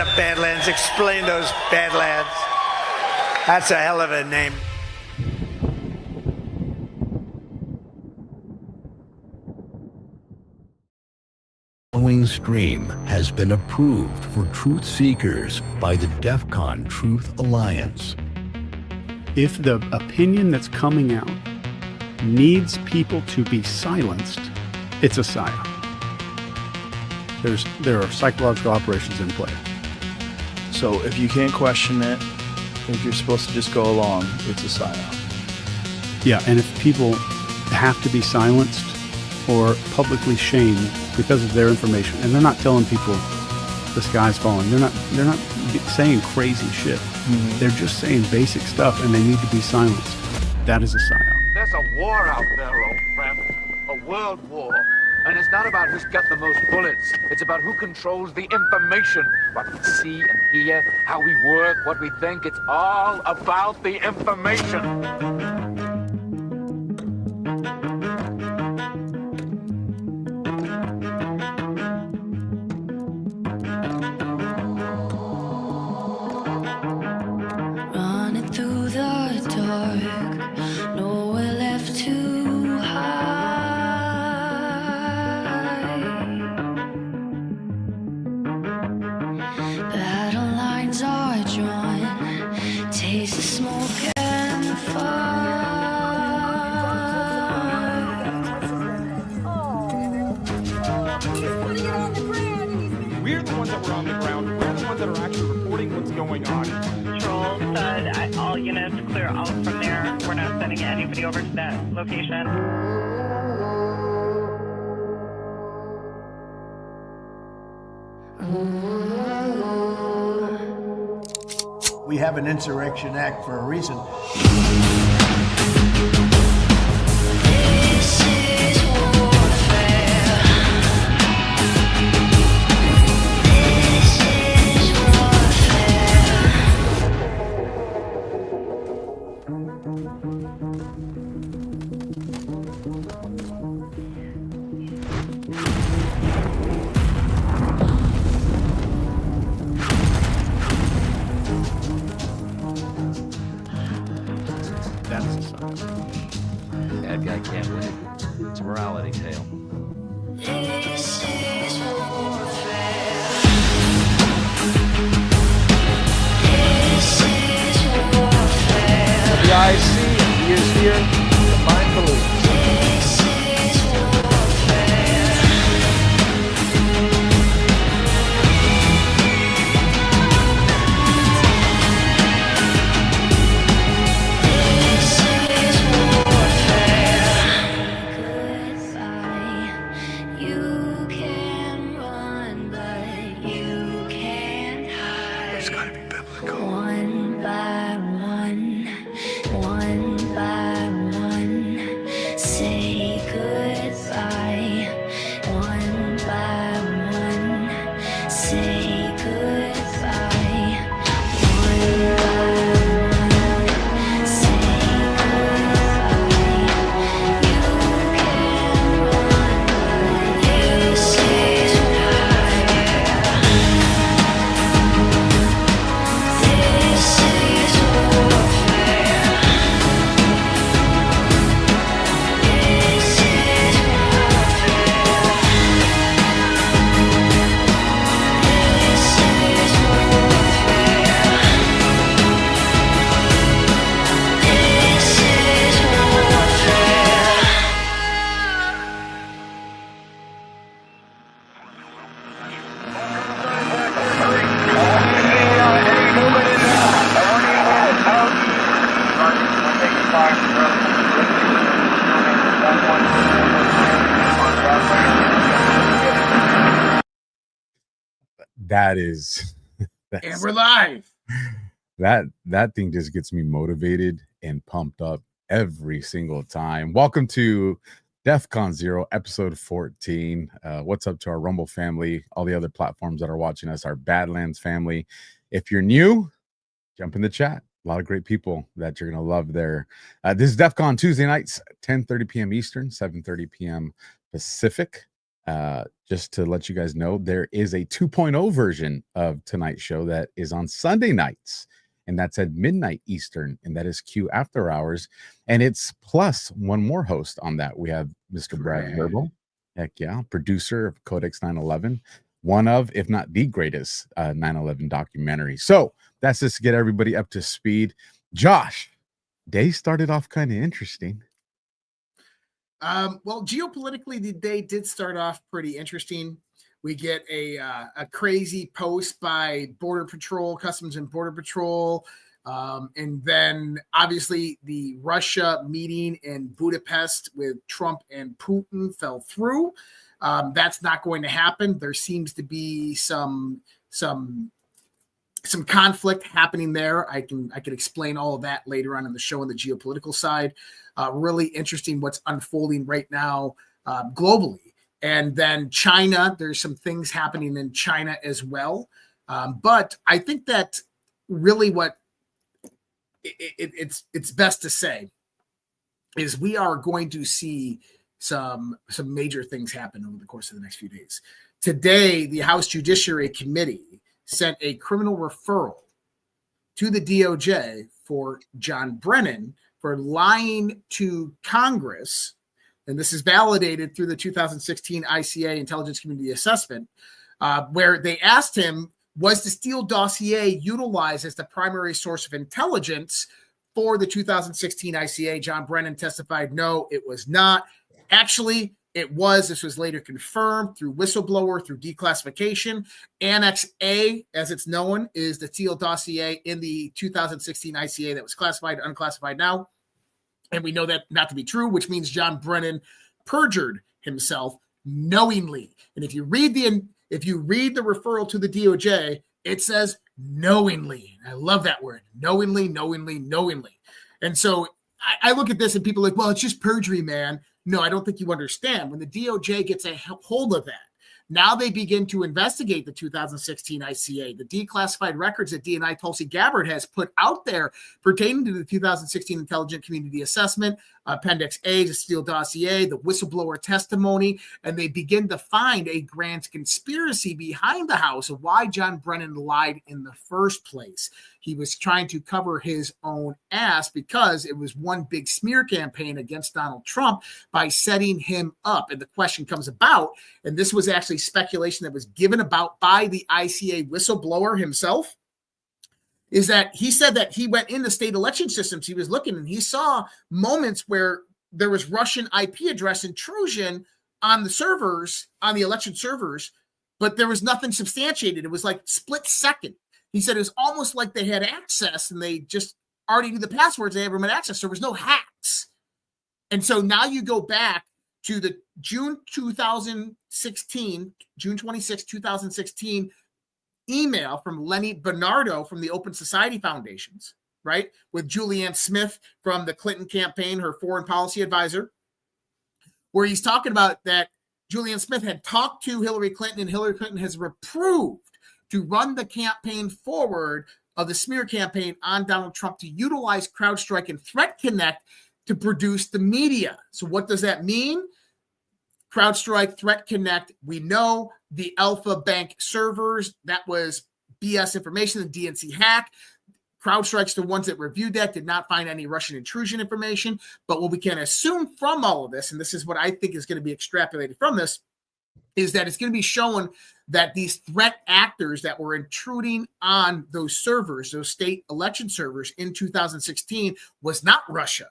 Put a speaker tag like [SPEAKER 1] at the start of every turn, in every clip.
[SPEAKER 1] up, Badlands. Explain those Badlands. That's a hell of a name.
[SPEAKER 2] The following stream has been approved for truth seekers by the DEFCON Truth Alliance.
[SPEAKER 3] If the opinion that's coming out needs people to be silenced, it's a psyop. There are psychological operations in play.
[SPEAKER 4] So if you can't question it, if you're supposed to just go along, it's a psyop.
[SPEAKER 3] Yeah, and if people have to be silenced or publicly shamed because of their information, and they're not telling people the sky's falling, they're not saying crazy shit. Mm-hmm. They're just saying basic stuff, and they need to be silenced. That is a psyop.
[SPEAKER 5] There's a war out there, old friend. A world war. And it's not about who's got the most bullets. It's about who controls the information. What we see and hear, how we work, what we think. It's all about the information.
[SPEAKER 6] Over to that location.
[SPEAKER 1] We have an Insurrection Act for a reason.
[SPEAKER 7] And we're live.
[SPEAKER 8] That thing just gets me motivated and pumped up every single time. Welcome to DEFCON ZERQ, episode 14. What's up to our Rumble family, all the other platforms that are watching us, our Badlands family. If you're new, jump in the chat. A lot of great people that you're going to love there. This is DEFCON Tuesday nights, 10:30 p.m. Eastern, 7:30 p.m. Pacific. Just to let you guys know, there is a 2.0 version of tonight's show that is on Sunday nights, and that's at midnight Eastern, and that is Q After Hours, and it's plus one more host on that. We have Mr. Brad Herbal, heck yeah, producer of Codex 9/11, one of, if not the greatest 9/11 documentary. So that's just to get everybody up to speed. Josh, day started off kind of interesting.
[SPEAKER 7] Well, geopolitically, the day did start off pretty interesting. We get a crazy post by Border Patrol, Customs and Border Patrol, and then obviously the Russia meeting in Budapest with Trump and Putin fell through. That's not going to happen. There seems to be some conflict happening there. I can explain all of that later on in the show on the geopolitical side. Really interesting what's unfolding right now globally. And then China, there's some things happening in China as well. But I think that really what it's best to say is we are going to see some major things happen over the course of the next few days. Today, the House Judiciary Committee sent a criminal referral to the DOJ for John Brennan for lying to Congress, and this is validated through the 2016 ICA Intelligence Community Assessment, where they asked him, was the Steele dossier utilized as the primary source of intelligence for the 2016 ICA? John Brennan testified, no, it was not. Actually, it was. This was later confirmed through whistleblower, through declassification. Annex A, as it's known, is the Steele dossier in the 2016 ICA that was classified, unclassified now. And we know that not to be true, which means John Brennan perjured himself knowingly. And if you read the referral to the DOJ, it says knowingly. I love that word, knowingly. And so I look at this and people are like, well, it's just perjury, man. No, I don't think you understand. When the DOJ gets a hold of that, now they begin to investigate the 2016 ICA, the declassified records that DNI Tulsi Gabbard has put out there pertaining to the 2016 Intelligent Community Assessment, Appendix A, the Steele dossier, the whistleblower testimony, and they begin to find a grand conspiracy behind the house of why John Brennan lied in the first place. He was trying to cover his own ass because it was one big smear campaign against Donald Trump by setting him up. And the question comes about, and this was actually speculation that was given about by the ICA whistleblower himself, is that he said that he went into state election systems. He was looking and he saw moments where there was Russian IP address intrusion on the servers, on the election servers, but there was nothing substantiated. It was like split second. He said it was almost like they had access and they just already knew the passwords. They had remote access. There was no hacks. And so now you go back to the June 26, 2016 email from Lenny Bernardo from the Open Society Foundations, right? With Julianne Smith from the Clinton campaign, her foreign policy advisor, where he's talking about that Julianne Smith had talked to Hillary Clinton and Hillary Clinton has approved to run the campaign forward of the smear campaign on Donald Trump to utilize CrowdStrike and Threat Connect to produce the media. So what does that mean? CrowdStrike, Threat Connect, we know the Alpha Bank servers, that was BS information, the DNC hack. CrowdStrike's the ones that reviewed that, did not find any Russian intrusion information. But what we can assume from all of this, and this is what I think is going to be extrapolated from this, is that it's going to be shown that these threat actors that were intruding on those servers, those state election servers in 2016 was not Russia.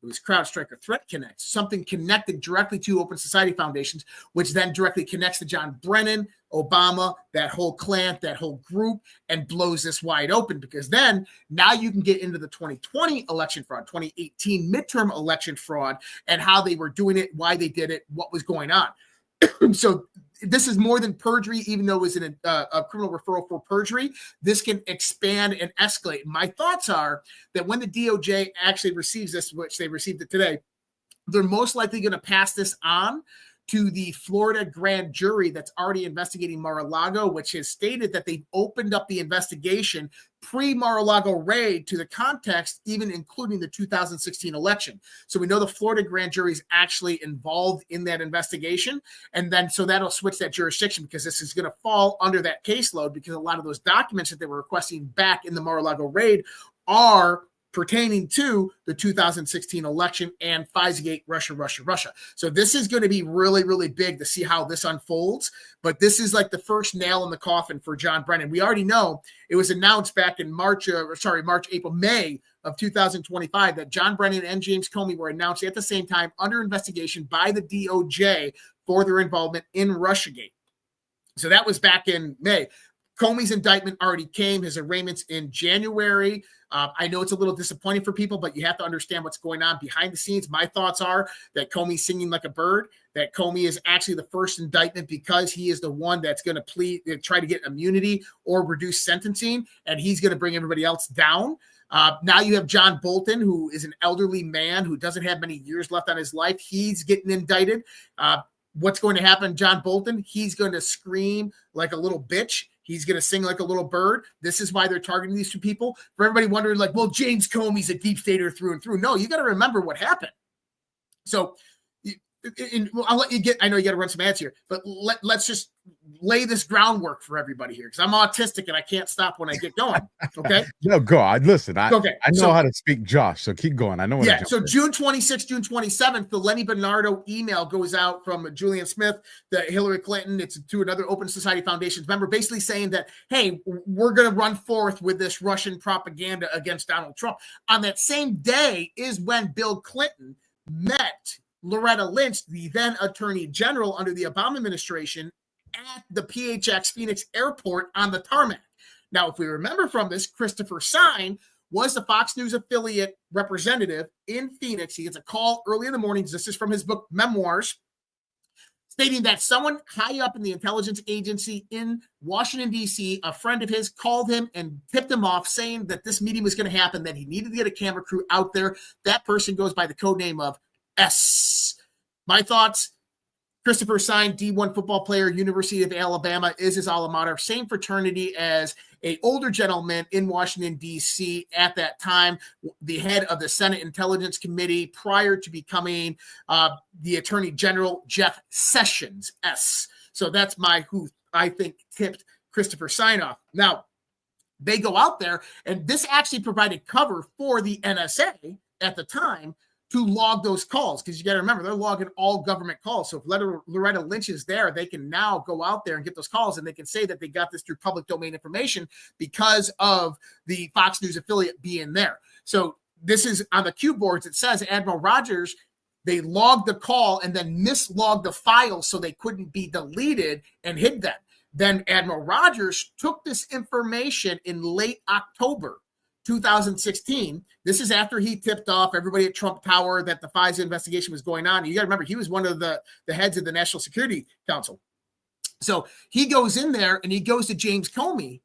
[SPEAKER 7] It was CrowdStrike or Threat Connect, something connected directly to Open Society Foundations, which then directly connects to John Brennan, Obama, that whole clan, that whole group, and blows this wide open. Because then now you can get into the 2020 election fraud, 2018 midterm election fraud, and how they were doing it, why they did it, what was going on. So this is more than perjury, even though it was a criminal referral for perjury. This can expand and escalate. My thoughts are that when the DOJ actually receives this, which they received it today, they're most likely going to pass this on to the Florida grand jury that's already investigating Mar-a-Lago, which has stated that they've opened up the investigation pre-Mar-a-Lago raid to the context, even including the 2016 election. So we know the Florida grand jury is actually involved in that investigation. And then so that'll switch that jurisdiction, because this is going to fall under that caseload, because a lot of those documents that they were requesting back in the Mar-a-Lago raid are pertaining to the 2016 election and FISA-gate, Russia. So this is going to be really, really big to see how this unfolds. But this is like the first nail in the coffin for John Brennan. We already know it was announced back in May of 2025 that John Brennan and James Comey were announced at the same time under investigation by the DOJ for their involvement in Russiagate. So that was back in May. Comey's indictment already came, his arraignment's in January. I know it's a little disappointing for people, but you have to understand what's going on behind the scenes. My thoughts are that Comey's singing like a bird, that Comey is actually the first indictment because he is the one that's going to try to get immunity or reduce sentencing, and he's going to bring everybody else down. Now you have John Bolton, who is an elderly man who doesn't have many years left on his life. He's getting indicted. What's going to happen, John Bolton? He's going to scream like a little bitch. He's going to sing like a little bird. This is why they're targeting these two people. For everybody wondering, like, well, James Comey's a deep stater through and through. No, you got to remember what happened. So I'll let you get, I know you got to run some ads here, but let's just lay this groundwork for everybody here, because I'm autistic and I can't stop when I get going. Okay.
[SPEAKER 8] No, go on. Listen, I know
[SPEAKER 7] so,
[SPEAKER 8] how to speak Josh, so keep going. I know what.
[SPEAKER 7] Yeah. So June 26th, June 27th, the Lenny Bernardo email goes out from Julian Smith, the Hillary Clinton. It's to another Open Society Foundation's member, basically saying that, hey, we're going to run forth with this Russian propaganda against Donald Trump. On that same day is when Bill Clinton met Loretta Lynch, the then Attorney General under the Obama administration, at the PHX Phoenix Airport on the tarmac. Now, if we remember from this, Christopher Sine was the Fox News affiliate representative in Phoenix. He gets a call early in the morning. This is from his book, Memoirs, stating that someone high up in the intelligence agency in Washington, D.C., a friend of his, called him and tipped him off, saying that this meeting was going to happen, that he needed to get a camera crew out there. That person goes by the code name of S. My thoughts: Christopher Sine, D1 football player, University of Alabama, is his alma mater. Same fraternity as an older gentleman in Washington, D.C. at that time, the head of the Senate Intelligence Committee prior to becoming the Attorney General, Jeff Sessions, S. So that's who I think tipped Christopher Sine off. Now, they go out there, and this actually provided cover for the NSA at the time to log those calls, because you got to remember, they're logging all government calls. So if Loretta Lynch is there, they can now go out there and get those calls, and they can say that they got this through public domain information because of the Fox News affiliate being there. So this is on the cue boards. It says Admiral Rogers, they logged the call and then mislogged the files so they couldn't be deleted and hid them. Then Admiral Rogers took this information in late October 2016. This is after he tipped off everybody at Trump Tower that the FISA investigation was going on. You got to remember, he was one of the heads of the National Security Council. So he goes in there and he goes to James Comey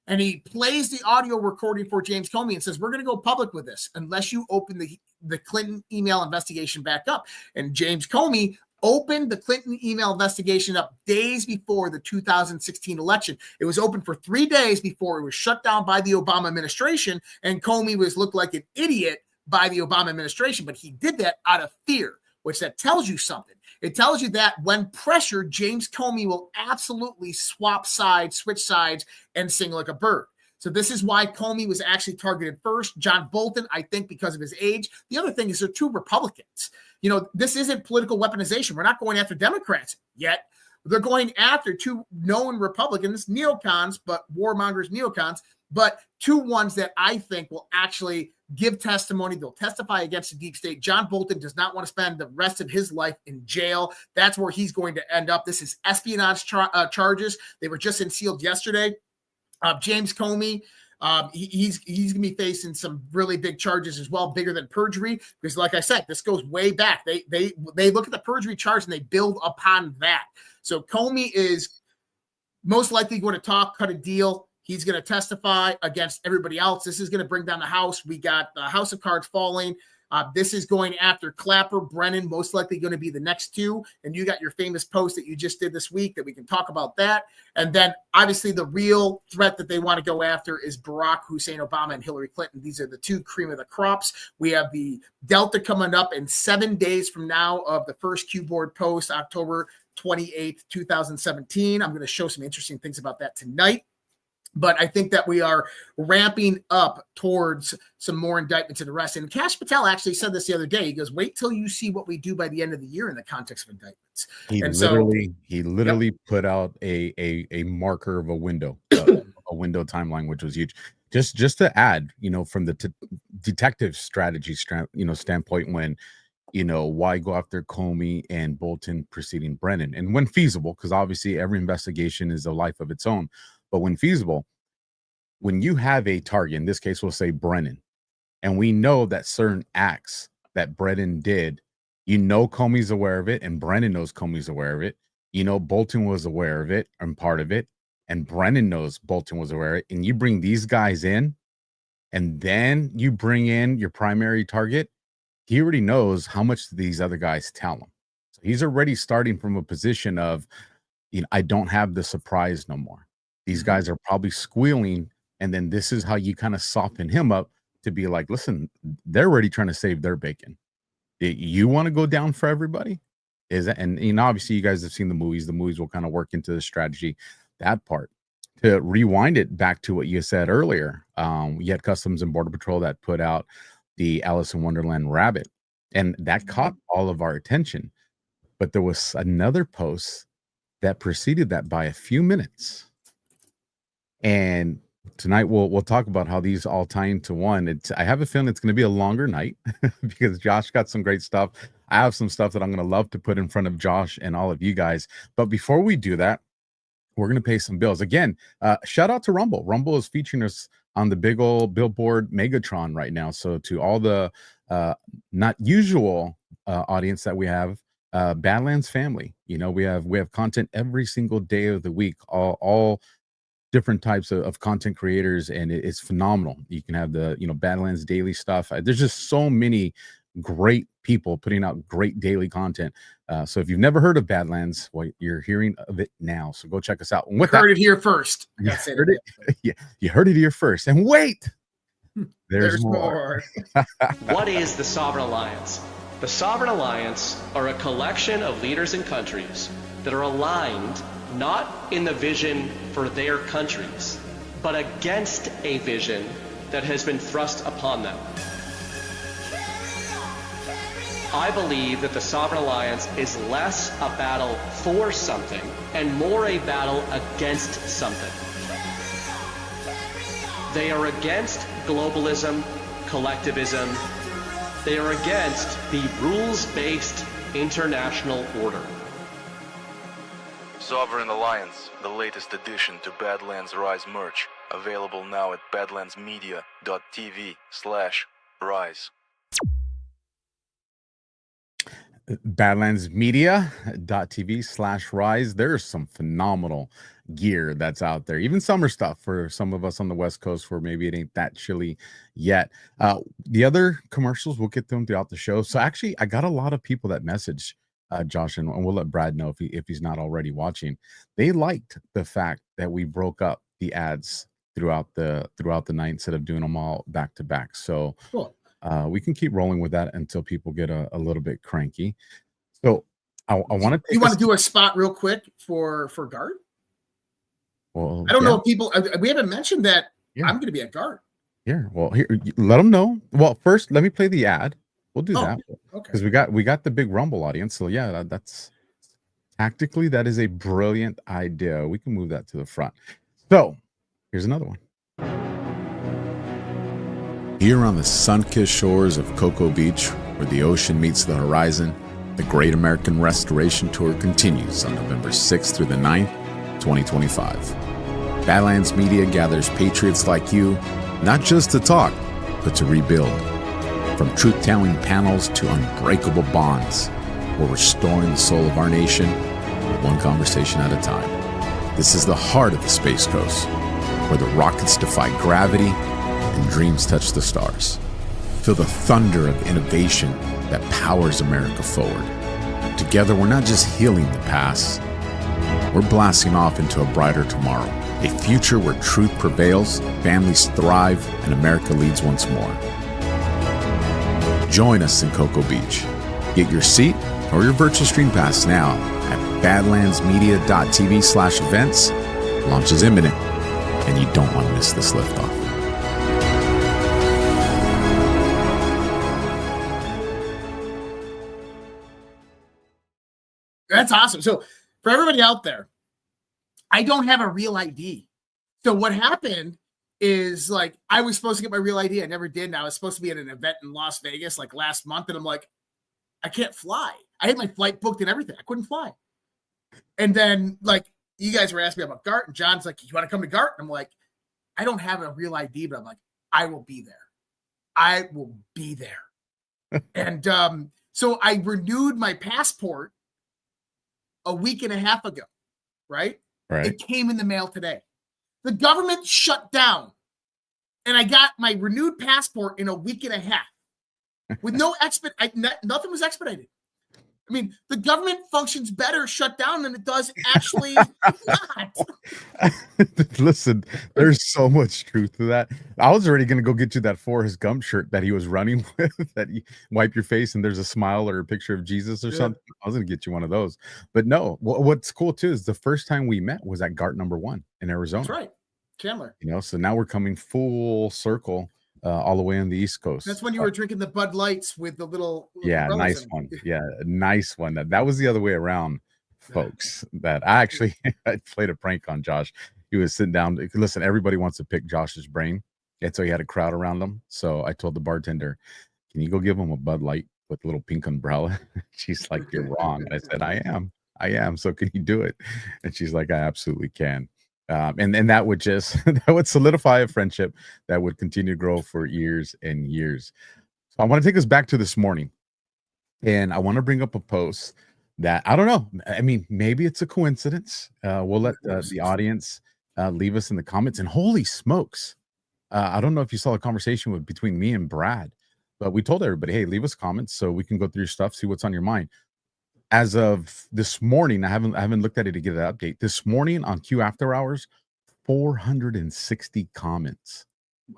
[SPEAKER 7] and he plays the audio recording for James Comey and says, we're going to go public with this unless you open the Clinton email investigation back up. And James Comey opened the Clinton email investigation up days before the 2016 election. It was open for 3 days before it was shut down by the Obama administration, and Comey looked like an idiot by the Obama administration, but he did that out of fear, which that tells you something. It tells you that when pressured, James Comey will absolutely switch sides, and sing like a bird. So this is why Comey was actually targeted first. John Bolton, I think, because of his age. The other thing is they're two Republicans. You know, this isn't political weaponization. We're not going after Democrats yet. They're going after two known Republicans, neocons, but warmongers, neocons, but two ones that I think will actually give testimony. They'll testify against the deep state. John Bolton does not want to spend the rest of his life in jail. That's where he's going to end up. This is espionage charges. They were just unsealed yesterday. James Comey, he's going to be facing some really big charges as well, bigger than perjury, because like I said, this goes way back. They look at the perjury charge and they build upon that. So Comey is most likely going to cut a deal. He's going to testify against everybody else. This is going to bring down the House. We got the House of Cards falling. This is going after Clapper, Brennan, most likely going to be the next two. And you got your famous post that you just did this week that we can talk about that. And then obviously the real threat that they want to go after is Barack Hussein Obama and Hillary Clinton. These are the two cream of the crops. We have the Delta coming up in 7 days from now of the first Q board post, October 28th, 2017. I'm going to show some interesting things about that tonight. But I think that we are ramping up towards some more indictments and arrests. And Kash Patel actually said this the other day. He goes, wait till you see what we do by the end of the year in the context of indictments.
[SPEAKER 8] He literally put out a marker of a window, a window timeline, which was huge. Just to add, from the detective strategy, standpoint, when, why go after Comey and Bolton preceding Brennan? And when feasible, because obviously every investigation is a life of its own. But when feasible, when you have a target, in this case, we'll say Brennan, and we know that certain acts that Brennan did, Comey's aware of it, and Brennan knows Comey's aware of it. Bolton was aware of it and part of it, and Brennan knows Bolton was aware of it. And you bring these guys in, and then you bring in your primary target. He already knows how much these other guys tell him. So he's already starting from a position of, I don't have the surprise no more. These guys are probably squealing, and then this is how you kind of soften him up to be like, listen, they're already trying to save their bacon. You want to go down for everybody? And obviously you guys have seen the movies. The movies will kind of work into the strategy, that part. To rewind it back to what you said earlier, you had Customs and Border Patrol that put out the Alice in Wonderland rabbit, and that caught all of our attention. But there was another post that preceded that by a few minutes. And tonight we'll talk about how these all tie into one. I have a feeling it's going to be a longer night because Josh got some great stuff. I have some stuff that I'm going to love to put in front of Josh and all of you guys. But before we do that, we're going to pay some bills. Again, shout out to Rumble. Rumble is featuring us on the big old billboard Megatron right now. So to all the not usual audience that we have, Badlands family, we have content every single day of the week, all different types of content creators, and it's phenomenal. You can have the Badlands daily stuff. There's just so many great people putting out great daily content. So if you've never heard of Badlands, well, you're hearing of it now. So go check us out. And
[SPEAKER 7] heard it here first.
[SPEAKER 8] You heard it here first. And wait, there's more.
[SPEAKER 9] What is the Sovereign Alliance? The Sovereign Alliance are a collection of leaders and countries that are aligned not in the vision for their countries, but against a vision that has been thrust upon them. I believe that the Sovereign Alliance is less a battle for something and more a battle against something. They are against globalism, collectivism. They are against the rules-based international order.
[SPEAKER 10] Sovereign Alliance, the latest addition to Badlands Rise merch, available now at badlandsmedia.tv/rise.
[SPEAKER 8] Badlandsmedia.tv/rise. There's some phenomenal gear that's out there, even summer stuff for some of us on the West Coast where maybe it ain't that chilly yet. The other commercials, we'll get them throughout the show. So actually, I got a lot of people that message Josh, and we'll let Brad know if he's not already watching. They liked the fact that we broke up the ads throughout the night instead of doing them all back to back. So cool. We can keep rolling with that until people get a little bit cranky. So I want to.
[SPEAKER 7] You want to do a spot real quick for guard?
[SPEAKER 8] Well,
[SPEAKER 7] I don't know if people. We haven't mentioned that. Yeah. I'm going to be a guard.
[SPEAKER 8] Here, well, here, let them know. Well, first, let me play the ad. We'll do that because we got the big Rumble audience. So yeah, that's tactically that is a brilliant idea. We can move that to the front. So here's another one. Here on the sun-kissed shores of Cocoa Beach, where the ocean meets the horizon, the Great American Restoration Tour continues on November 6th through the 9th, 2025. Badlands Media gathers patriots like you, not just to talk, but to rebuild. From truth-telling panels to unbreakable bonds, we're restoring the soul of our nation, one conversation at a time. This is the heart of the Space Coast, where the rockets defy gravity and dreams touch the stars. Feel the thunder of innovation that powers America forward. Together, we're not just healing the past, we're blasting off into a brighter tomorrow. A future where truth prevails, families thrive, and America leads once more. Join us in Cocoa Beach. Get your seat or your virtual stream pass now at badlandsmedia.tv/events. Launch is imminent, and you don't want to miss this liftoff.
[SPEAKER 7] That's awesome. So for everybody out there, I don't have a real ID. So what happened is, like, I was supposed to get my real ID. I never did. And I was supposed to be at an event in Las Vegas like last month. And I'm like, I can't fly. I had my flight booked and everything. I couldn't fly. And then, like, you guys were asking me about GART, and John's like, you want to come to GART? And I'm like, I don't have a real ID, but I'm like, I will be there. I will be there. And so I renewed my passport a week and a half ago, right? It came in the mail today. The government shut down, and I got my renewed passport in a week and a half with no nothing was expedited. I mean, the government functions better shut down than it does actually not.
[SPEAKER 8] Listen, there's so much truth to that. I was already going to go get you that Forrest Gump shirt that he was running with, that you wipe your face and there's a smile or a picture of Jesus or something. I was going to get you one of those. But no, what's cool too is the first time we met was at GART #1 in Arizona.
[SPEAKER 7] That's right. Chandler.
[SPEAKER 8] You know, so now we're coming full circle all the way on the East Coast.
[SPEAKER 7] That's when you were drinking the Bud Lights with the little
[SPEAKER 8] nice one. Yeah, nice one. That was the other way around, folks. That I actually I played a prank on Josh. He was sitting down. Listen, everybody wants to pick Josh's brain, and so he had a crowd around him. So I told the bartender, "Can you go give him a Bud Light with a little pink umbrella?" She's like, "You're wrong." And I said, I am. So can you do it?" And she's like, "I absolutely can." And that would just that would solidify a friendship that would continue to grow for years and years. So I want to take us back to this morning, and I want to bring up a post that I don't know. I mean, maybe it's a coincidence. We'll let the audience leave us in the comments. And holy smokes, I don't know if you saw a conversation between me and Brad, but we told everybody, hey, leave us comments so we can go through your stuff, see what's on your mind. As of this morning, I haven't looked at it to get an update. This morning on Q After Hours, 460 comments.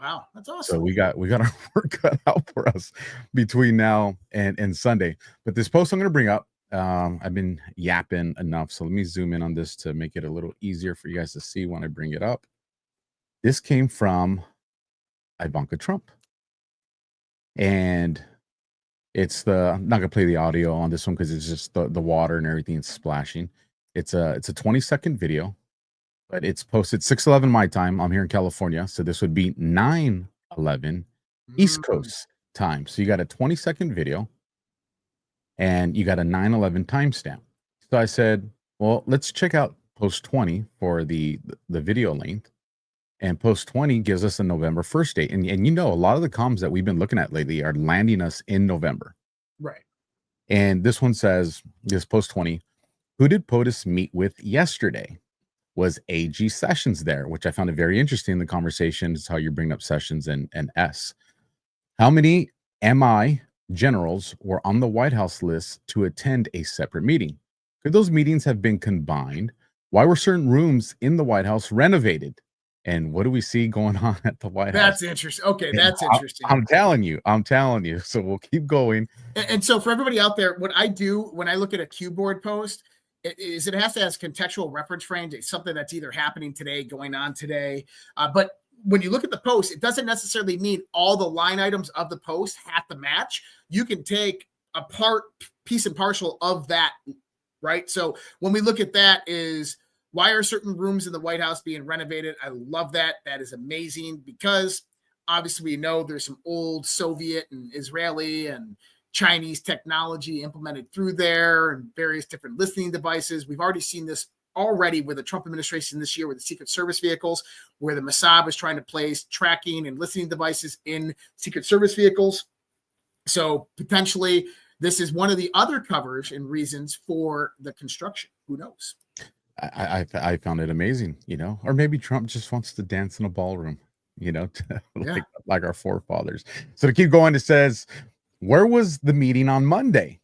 [SPEAKER 7] Wow, that's awesome.
[SPEAKER 8] So we got our work cut out for us between now and Sunday. But this post I'm going to bring up, I've been yapping enough, so let me zoom in on this to make it a little easier for you guys to see when I bring it up. This came from Ivanka Trump, and I'm not gonna play the audio on this one because it's just the water and everything splashing. It's a 20-second video, but it's posted 6:11 my time. I'm here in California, so this would be 9:11 East Coast time. So you got a 20-second video, and you got a 9:11 timestamp. So I said, well, let's check out post 20 for the video length. And post 20 gives us a November 1st date. And you know, a lot of the comms that we've been looking at lately are landing us in November.
[SPEAKER 7] Right.
[SPEAKER 8] And this one says, this post 20, who did POTUS meet with yesterday? Was AG Sessions there? Which I found it very interesting in the conversation. Is how you're bringing up Sessions and S. How many MI generals were on the White House list to attend a separate meeting? Could those meetings have been combined? Why were certain rooms in the White House renovated? And what do we see going on at the White House?
[SPEAKER 7] That's interesting. Okay, that's interesting.
[SPEAKER 8] I'm telling you. So we'll keep going.
[SPEAKER 7] And so for everybody out there, what I do when I look at a Q board post is it has to have contextual reference frames. It's something that's either happening today, going on today. But when you look at the post, it doesn't necessarily mean all the line items of the post have to match. You can take a piece and parcel of that, right? So when we look at that is, why are certain rooms in the White House being renovated? I love that. That is amazing because obviously we know there's some old Soviet and Israeli and Chinese technology implemented through there and various different listening devices. We've already seen this already with the Trump administration this year with the Secret Service vehicles, where the Mossad was trying to place tracking and listening devices in Secret Service vehicles. So potentially this is one of the other covers and reasons for the construction. Who knows?
[SPEAKER 8] I found it amazing, you know, or maybe Trump just wants to dance in a ballroom. you know, like our forefathers. So to keep going, it says, where was the meeting on Monday?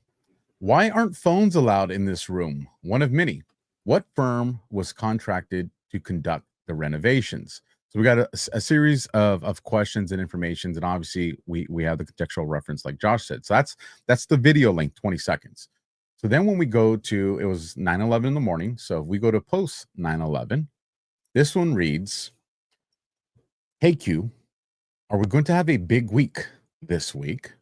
[SPEAKER 8] Why aren't phones allowed in this room? One of many. What firm was contracted to conduct the renovations? So we got a series of questions and informations, and obviously we have the contextual reference like Josh said. So that's the video link, 20 seconds. So then when we go to, it was 9/11 in the morning. So if we go to post 9/11, this one reads, hey Q, are we going to have a big week this week?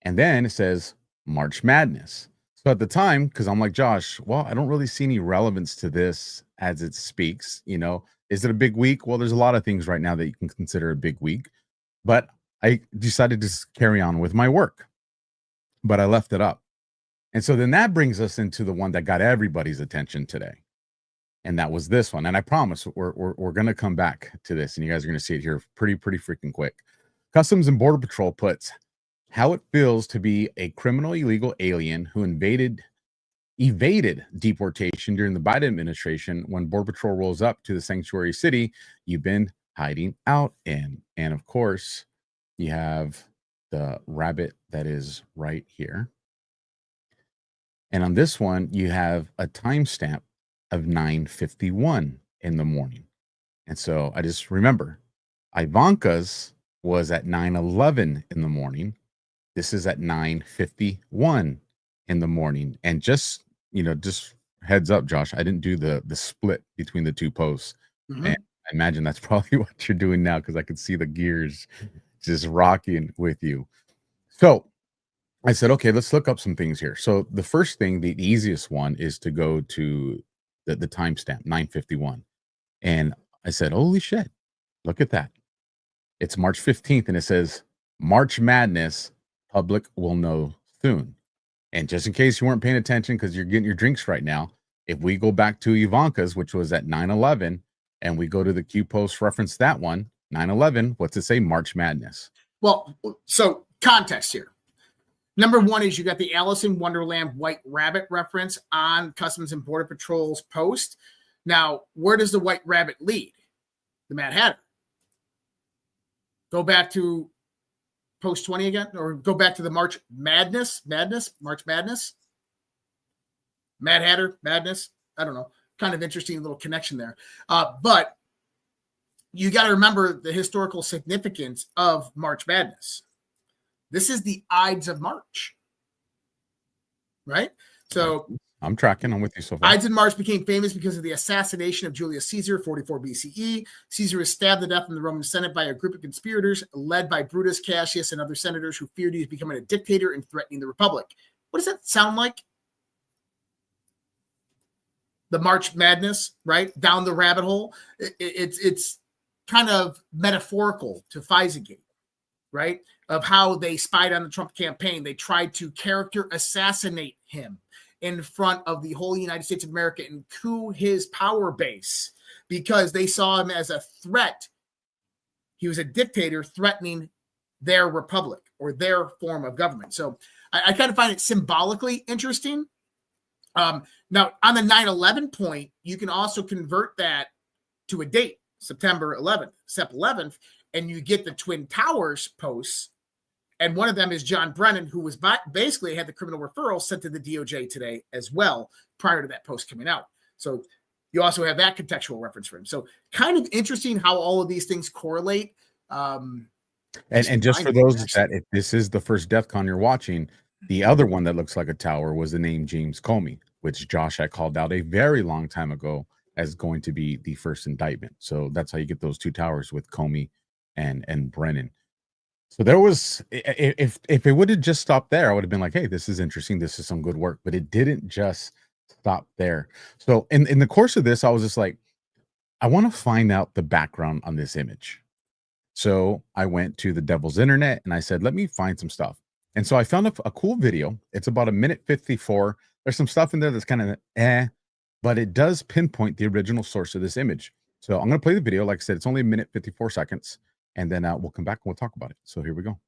[SPEAKER 8] And then it says March Madness. So at the time, because I'm like, Josh, well, I don't really see any relevance to this as it speaks. You know, is it a big week? Well, there's a lot of things right now that you can consider a big week, but I decided to carry on with my work, but I left it up. And so then that brings us into the one that got everybody's attention today. And that was this one. And I promise we're going to come back to this, and you guys are going to see it here pretty freaking quick. Customs and Border Patrol puts how it feels to be a criminal illegal alien who evaded deportation during the Biden administration when Border Patrol rolls up to the sanctuary city you've been hiding out in. And of course, you have the rabbit that is right here. And on this one, you have a timestamp of 9:51 in the morning. And so I just remember Ivanka's was at 9:11 in the morning. This is at 9:51 in the morning. And just, you know, just heads up, Josh, I didn't do the split between the two posts. And I imagine that's probably what you're doing now, because I could see the gears just rocking with you. So I said, okay, let's look up some things here. So the first thing, the easiest one, is to go to the timestamp, 9:51. And I said, holy shit, look at that. It's March 15th, and it says, March Madness, public will know soon. And just in case you weren't paying attention because you're getting your drinks right now, if we go back to Ivanka's, which was at 9:11, and we go to the Q post reference, that one, 9/11, what's it say? March Madness.
[SPEAKER 7] Well, so context here. Number one is you got the Alice in Wonderland White Rabbit reference on Customs and Border Patrol's post. Now, where does the White Rabbit lead? The Mad Hatter. Go back to post 20 again, or go back to the March Madness. Mad Hatter, Madness. I don't know. Kind of interesting little connection there. But you got to remember the historical significance of March Madness. This is the Ides of March, right? So
[SPEAKER 8] I'm tracking. I'm with you so far.
[SPEAKER 7] Ides of March became famous because of the assassination of Julius Caesar, 44 BCE. Caesar was stabbed to death in the Roman Senate by a group of conspirators led by Brutus, Cassius, and other senators who feared he was becoming a dictator and threatening the Republic. What does that sound like? The March Madness, right? Down the rabbit hole. It's kind of metaphorical to Russiagate, right? Of how they spied on the Trump campaign. They tried to character assassinate him in front of the whole United States of America and coup his power base because they saw him as a threat. He was a dictator threatening their republic or their form of government. So I kind of find it symbolically interesting. Now, on the 9/11 point, you can also convert that to a date, September 11th, Sep 11th, and you get the Twin Towers posts. And one of them is John Brennan, who was basically had the criminal referral sent to the DOJ today as well, prior to that post coming out. So you also have that contextual reference for him. So kind of interesting how all of these things correlate.
[SPEAKER 8] And just for those that, if this is the first DEFCON you're watching, the other one that looks like a tower was the name James Comey, which Josh had called out a very long time ago as going to be the first indictment. So that's how you get those two towers with Comey and Brennan. So there was, if it would have just stopped there, I would have been like, hey, this is interesting. This is some good work. But it didn't just stop there. So in the course of this, I was just like, I want to find out the background on this image. So I went to the devil's internet and I said, let me find some stuff. And so I found a cool video. It's about 1:54. There's some stuff in there that's kind of but it does pinpoint the original source of this image. So I'm going to play the video. Like I said, it's only 1:54 seconds. And then we'll come back and we'll talk about it. So here we go.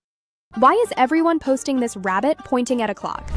[SPEAKER 11] Why is everyone posting this rabbit pointing at a clock?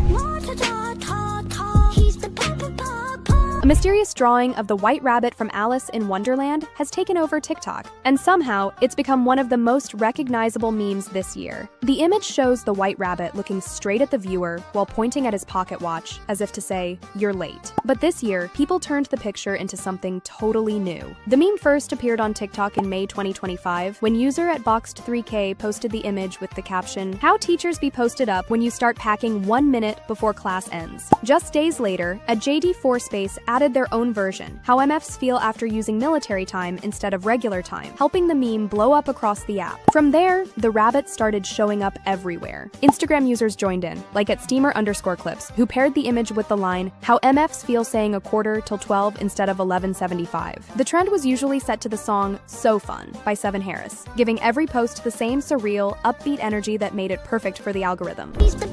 [SPEAKER 11] A mysterious drawing of the white rabbit from Alice in Wonderland has taken over TikTok, and somehow it's become one of the most recognizable memes this year. The image shows the white rabbit looking straight at the viewer while pointing at his pocket watch, as if to say, "You're late." But this year, people turned the picture into something totally new. The meme first appeared on TikTok in May 2025 when user at Boxed3K posted the image with the caption, "How teachers be posted up when you start packing 1 minute before class ends." Just days later, a JD4 Space added their own version, how MFs feel after using military time instead of regular time, helping the meme blow up across the app. From there, the rabbit started showing up everywhere. Instagram users joined in, like at Steamer_clips, who paired the image with the line, "How MFs feel saying a quarter till 12 instead of 11:75. The trend was usually set to the song So Fun by Seven Harris, giving every post the same surreal, upbeat energy that made it perfect for the algorithm.
[SPEAKER 12] He's the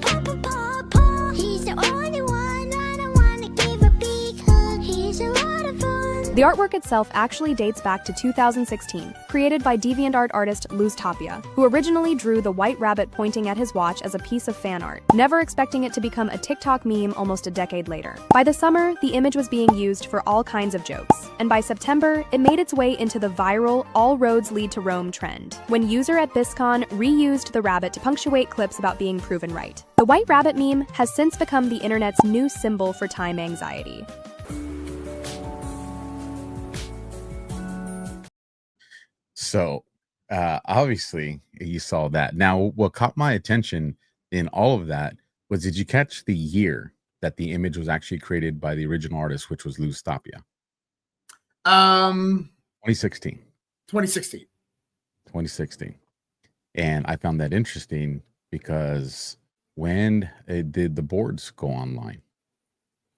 [SPEAKER 12] he's the only one I don't wanna give a big hug. He's a lot of fun.
[SPEAKER 11] The artwork itself actually dates back to 2016, created by DeviantArt artist Luz Tapia, who originally drew the white rabbit pointing at his watch as a piece of fan art, never expecting it to become a TikTok meme almost a decade later. By the summer, the image was being used for all kinds of jokes, and by September, it made its way into the viral "All Roads Lead to Rome" trend, when user at BisCon reused the rabbit to punctuate clips about being proven right. The white rabbit meme has since become the internet's new symbol for time anxiety.
[SPEAKER 8] So obviously you saw that. Now, what caught my attention in all of that was, did you catch the year that the image was actually created by the original artist, which was Luz Tapia? 2016.
[SPEAKER 7] 2016.
[SPEAKER 8] 2016. And I found that interesting because when did the boards go online?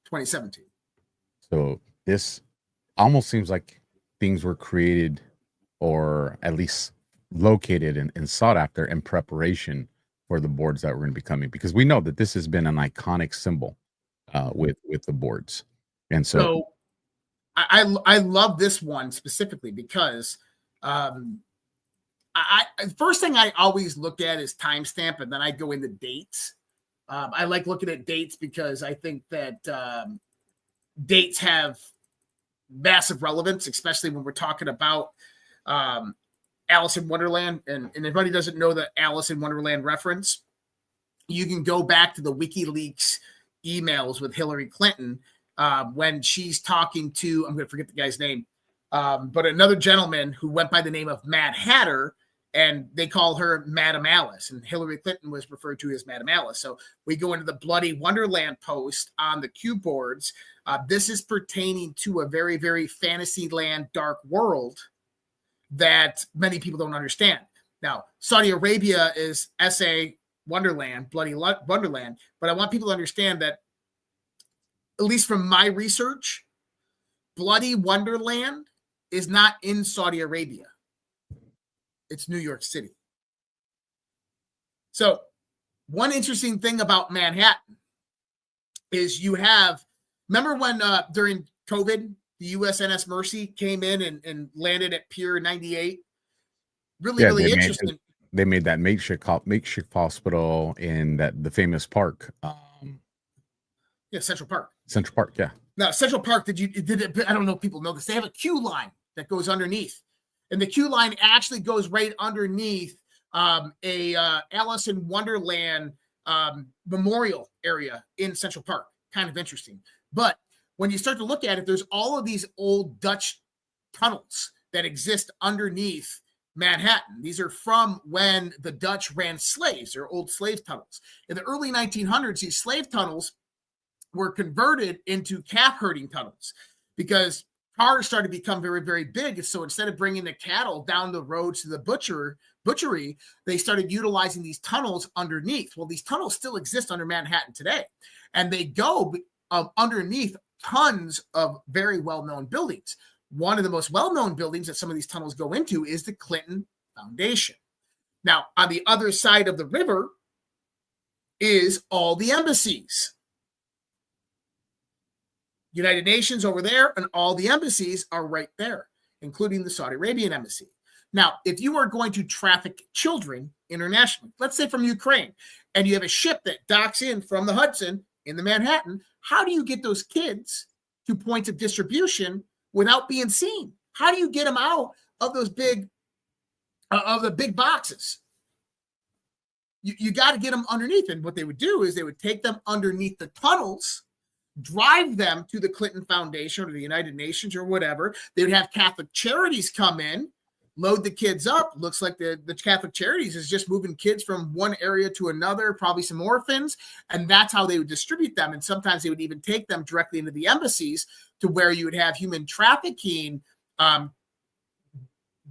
[SPEAKER 7] 2017.
[SPEAKER 8] So this almost seems like things were created, or at least located and sought after in preparation for the boards that were going to be coming, because we know that this has been an iconic symbol with the boards. And so
[SPEAKER 7] I love this one specifically because first thing I always look at is timestamp, and then I go into dates. I like looking at dates because I think that dates have massive relevance, especially when we're talking about Alice in Wonderland. And if anybody doesn't know the Alice in Wonderland reference, you can go back to the WikiLeaks emails with Hillary Clinton when she's talking to, I'm going to forget the guy's name, but another gentleman who went by the name of Mad Hatter, and they call her Madam Alice, and Hillary Clinton was referred to as Madam Alice. So we go into the Bloody Wonderland post on the Q boards. This is pertaining to a very, very Fantasyland dark world that many people don't understand. Now, Saudi Arabia is SA Wonderland, Bloody Wonderland, but I want people to understand that, at least from my research, Bloody Wonderland is not in Saudi Arabia. It's New York City. So one interesting thing about Manhattan is you have, remember when during COVID, the USNS Mercy came in and landed at Pier 98? Really interesting.
[SPEAKER 8] They made that makeshift hospital in the famous park.
[SPEAKER 7] Central Park.
[SPEAKER 8] Central Park, yeah.
[SPEAKER 7] Now, Central Park, I don't know if people know this. They have a queue line that goes underneath. And the queue line actually goes right underneath a Alice in Wonderland memorial area in Central Park. Kind of interesting. But when you start to look at it, there's all of these old Dutch tunnels that exist underneath Manhattan. These are from when the Dutch ran slaves. They're old slave tunnels. In the early 1900s, these slave tunnels were converted into calf herding tunnels because cars started to become very, very big. So instead of bringing the cattle down the roads to the butchery, they started utilizing these tunnels underneath. Well, these tunnels still exist under Manhattan today, and they go underneath tons of very well-known buildings. One of the most well-known buildings that some of these tunnels go into is the Clinton Foundation. Now, on the other side of the river is all the embassies. United Nations over there, and all the embassies are right there, including the Saudi Arabian embassy. Now, if you are going to traffic children internationally, let's say from Ukraine, and you have a ship that docks in from the Hudson in the Manhattan, how do you get those kids to points of distribution without being seen? How do you get them out of those big boxes? You got to get them underneath. And what they would do is they would take them underneath the tunnels, drive them to the Clinton Foundation or the United Nations or whatever. They would have Catholic Charities come in, load the kids up. Looks like the Catholic Charities is just moving kids from one area to another, probably some orphans. And that's how they would distribute them. And sometimes they would even take them directly into the embassies to where you would have human trafficking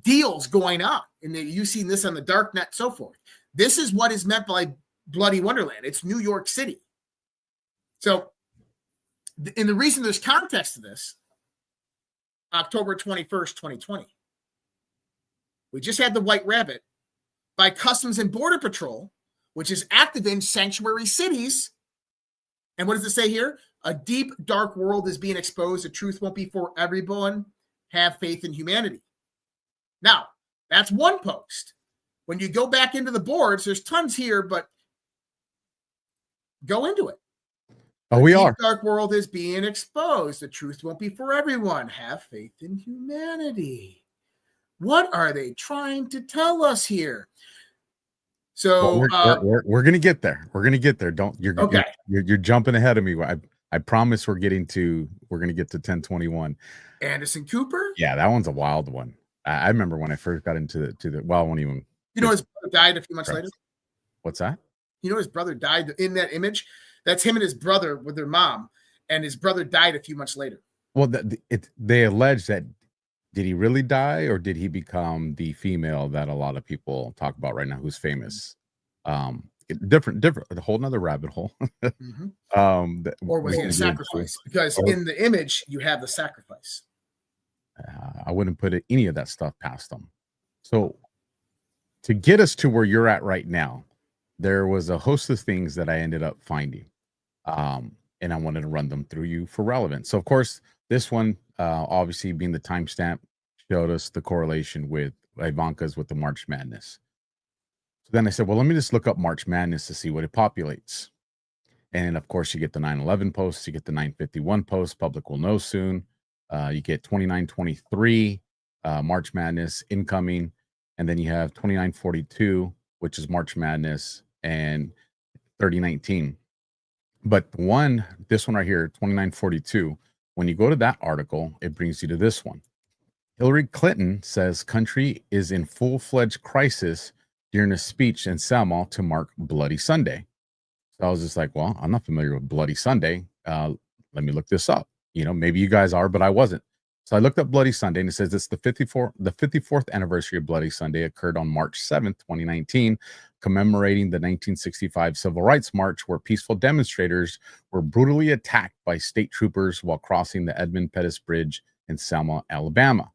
[SPEAKER 7] deals going on. And you've seen this on the dark net, so forth. This is what is meant by Bloody Wonderland. It's New York City. So, and the reason there's context to this, October 21st, 2020, we just had the White Rabbit by Customs and Border Patrol, which is active in sanctuary cities. And what does it say here? A deep, dark world is being exposed. The truth won't be for everyone. Have faith in humanity. Now, that's one post. When you go back into the boards, there's tons here, but go into it.
[SPEAKER 8] Oh, we are.
[SPEAKER 7] The dark world is being exposed. The truth won't be for everyone. Have faith in humanity. What are they trying to tell us here? So
[SPEAKER 8] we're gonna get there. We're gonna get there. You're jumping ahead of me. I promise we're gonna get to 1021.
[SPEAKER 7] Anderson Cooper.
[SPEAKER 8] Yeah, that one's a wild one. I remember when I first got into the well, I won't even.
[SPEAKER 7] You know, his brother died a few months later.
[SPEAKER 8] What's that?
[SPEAKER 7] You know, his brother died in that image. That's him and his brother with their mom, and his brother died a few months later.
[SPEAKER 8] Well, they allege that. Did he really die, or did he become the female that a lot of people talk about right now, who's famous? Different, a whole nother rabbit hole.
[SPEAKER 7] Or was he a sacrifice? Because in the image, you have the sacrifice.
[SPEAKER 8] I wouldn't put any of that stuff past them. So to get us to where you're at right now, there was a host of things that I ended up finding. And I wanted to run them through you for relevance. So, of course, this one, obviously being the timestamp, showed us the correlation with Ivanka's with the March Madness. So then I said, well, let me just look up March Madness to see what it populates. And, of course, you get the 9/11 posts. You get the 9/51 posts. Public will know soon. You get 29/23 March Madness incoming. And then you have 29/42, which is March Madness, and 30/19. But this one right here, 29/42, when you go to that article, it brings you to this one. Hillary Clinton says country is in full-fledged crisis during a speech in Selma to mark Bloody Sunday. So I was just like, well, I'm not familiar with Bloody Sunday. Let me look this up. You know, maybe you guys are, but I wasn't. So I looked up Bloody Sunday, and it says it's the 54th anniversary of Bloody Sunday occurred on March 7th, 2019, commemorating the 1965 Civil Rights March, where peaceful demonstrators were brutally attacked by state troopers while crossing the Edmund Pettus Bridge in Selma, Alabama.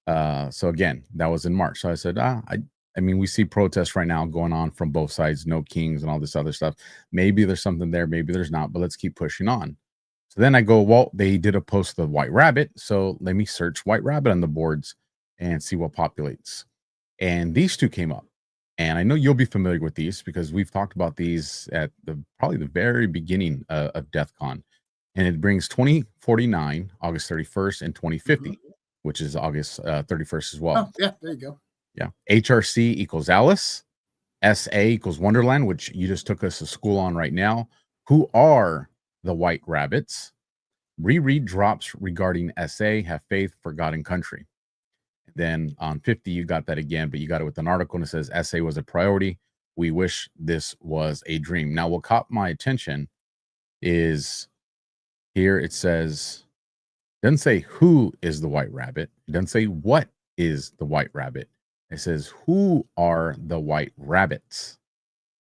[SPEAKER 8] So again, that was in March. So I said, I mean, we see protests right now going on from both sides, no kings and all this other stuff. Maybe there's something there, maybe there's not, but let's keep pushing on. So then I go, well, they did a post of the White Rabbit. So let me search White Rabbit on the boards and see what populates. And these two came up. And I know you'll be familiar with these because we've talked about these at probably the very beginning of DEFCON. And it brings 2049, August 31st, and 2050, which is August 31st as well.
[SPEAKER 7] Oh, yeah, there you go.
[SPEAKER 8] Yeah. HRC equals Alice. SA equals Wonderland, which you just took us to school on right now. Who are the White Rabbits? Reread drops regarding SA, have faith, forgotten country. Then on 50, you got that again, but you got it with an article and it says SA was a priority. We wish this was a dream. Now, what caught my attention is here it says, it doesn't say who is the White Rabbit. It doesn't say what is the White Rabbit. It says who are the White Rabbits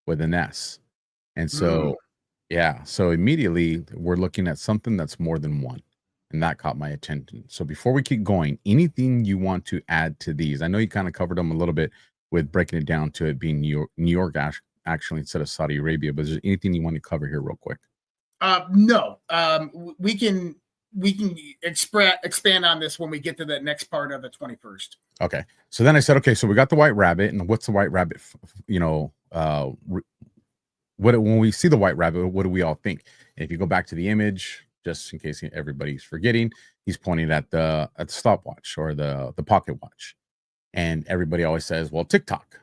[SPEAKER 8] with an S. And so, yeah, so immediately we're looking at something that's more than one. And that caught my attention. So before we keep going, anything you want to add to these? I know you kind of covered them a little bit with breaking it down to it being New York actually instead of Saudi Arabia, but is there anything you want to cover here real quick?
[SPEAKER 7] No. We can expand on this when we get to the next part of the 21st.
[SPEAKER 8] Okay. So then I said, okay, so we got the White Rabbit, and what's the White Rabbit? When we see the White Rabbit, what do we all think? And if you go back to the image, just in case everybody's forgetting. He's pointing at the stopwatch or the pocket watch, and everybody always says, "Well, TikTok."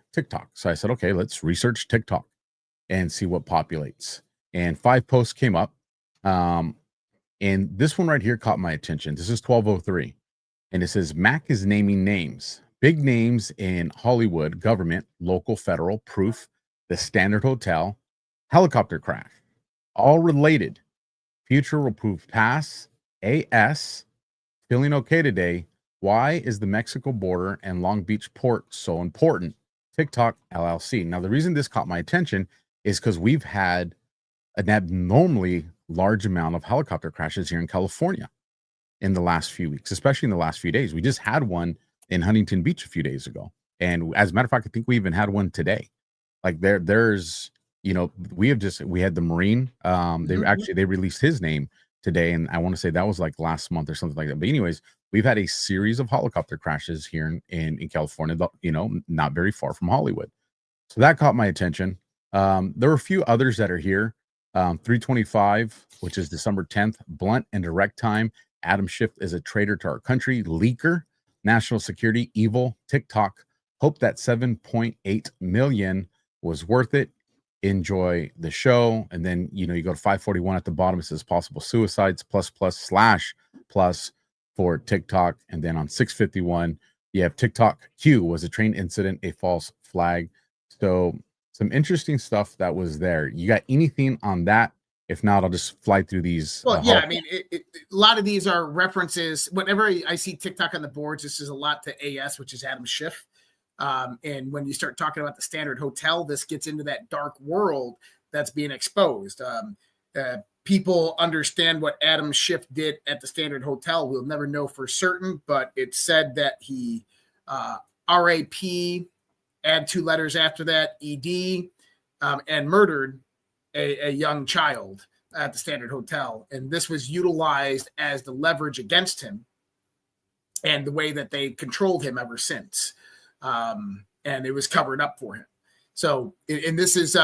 [SPEAKER 8] So I said, "Okay, let's research TikTok and see what populates." And 5 posts came up, and this one right here caught my attention. This is 1203, and it says Mac is naming names, big names in Hollywood, government, local, federal, proof, the Standard Hotel, helicopter crash, all related. Future will prove past. AS, feeling okay today. Why is the Mexico border and Long Beach port so important? TikTok LLC. Now, the reason this caught my attention is because we've had an abnormally large amount of helicopter crashes here in California in the last few weeks, especially in the last few days. We just had one in Huntington Beach a few days ago. And as a matter of fact, I think we even had one today. Like there's, we had the Marine. They released his name today. And I want to say that was like last month or something like that. But anyways, we've had a series of helicopter crashes here in California, not very far from Hollywood. So that caught my attention. There were a few others that are here. 325, which is December 10th, blunt and direct time. Adam Schiff is a traitor to our country. Leaker, national security, evil, TikTok. Hope that 7.8 million was worth it. Enjoy the show. And then, you go to 541 at the bottom. It says possible suicides, ++/+ for TikTok. And then on 651, you have TikTok Q was a train incident, a false flag. So some interesting stuff that was there. You got anything on that? If not, I'll just fly through these.
[SPEAKER 7] Well, yeah, I mean, a lot of these are references. Whenever I see TikTok on the boards, this is a lot to AS, which is Adam Schiff. And when you start talking about the Standard Hotel, this gets into that dark world that's being exposed. People understand what Adam Schiff did at the Standard Hotel. We'll never know for certain, but it's said that he RAP, add 2 letters after that, ED, and murdered a young child at the Standard Hotel. And this was utilized as the leverage against him and the way that they controlled him ever since. And it was covered up for him. So, and this is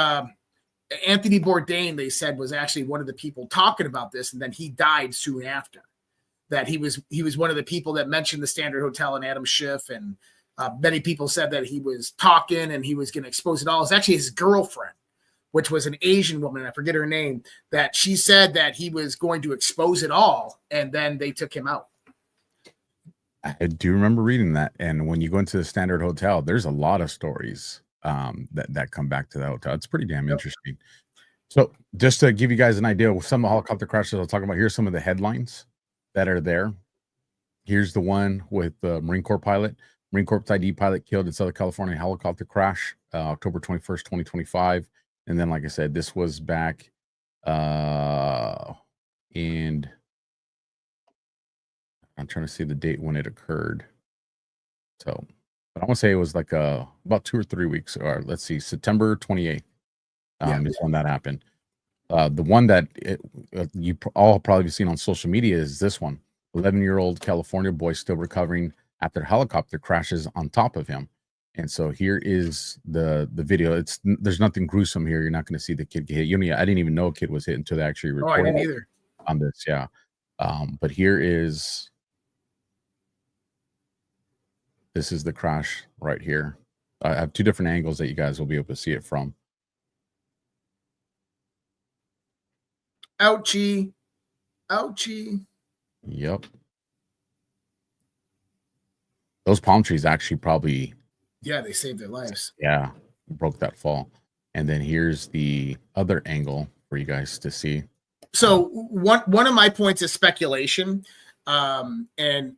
[SPEAKER 7] Anthony Bourdain, they said, was actually one of the people talking about this. And then he died soon after that. He was one of the people that mentioned the Standard Hotel and Adam Schiff. And many people said that he was talking and he was going to expose it all. It's actually his girlfriend, which was an Asian woman, I forget her name, that she said that he was going to expose it all, and then they took him out.
[SPEAKER 8] I do remember reading that. And when you go into the Standard Hotel, there's a lot of stories that come back to that hotel. It's pretty damn interesting. So just to give you guys an idea of some of the helicopter crashes I'll talk about, here's some of the headlines that are there. Here's the one with the Marine Corps pilot. Marine Corps ID pilot killed in Southern California helicopter crash, October 21st, 2025. And then, like I said, this was back and I'm trying to see the date when it occurred. So, but I want to say it was like about 2 or 3 weeks, or let's see, September 28th is when that happened. The one that you all probably seen on social media is this one. 11-year-old California boy still recovering after helicopter crashes on top of him. And so here is the video. There's nothing gruesome here. You're not going to see the kid get hit. I didn't even know a kid was hit until they actually reported.
[SPEAKER 7] I didn't either
[SPEAKER 8] on this. Yeah. But here is, this is the crash right here. I have 2 different angles that you guys will be able to see it from.
[SPEAKER 7] Ouchie. Ouchie.
[SPEAKER 8] Yep. Those palm trees actually probably.
[SPEAKER 7] Yeah, they saved their lives.
[SPEAKER 8] Yeah, broke that fall. And then here's the other angle for you guys to see.
[SPEAKER 7] So one of my points is speculation. And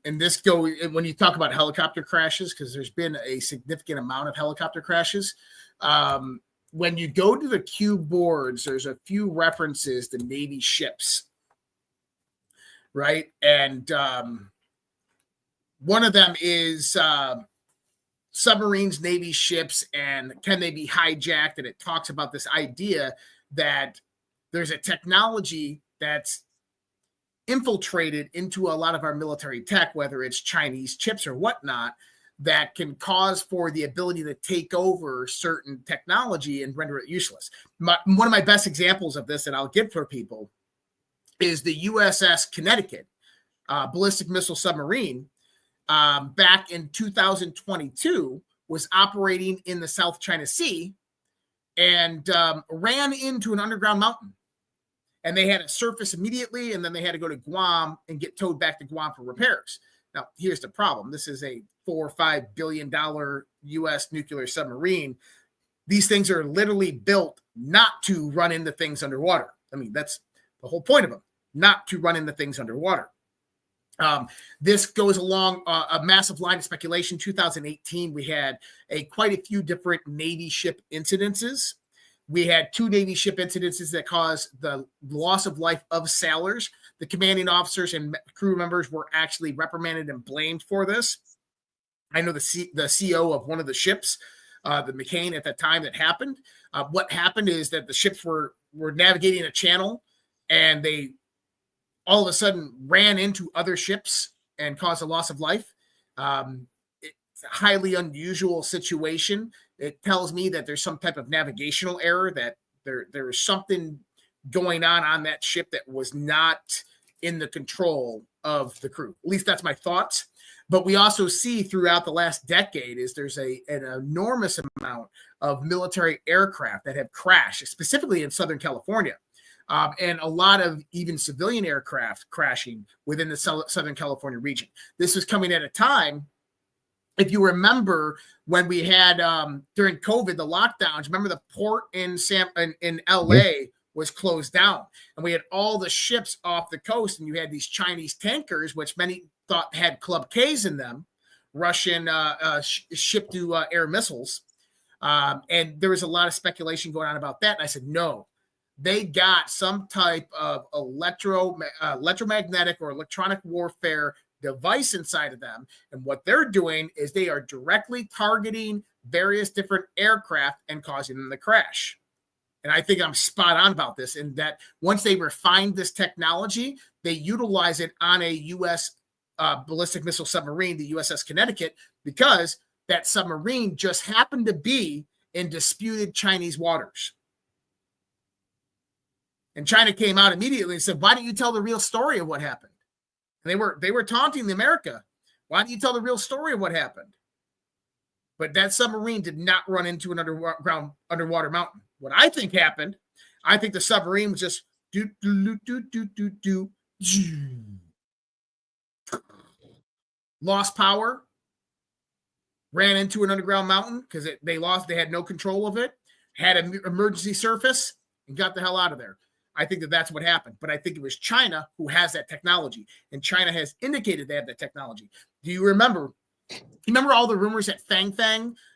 [SPEAKER 7] this when you talk about helicopter crashes, because there's been a significant amount of helicopter crashes. When you go to the Q boards, there's a few references to Navy ships, right? And one of them is submarines, Navy ships, and can they be hijacked? And it talks about this idea that there's a technology that's infiltrated into a lot of our military tech, whether it's Chinese chips or whatnot, that can cause for the ability to take over certain technology and render it useless. One of my best examples of this that I'll give for people is the USS Connecticut ballistic missile submarine back in 2022 was operating in the South China Sea and ran into an underground mountain. And they had to surface immediately, and then they had to go to Guam and get towed back to Guam for repairs. Now, here's the problem. This is a $4 or $5 billion U.S. nuclear submarine. These things are literally built not to run into things underwater. I mean, that's the whole point of them, not to run into things underwater. This goes along a massive line of speculation. 2018, we had quite a few different Navy ship incidences. We had 2 Navy ship incidences that caused the loss of life of sailors. The commanding officers and crew members were actually reprimanded and blamed for this. I know the CEO of one of the ships, the McCain at that time that happened. What happened is that the ships were navigating a channel, and they all of a sudden ran into other ships and caused a loss of life. It's a highly unusual situation. It tells me that there's some type of navigational error, that there is something going on that ship that was not in the control of the crew. At least that's my thoughts. But we also see throughout the last decade is there's an enormous amount of military aircraft that have crashed, specifically in Southern California. And a lot of even civilian aircraft crashing within the Southern California region. This was coming at a time, if you remember, when we had during COVID, the lockdowns, remember the port in LA was closed down, and we had all the ships off the coast, and you had these Chinese tankers, which many thought had Club Ks in them, Russian ship-to-air missiles. And there was a lot of speculation going on about that. And I said, no, they got some type of electromagnetic or electronic warfare device inside of them. And what they're doing is they are directly targeting various different aircraft and causing them to crash. And I think I'm spot on about this, in that once they refine this technology, they utilize it on a U.S. Ballistic missile submarine, the USS Connecticut, because that submarine just happened to be in disputed Chinese waters. And China came out immediately and said, why don't you tell the real story of what happened? And they were taunting America. Why don't you tell the real story of what happened? But that submarine did not run into an underwater mountain. What I think happened, I think the submarine was just lost power, ran into an underground mountain because they had no control of it, had an emergency surface, and got the hell out of there. I think that's what happened. But I think it was China who has that technology, and China has indicated they have that technology. Do you remember? All the rumors that Fang,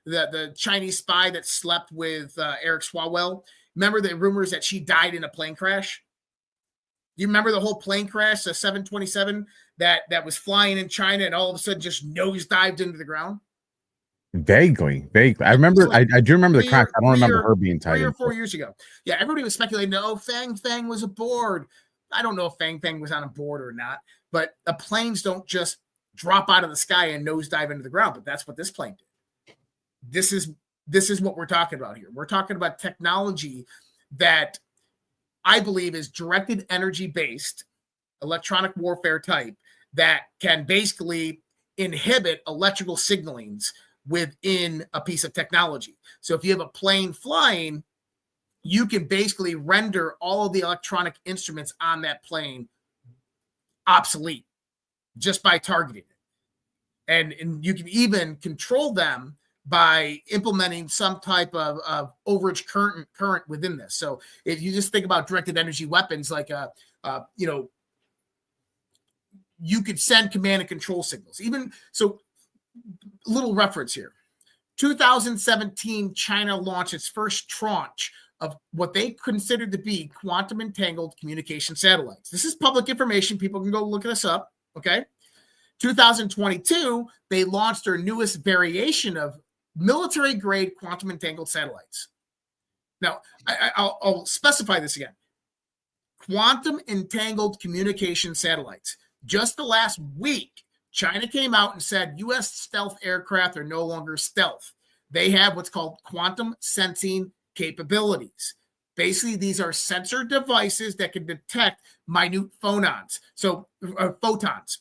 [SPEAKER 7] the Chinese spy that slept with Eric Swalwell? Remember the rumors that she died in a plane crash? You remember the whole plane crash, the 727 that was flying in China and all of a sudden just nosedived into the ground?
[SPEAKER 8] Vaguely. I remember. I do remember the crash. I don't remember her being tied.
[SPEAKER 7] 3 or 4 years ago. Yeah, everybody was speculating. No, Fang was aboard. I don't know if Fang was on board or not, but the planes don't just drop out of the sky and nosedive into the ground. But that's what this plane did. This is what we're talking about here. We're talking about technology that I believe is directed energy based, electronic warfare type, that can basically inhibit electrical signalings within a piece of technology. So if you have a plane flying, you can basically render all of the electronic instruments on that plane obsolete just by targeting it. And you can even control them by implementing some type of overage current within this. So if you just think about directed energy weapons, like you could send command and control signals. Even so, little reference here. 2017, China launched its first tranche of what they considered to be quantum entangled communication satellites. This is public information. People can go look this up. Okay. 2022, they launched their newest variation of military grade quantum entangled satellites. Now, I'll specify this again. Quantum entangled communication satellites. Just the last week, China came out and said U.S. stealth aircraft are no longer stealth. They have what's called quantum sensing capabilities. Basically, these are sensor devices that can detect minute photons. So photons.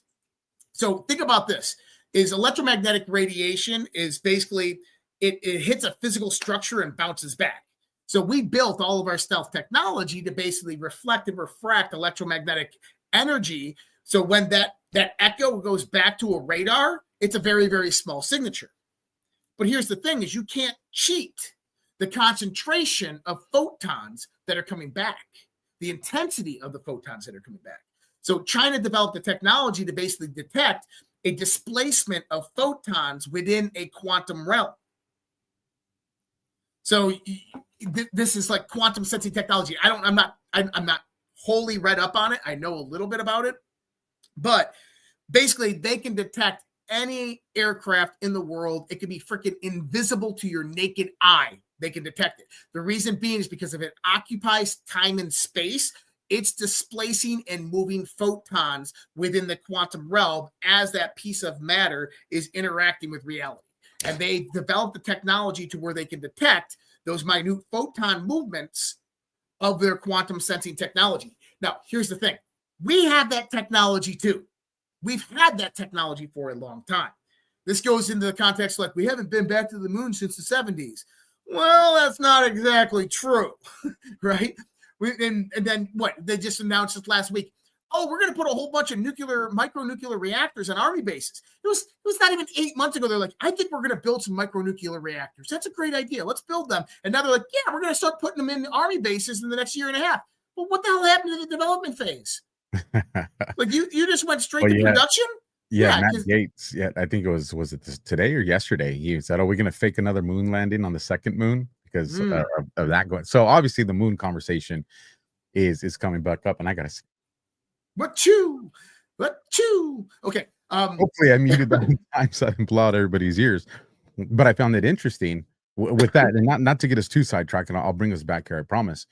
[SPEAKER 7] So think about this: is electromagnetic radiation is basically it hits a physical structure and bounces back. So we built all of our stealth technology to basically reflect and refract electromagnetic energy. So when that echo goes back to a radar, it's a very, very small signature. But here's the thing: is you can't cheat the concentration of photons that are coming back, the intensity of the photons that are coming back. So China developed the technology to basically detect a displacement of photons within a quantum realm. So this is like quantum sensing technology. I'm not wholly read up on it. I know a little bit about it, but basically they can detect any aircraft in the world. It can be freaking invisible to your naked eye. They can detect it. The reason being is because if it occupies time and space, it's displacing and moving photons within the quantum realm as that piece of matter is interacting with reality. And they developed the technology to where they can detect those minute photon movements of their quantum sensing technology. Now, here's the thing. We have that technology too. We've had that technology for a long time. This goes into the context like we haven't been back to the moon since the 70s. Well, that's not exactly true, right? And then what? They just announced this last week. Oh, we're going to put a whole bunch of micronuclear reactors on army bases. It was not even 8 months ago. They're like, I think we're going to build some micronuclear reactors. That's a great idea. Let's build them. And now they're like, yeah, we're going to start putting them in army bases in the next year and a half. Well, what the hell happened to the development phase? Like you just went straight to production?
[SPEAKER 8] Yeah, Matt Gates. Yeah, I think it was it today or yesterday? He said, "Are we going to fake another moon landing on the second moon because of that going?" So obviously, the moon conversation is coming back up, and I gotta.
[SPEAKER 7] What chew? Okay.
[SPEAKER 8] Hopefully, I muted that in time so I didn't blow out everybody's ears. But I found it interesting with that, and not to get us too sidetracked, and I'll bring us back here. I promise.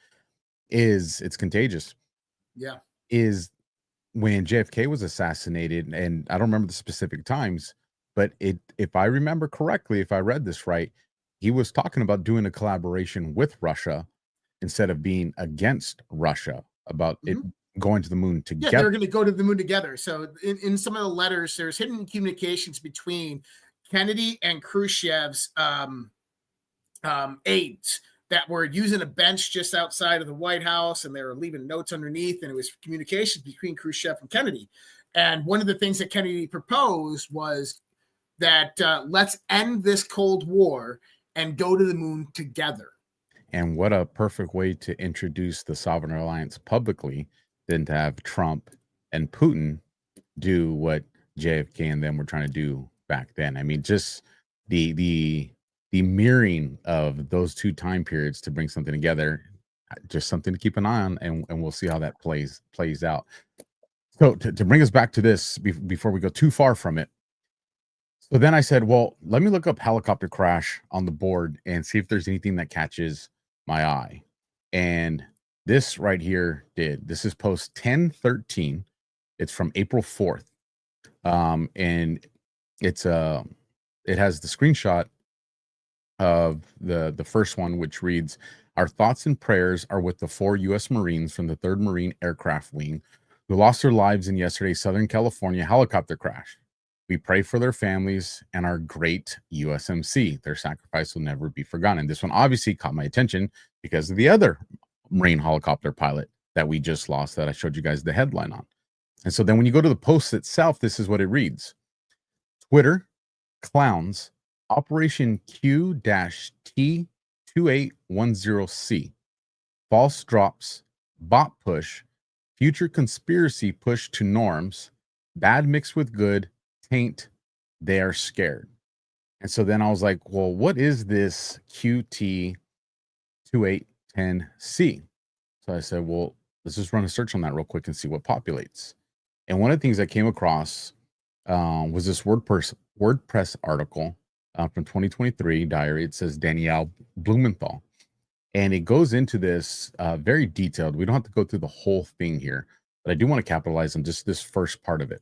[SPEAKER 8] It's contagious.
[SPEAKER 7] Yeah.
[SPEAKER 8] Is when JFK was assassinated, and I don't remember the specific times, but if I remember correctly, if I read this right, he was talking about doing a collaboration with Russia instead of being against Russia about it going to the moon together.
[SPEAKER 7] Yeah, they're going to go to the moon together. So in some of the letters, there's hidden communications between Kennedy and Khrushchev's aides that were using a bench just outside of the White House, and they were leaving notes underneath, and it was communications between Khrushchev and Kennedy. And one of the things that Kennedy proposed was that let's end this Cold War and go to the moon together.
[SPEAKER 8] And what a perfect way to introduce the Sovereign Alliance publicly than to have Trump and Putin do what JFK and them were trying to do back then. I mean, just the mirroring of those two time periods to bring something together, just something to keep an eye on, and we'll see how that plays out. So to bring us back to this before we go too far from it. So then I said, well, let me look up helicopter crash on the board and see if there's anything that catches my eye. And this right here did. This is post 1013. It's from April 4th. And it has the screenshot of the first one, which reads, "Our thoughts and prayers are with the 4 U.S. Marines from the 3rd Marine Aircraft Wing who lost their lives in yesterday's Southern California helicopter crash. We pray for their families and our great USMC. Their sacrifice will never be forgotten." This one obviously caught my attention because of the other Marine helicopter pilot that we just lost that I showed you guys the headline on. And so then when you go to the post itself, this is what it reads. Twitter clowns Operation Q-T2810C. False drops, bot push, future conspiracy push to norms, bad mixed with good, taint, they are scared. And so then I was like, well, what is this QT2810C? So I said, well, let's just run a search on that real quick and see what populates. And one of the things I came across was this WordPress article from 2023 diary. It says Danielle Blumenthal. And it goes into this very detailed. We don't have to go through the whole thing here, but I do want to capitalize on just this first part of it.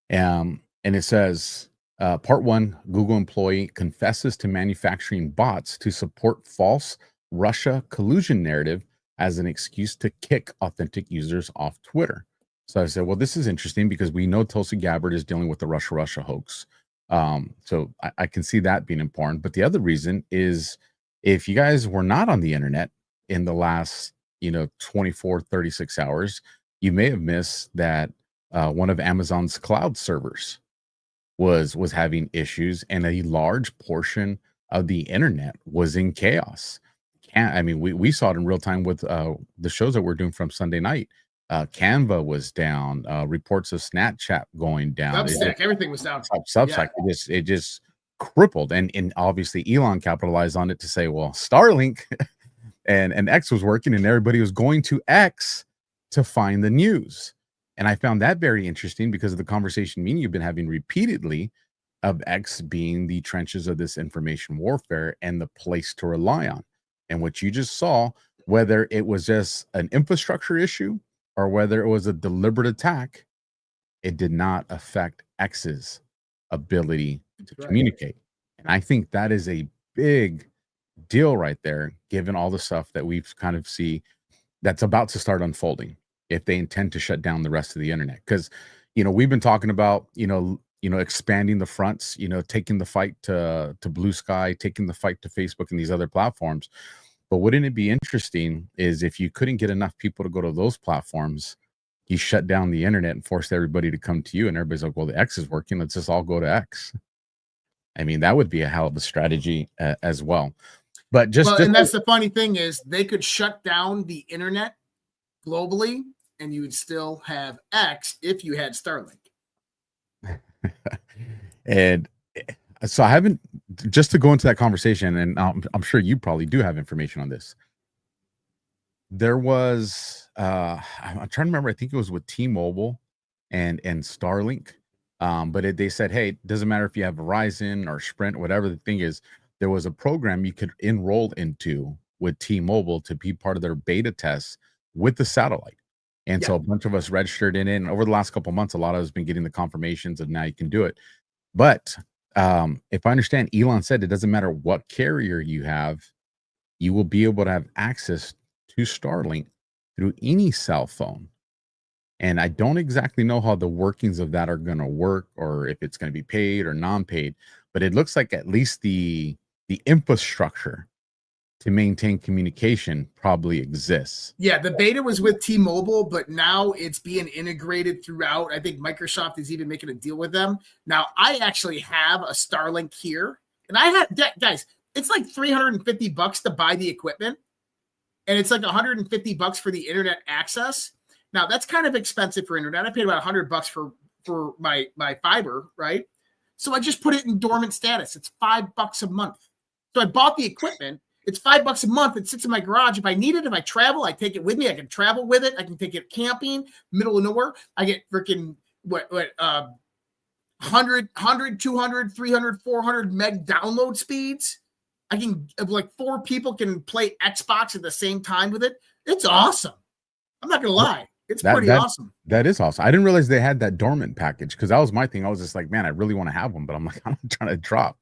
[SPEAKER 8] And it says, part 1, Google employee confesses to manufacturing bots to support false Russia collusion narrative as an excuse to kick authentic users off Twitter. So I said, well, this is interesting because we know Tulsi Gabbard is dealing with the Russia hoax. So I can see that being important. But the other reason is if you guys were not on the internet in the last, 24, 36 hours, you may have missed that one of Amazon's cloud servers was having issues, and a large portion of the internet was in chaos. We saw it in real time with the shows that we're doing from Sunday night. Canva was down, reports of Snapchat going down.
[SPEAKER 7] Substack, everything was down.
[SPEAKER 8] Substack, it just crippled, and obviously Elon capitalized on it to say, well, Starlink and X was working, and everybody was going to X to find the news. And I found that very interesting because of the conversation me and you've been having repeatedly of X being the trenches of this information warfare and the place to rely on. And what you just saw, whether it was just an infrastructure issue or whether it was a deliberate attack, it did not affect X's ability to communicate. And I think that is a big deal right there, given all the stuff that we've kind of see that's about to start unfolding if they intend to shut down the rest of the internet. Because, we've been talking about, expanding the fronts, taking the fight to Blue Sky, taking the fight to Facebook and these other platforms. But wouldn't it be interesting is if you couldn't get enough people to go to those platforms, you shut down the internet and forced everybody to come to you, and everybody's like, well, the X is working, let's just all go to X. I mean, that would be a hell of a strategy as well. But
[SPEAKER 7] and that's the funny thing is they could shut down the internet globally and you would still have X if you had Starlink.
[SPEAKER 8] And so I haven't, just to go into that conversation, and I'm sure you probably do have information on this. There was, I'm trying to remember, I think it was with T-Mobile and Starlink. But they said, hey, it doesn't matter if you have Verizon or Sprint, whatever the thing is, there was a program you could enroll into with T-Mobile to be part of their beta tests with the satellite. And so a bunch of us registered in it. And over the last couple of months, a lot of us have been getting the confirmations of now you can do it. But if I understand, Elon said it doesn't matter what carrier you have, you will be able to have access to Starlink through any cell phone. And I don't exactly know how the workings of that are going to work, or if it's going to be paid or non-paid, but it looks like at least the infrastructure to maintain communication probably exists.
[SPEAKER 7] Yeah, the beta was with T-Mobile, but now it's being integrated throughout. I think Microsoft is even making a deal with them. Now, I actually have a Starlink here, and I have, guys, it's like $350 to buy the equipment, and it's like $150 for the internet access. Now, that's kind of expensive for internet. I paid about $100 for my fiber, right? So I just put it in dormant status. It's $5 a month. So I bought the equipment. It's $5 a month. It sits in my garage. If I need it, if I travel, I take it with me. I can travel with it. I can take it camping, middle of nowhere. I get freaking 100, 200, 300, 400 meg download speeds. I can, like, 4 people can play Xbox at the same time with it. It's awesome. I'm not going to lie. It's pretty awesome.
[SPEAKER 8] That is awesome. I didn't realize they had that dormant package, because that was my thing. I was just like, man, I really want to have one, but I'm like, I'm not trying to drop,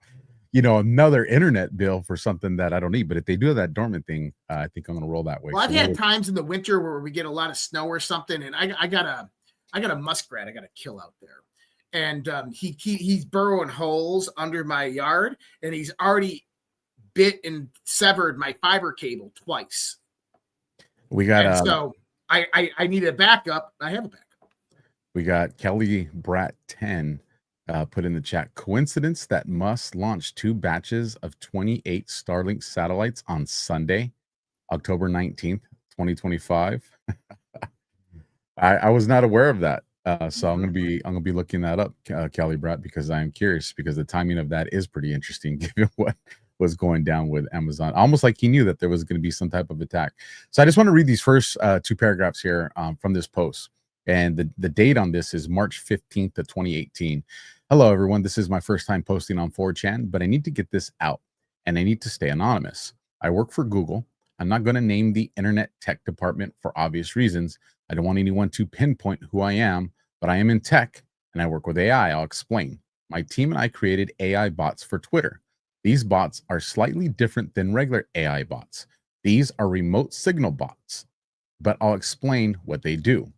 [SPEAKER 8] another internet bill for something that I don't need. But if they do that dormant thing, I think I'm going to roll that way.
[SPEAKER 7] Well, I've had times in the winter where we get a lot of snow or something, and I got a muskrat I got to kill out there, and he's burrowing holes under my yard, and he's already bit and severed my fiber cable twice.
[SPEAKER 8] We got
[SPEAKER 7] so I need a backup. I have a backup.
[SPEAKER 8] We got Kelly Brat 10 put in the chat. Coincidence that Musk launched 2 batches of 28 Starlink satellites on Sunday, October 19th, 2025. I was not aware of that. So I'm gonna be looking that up, Kelly Brat, because I am curious, because the timing of that is pretty interesting given what was going down with Amazon. Almost like he knew that there was going to be some type of attack. So I just want to read these first 2 paragraphs here from this post. And the date on this is March 15th of 2018. Hello, everyone. This is my first time posting on 4chan, but I need to get this out, and I need to stay anonymous. I work for Google. I'm not going to name the internet tech department for obvious reasons. I don't want anyone to pinpoint who I am, but I am in tech, and I work with AI. I'll explain. My team and I created AI bots for Twitter. These bots are slightly different than regular AI bots. These are remote signal bots, but I'll explain what they do.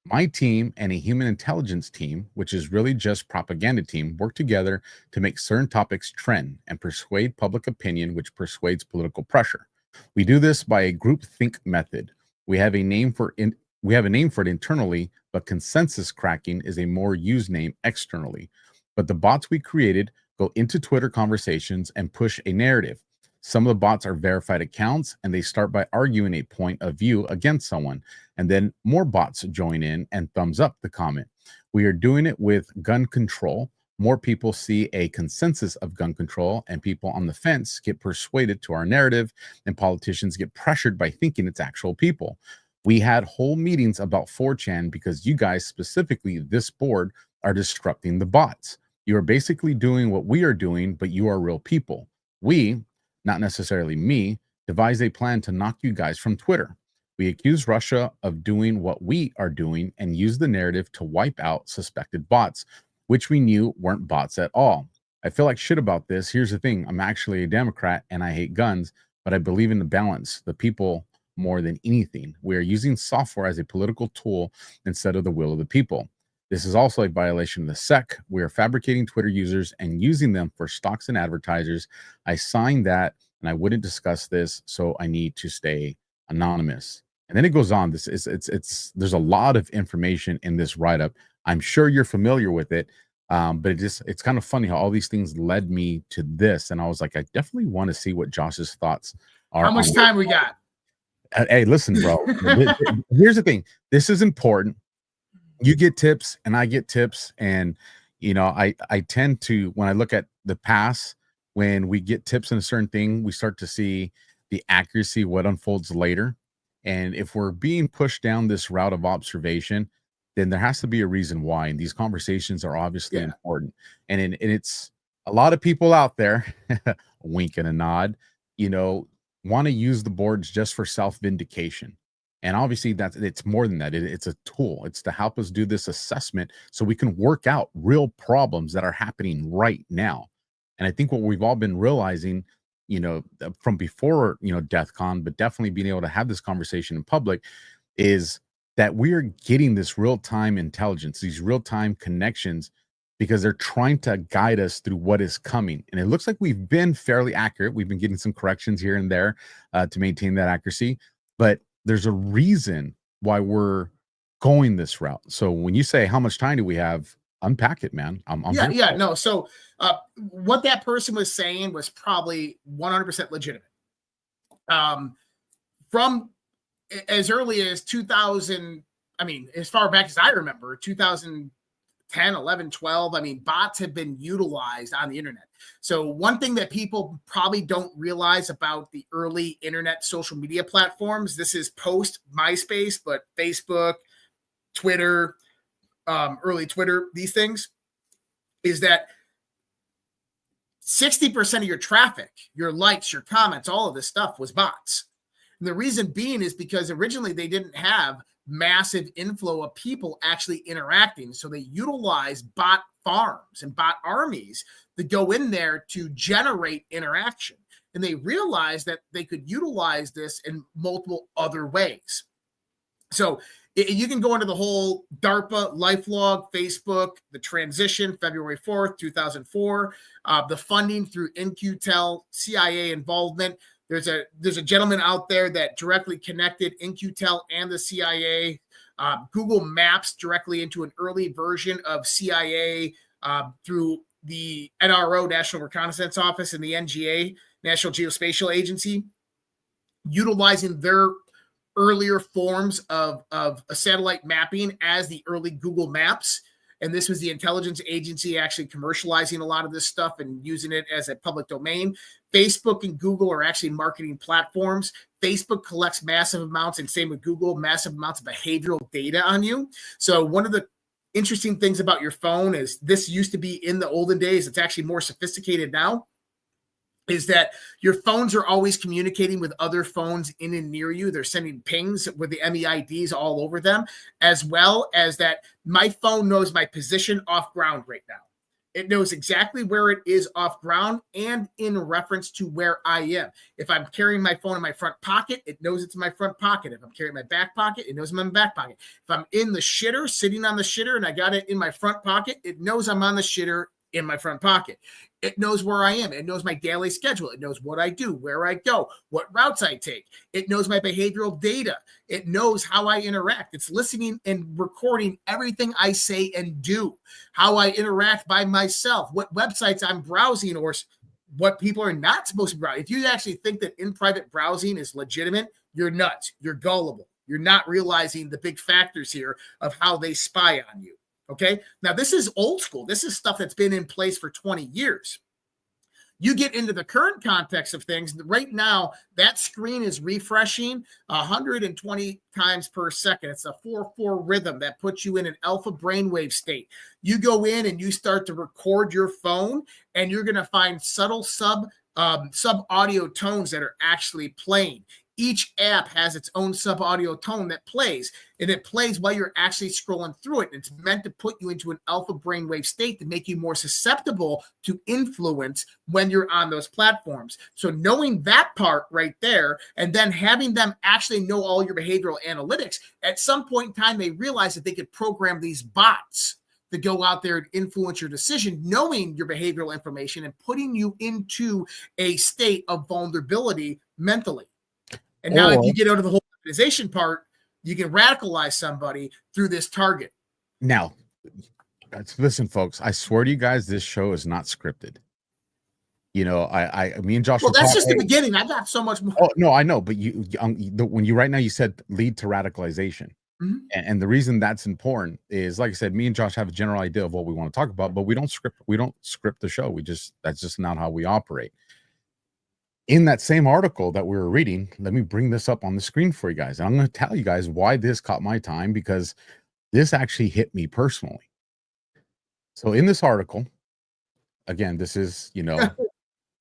[SPEAKER 8] My team and a human intelligence team, which is really just propaganda team, work together to make certain topics trend and persuade public opinion, which persuades political pressure. We do this by a groupthink method. We have a name for it internally, but consensus cracking is a more used name externally. But the bots we created go into Twitter conversations and push a narrative. Some of the bots are verified accounts, and they start by arguing a point of view against someone. And then more bots join in and thumbs up the comment. We are doing it with gun control. More people see a consensus of gun control, and people on the fence get persuaded to our narrative, and politicians get pressured by thinking it's actual people. We had whole meetings about 4chan because you guys, specifically this board, are disrupting the bots. You are basically doing what we are doing, but you are real people. We, not necessarily me, devised a plan to knock you guys from Twitter. We accuse Russia of doing what we are doing and use the narrative to wipe out suspected bots, which we knew weren't bots at all. I feel like shit about this. Here's the thing. I'm actually a Democrat and I hate guns, but I believe in the balance, the people more than anything. We are using software as a political tool instead of the will of the people. This is also a violation of the SEC. We are fabricating Twitter users and using them for stocks and advertisers. I signed that and I wouldn't discuss this, so I need to stay anonymous. And then it goes on. There's a lot of information in this write-up. I'm sure you're familiar with it, but it's kind of funny how all these things led me to this. And I was like, I definitely want to see what Josh's thoughts are.
[SPEAKER 7] How much time we got?
[SPEAKER 8] Hey, listen, bro. Here's the thing. This is important. You get tips and I get tips. And, you know, I tend to, when I look at the past, when we get tips in a certain thing, we start to see the accuracy, what unfolds later. And if we're being pushed down this route of observation, then there has to be a reason why. And these conversations are obviously important. And it's a lot of people out there, a wink and a nod, you know, want to use the boards just for self-vindication. And obviously it's more than that. It's a tool. It's to help us do this assessment so we can work out real problems that are happening right now. And I think what we've all been realizing, you know, from before, you know, DEFCON, but definitely being able to have this conversation in public, is that we are getting this real-time intelligence, these real-time connections, because they're trying to guide us through what is coming. And it looks like we've been fairly accurate. We've been getting some corrections here and there to maintain that accuracy, but there's a reason why we're going this route. So when you say how much time do we have, unpack it, man.
[SPEAKER 7] No. So what that person was saying was probably 100% legitimate. From as early as 2000, I mean, as far back as I remember, 2010, 11, 12, I mean, bots have been utilized on the internet. So one thing that people probably don't realize about the early internet social media platforms, this is post MySpace, but Facebook, Twitter, early Twitter, these things, is that 60% of your traffic, your likes, your comments, all of this stuff was bots. And the reason being is because originally they didn't have massive inflow of people actually interacting. So they utilized bot farms and bot armies to go in there to generate interaction. And they realized that they could utilize this in multiple other ways. So you can go into the whole DARPA, LifeLog, Facebook, the transition, February 4th, 2004, the funding through InQtel, CIA involvement. There's a gentleman out there that directly connected InQtel and the CIA. Google Maps directly into an early version of CIA through the NRO, National Reconnaissance Office, and the NGA, National Geospatial Agency, utilizing their earlier forms of a satellite mapping as the early Google Maps. And this was the intelligence agency actually commercializing a lot of this stuff and using it as a public domain. Facebook and Google are actually marketing platforms. Facebook collects massive amounts, and same with Google, massive amounts of behavioral data on you. So one of the interesting things about your phone is this used to be in the olden days. It's actually more sophisticated now. Is that your phones are always communicating with other phones in and near you. They're sending pings with the MEIDs all over them, as well as that my phone knows my position off ground right now. It knows exactly where it is off ground and in reference to where I am. If I'm carrying my phone in my front pocket, it knows it's in my front pocket. If I'm carrying my back pocket, it knows I'm in my back pocket. If I'm in the shitter, sitting on the shitter, and I got it in my front pocket, it knows I'm on the shitter in my front pocket. It knows where I am. It knows my daily schedule. It knows what I do, where I go, what routes I take. It knows my behavioral data. It knows how I interact. It's listening and recording everything I say and do, how I interact by myself, what websites I'm browsing, or what people are not supposed to browse. If you actually think that in-private browsing is legitimate, you're nuts. You're gullible. You're not realizing the big factors here of how they spy on you. Okay. Now, this is old school. This is stuff that's been in place for 20 years. You get into the current context of things. Right now, that screen is refreshing 120 times per second. It's a 4/4 rhythm that puts you in an alpha brainwave state. You go in and you start to record your phone, and you're going to find subtle sub audio tones that are actually playing. Each app has its own sub audio tone that plays, and it plays while you're actually scrolling through it. And it's meant to put you into an alpha brainwave state to make you more susceptible to influence when you're on those platforms. So knowing that part right there, and then having them actually know all your behavioral analytics, at some point in time, they realized that they could program these bots to go out there and influence your decision, knowing your behavioral information and putting you into a state of vulnerability mentally. And now if you get out of the whole organization part, you can radicalize somebody through this target.
[SPEAKER 8] Now, listen, folks, I swear to you guys, this show is not scripted. You know, me and Josh.
[SPEAKER 7] Well, that's just the beginning. I got so much more.
[SPEAKER 8] Oh, no, I know. But when you right now, you said lead to radicalization.
[SPEAKER 7] Mm-hmm.
[SPEAKER 8] And the reason that's important is, like I said, me and Josh have a general idea of what we want to talk about, but we don't script the show. That's just not how we operate. In that same article that we were reading, let me bring this up on the screen for you guys. And I'm going to tell you guys why this caught my time, because this actually hit me personally. So in this article, again, this is, the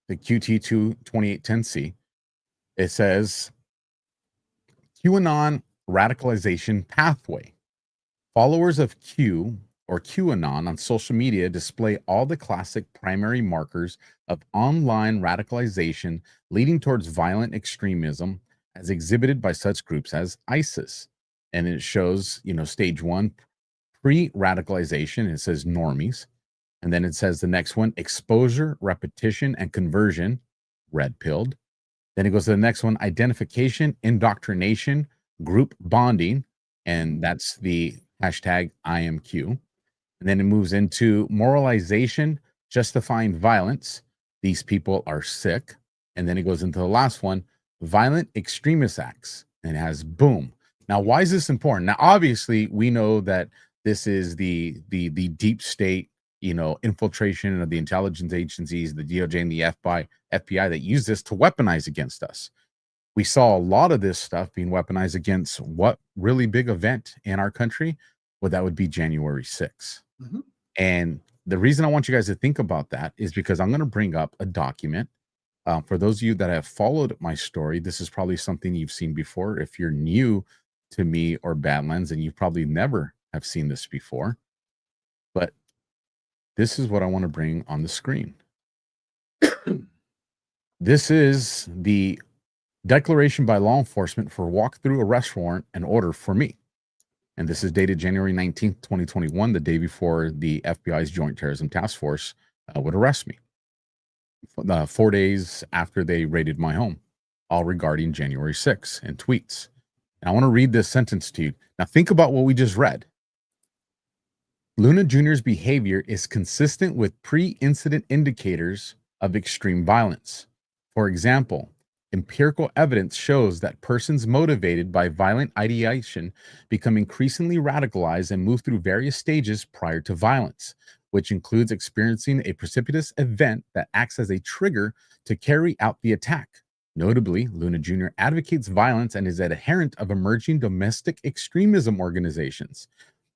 [SPEAKER 8] QT2 2810C. It says, QAnon radicalization pathway. Followers of Q or QAnon on social media display all the classic primary markers of online radicalization leading towards violent extremism as exhibited by such groups as ISIS. And it shows, stage 1, pre-radicalization. It says normies. And then it says the next one, exposure, repetition, and conversion, red-pilled. Then it goes to the next one, identification, indoctrination, group bonding. And that's the hashtag IMQ. And then it moves into moralization, justifying violence. These people are sick. And then it goes into the last one, violent extremist acts. And it has boom. Now, why is this important? Now, obviously, we know that this is the deep state, infiltration of the intelligence agencies, the DOJ and the FBI that use this to weaponize against us. We saw a lot of this stuff being weaponized against what really big event in our country? Well, that would be January 6th.
[SPEAKER 7] Mm-hmm.
[SPEAKER 8] And the reason I want you guys to think about that is because I'm going to bring up a document. For those of you that have followed my story, this is probably something you've seen before. If you're new to me or Badlands, and you probably never have seen this before, but this is what I want to bring on the screen. This is the declaration by law enforcement for walkthrough arrest warrant and order for me. And this is dated January 19th, 2021, the day before the FBI's Joint Terrorism Task Force would arrest me. 4 days after they raided my home, all regarding January 6th and tweets. And I want to read this sentence to you. Now, think about what we just read. Luna Jr.'s behavior is consistent with pre-incident indicators of extreme violence. For example, empirical evidence shows that persons motivated by violent ideation become increasingly radicalized and move through various stages prior to violence, which includes experiencing a precipitous event that acts as a trigger to carry out the attack. Notably, Luna Jr. advocates violence and is an adherent of emerging domestic extremism organizations.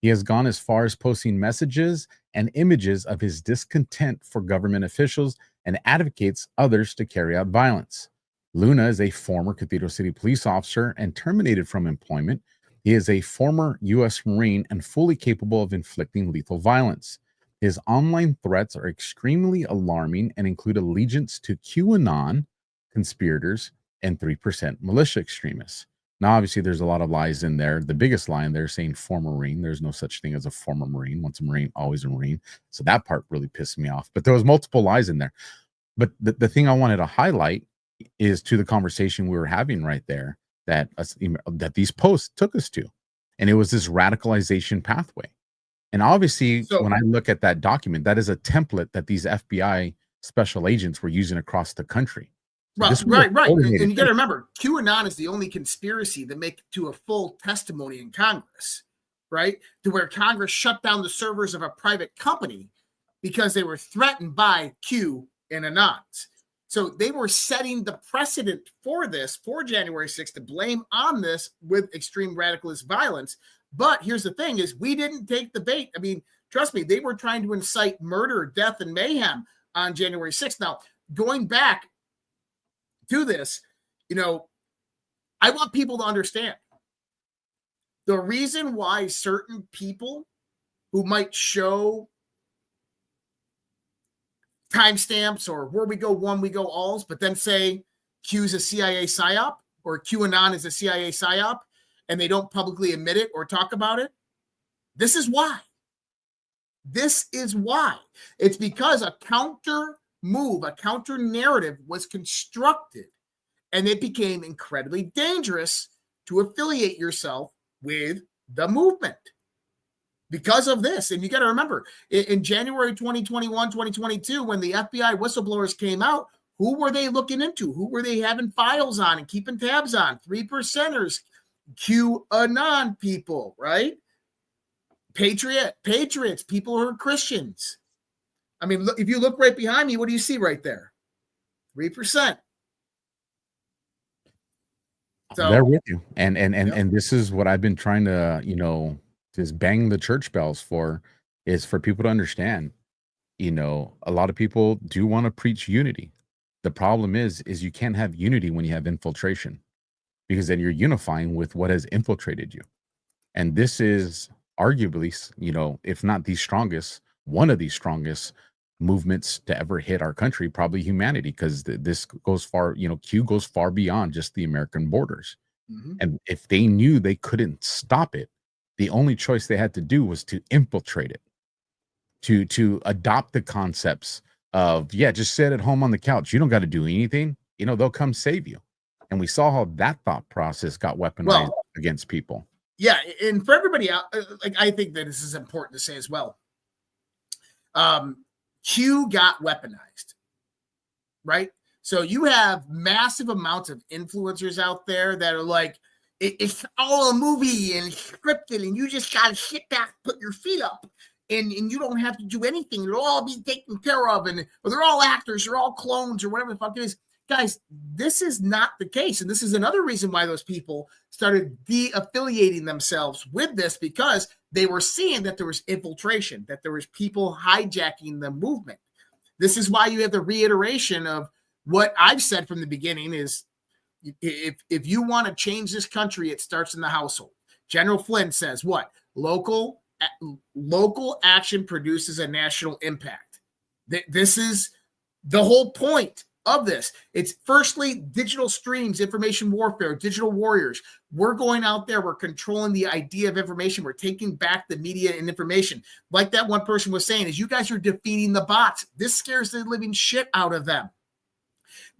[SPEAKER 8] He has gone as far as posting messages and images of his discontent for government officials and advocates others to carry out violence. Luna is a former Cathedral City police officer and terminated from employment. He is a former U.S. Marine and fully capable of inflicting lethal violence. His online threats are extremely alarming and include allegiance to QAnon conspirators and 3% militia extremists. Now, obviously, there's a lot of lies in there. The biggest lie in there is saying former Marine. There's no such thing as a former Marine. Once a Marine, always a Marine. So that part really pissed me off. But there was multiple lies in there. But the thing I wanted to highlight is to the conversation we were having right there that these posts took us to. And it was this radicalization pathway. And obviously, when I look at that document, that is a template that these FBI special agents were using across the country.
[SPEAKER 7] Right. And you got to remember, QAnon is the only conspiracy that make it to a full testimony in Congress, right? To where Congress shut down the servers of a private company because they were threatened by Q and Anons. So they were setting the precedent for this, for January 6th, to blame on this with extreme radicalist violence. But here's the thing is we didn't take the bait. I mean, trust me, they were trying to incite murder, death, and mayhem on January 6th. Now, going back to this, I want people to understand the reason why certain people who might show timestamps or where we go one, we go alls, but then say Q's a CIA psyop or QAnon is a CIA psyop, and they don't publicly admit it or talk about it. This is why. It's because a counter move, a counter narrative was constructed, and it became incredibly dangerous to affiliate yourself with the movement because of this. And you got to remember, in January 2021, 2022, when the FBI whistleblowers came out, who were they looking into? Who were they having files on and keeping tabs on? 3%ers, QAnon people, right? Patriots, people who are Christians. I mean, look, if you look right behind me, what do you see right there? 3%. So
[SPEAKER 8] they're with you. And this is what I've been trying to, just bang the church bells for, is for people to understand, a lot of people do want to preach unity. The problem is you can't have unity when you have infiltration, because then you're unifying with what has infiltrated you. And this is arguably, if not the strongest, one of the strongest movements to ever hit our country, probably humanity, because this goes far, Q goes far beyond just the American borders.
[SPEAKER 7] Mm-hmm.
[SPEAKER 8] And if they knew they couldn't stop it, the only choice they had to do was to infiltrate it, to adopt the concepts of, just sit at home on the couch. You don't got to do anything. They'll come save you. And we saw how that thought process got weaponized against people.
[SPEAKER 7] Yeah. And for everybody out, I think that this is important to say as well. Q got weaponized, right? So you have massive amounts of influencers out there that are like, it's all a movie and scripted, and you just got to sit back, put your feet up, and you don't have to do anything. It'll all be taken care of, or they're all actors, they're all clones, or whatever the fuck it is. Guys, this is not the case. And this is another reason why those people started de-affiliating themselves with this, because they were seeing that there was infiltration, that there was people hijacking the movement. This is why you have the reiteration of what I've said from the beginning is, if you want to change this country, it starts in the household. General Flynn says what? Local action produces a national impact. This is the whole point of this. It's firstly digital streams, information warfare, digital warriors. We're going out there, we're controlling the idea of information, we're taking back the media and information. Like that one person was saying, is you guys are defeating the bots. This scares the living shit out of them.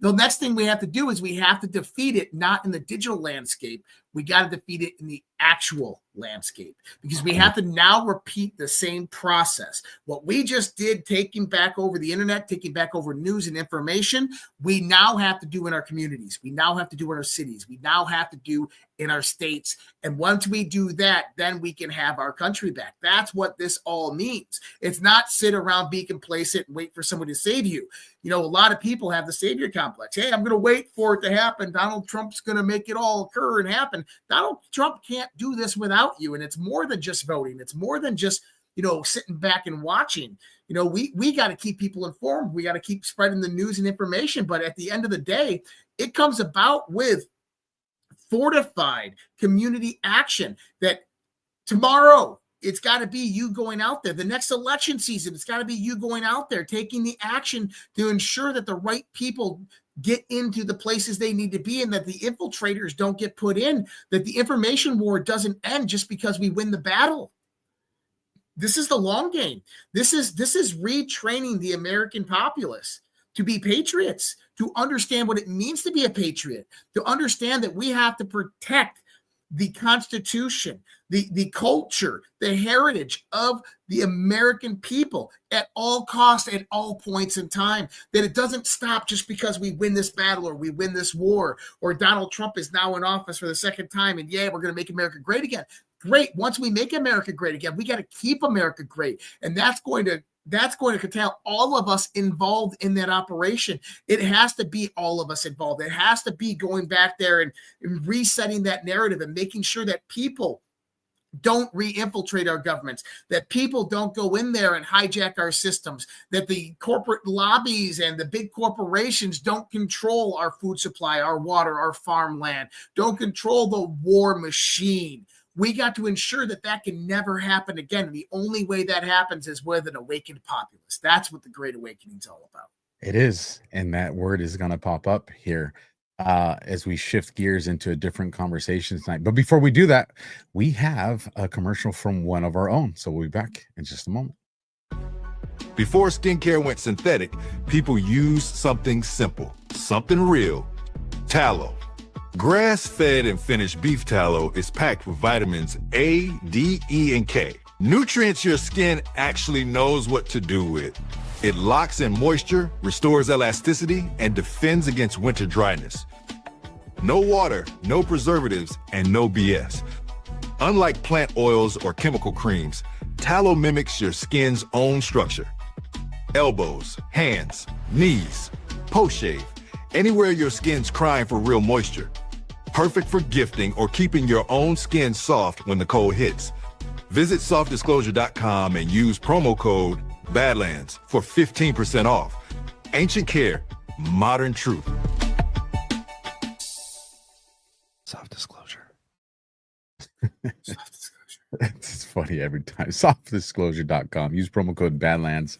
[SPEAKER 7] The next thing we have to do is we have to defeat it, not in the digital landscape. We got to defeat it in the actual landscape, because we have to now repeat the same process. What we just did, taking back over the internet, taking back over news and information, we now have to do in our communities. We now have to do in our cities. We now have to do in our states. And once we do that, then we can have our country back. That's what this all means. It's not sit around, be complacent, and wait for someone to save you. A lot of people have the savior complex. Hey, I'm going to wait for it to happen. Donald Trump's going to make it all occur and happen. Donald Trump can't do this without you. And it's more than just voting. It's more than just, sitting back and watching. We got to keep people informed. We got to keep spreading the news and information. But at the end of the day, it comes about with fortified community action that tomorrow, it's got to be you going out there. The next election season, it's got to be you going out there, taking the action to ensure that the right people get into the places they need to be, and that the infiltrators don't get put in, that the information war doesn't end just because we win the battle. This is the long game. This is retraining the American populace to be patriots, to understand what it means to be a patriot, to understand that we have to protect the Constitution, the culture, the heritage of the American people at all costs, at all points in time, that it doesn't stop just because we win this battle or we win this war or Donald Trump is now in office for the second time and we're going to make America great again. Great. Once we make America great again, we got to keep America great. And that's going to curtail all of us involved in that operation. It has to be all of us involved. It has to be going back there and resetting that narrative and making sure that people don't re-infiltrate our governments, that people don't go in there and hijack our systems, that the corporate lobbies and the big corporations don't control our food supply, our water, our farmland, don't control the war machine. We got to ensure that that can never happen again. And the only way that happens is with an awakened populace. That's what the Great Awakening is all about.
[SPEAKER 8] It is. And that word is going to pop up here as we shift gears into a different conversation tonight. But before we do that, we have a commercial from one of our own. So we'll be back in just a moment.
[SPEAKER 13] Before skincare went synthetic, people used something simple, something real, tallow. Grass-fed and finished beef tallow is packed with vitamins A, D, E, and K. Nutrients your skin actually knows what to do with. It locks in moisture, restores elasticity, and defends against winter dryness. No water, no preservatives, and no BS. Unlike plant oils or chemical creams, tallow mimics your skin's own structure. Elbows, hands, knees, post-shave, anywhere your skin's crying for real moisture. Perfect for gifting or keeping your own skin soft when the cold hits. Visit softdisclosure.com and use promo code Badlands for 15% off. Ancient care, modern truth.
[SPEAKER 4] Soft disclosure.
[SPEAKER 7] Soft disclosure.
[SPEAKER 8] It's funny every time. Softdisclosure.com. Use promo code Badlands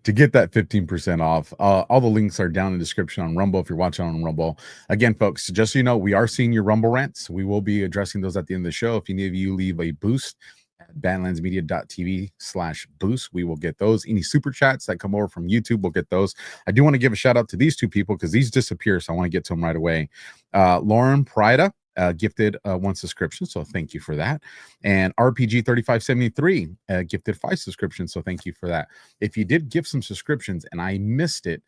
[SPEAKER 8] to get that 15% off. All the links are down in the description on Rumble if you're watching on Rumble. Again, folks, just so you know, we are seeing your Rumble rants. We will be addressing those at the end of the show. If any of you leave a boost at badlandsmedia.tv/boost, we will get those. Any super chats that come over from YouTube, we'll get those. I do want to give a shout out to these two people because these disappear, so I want to get to them right away. Lauren Prida gifted one subscription, so thank you for that. And RPG 3573 gifted 5 subscriptions, so thank you for that. If you did give some subscriptions and I missed it,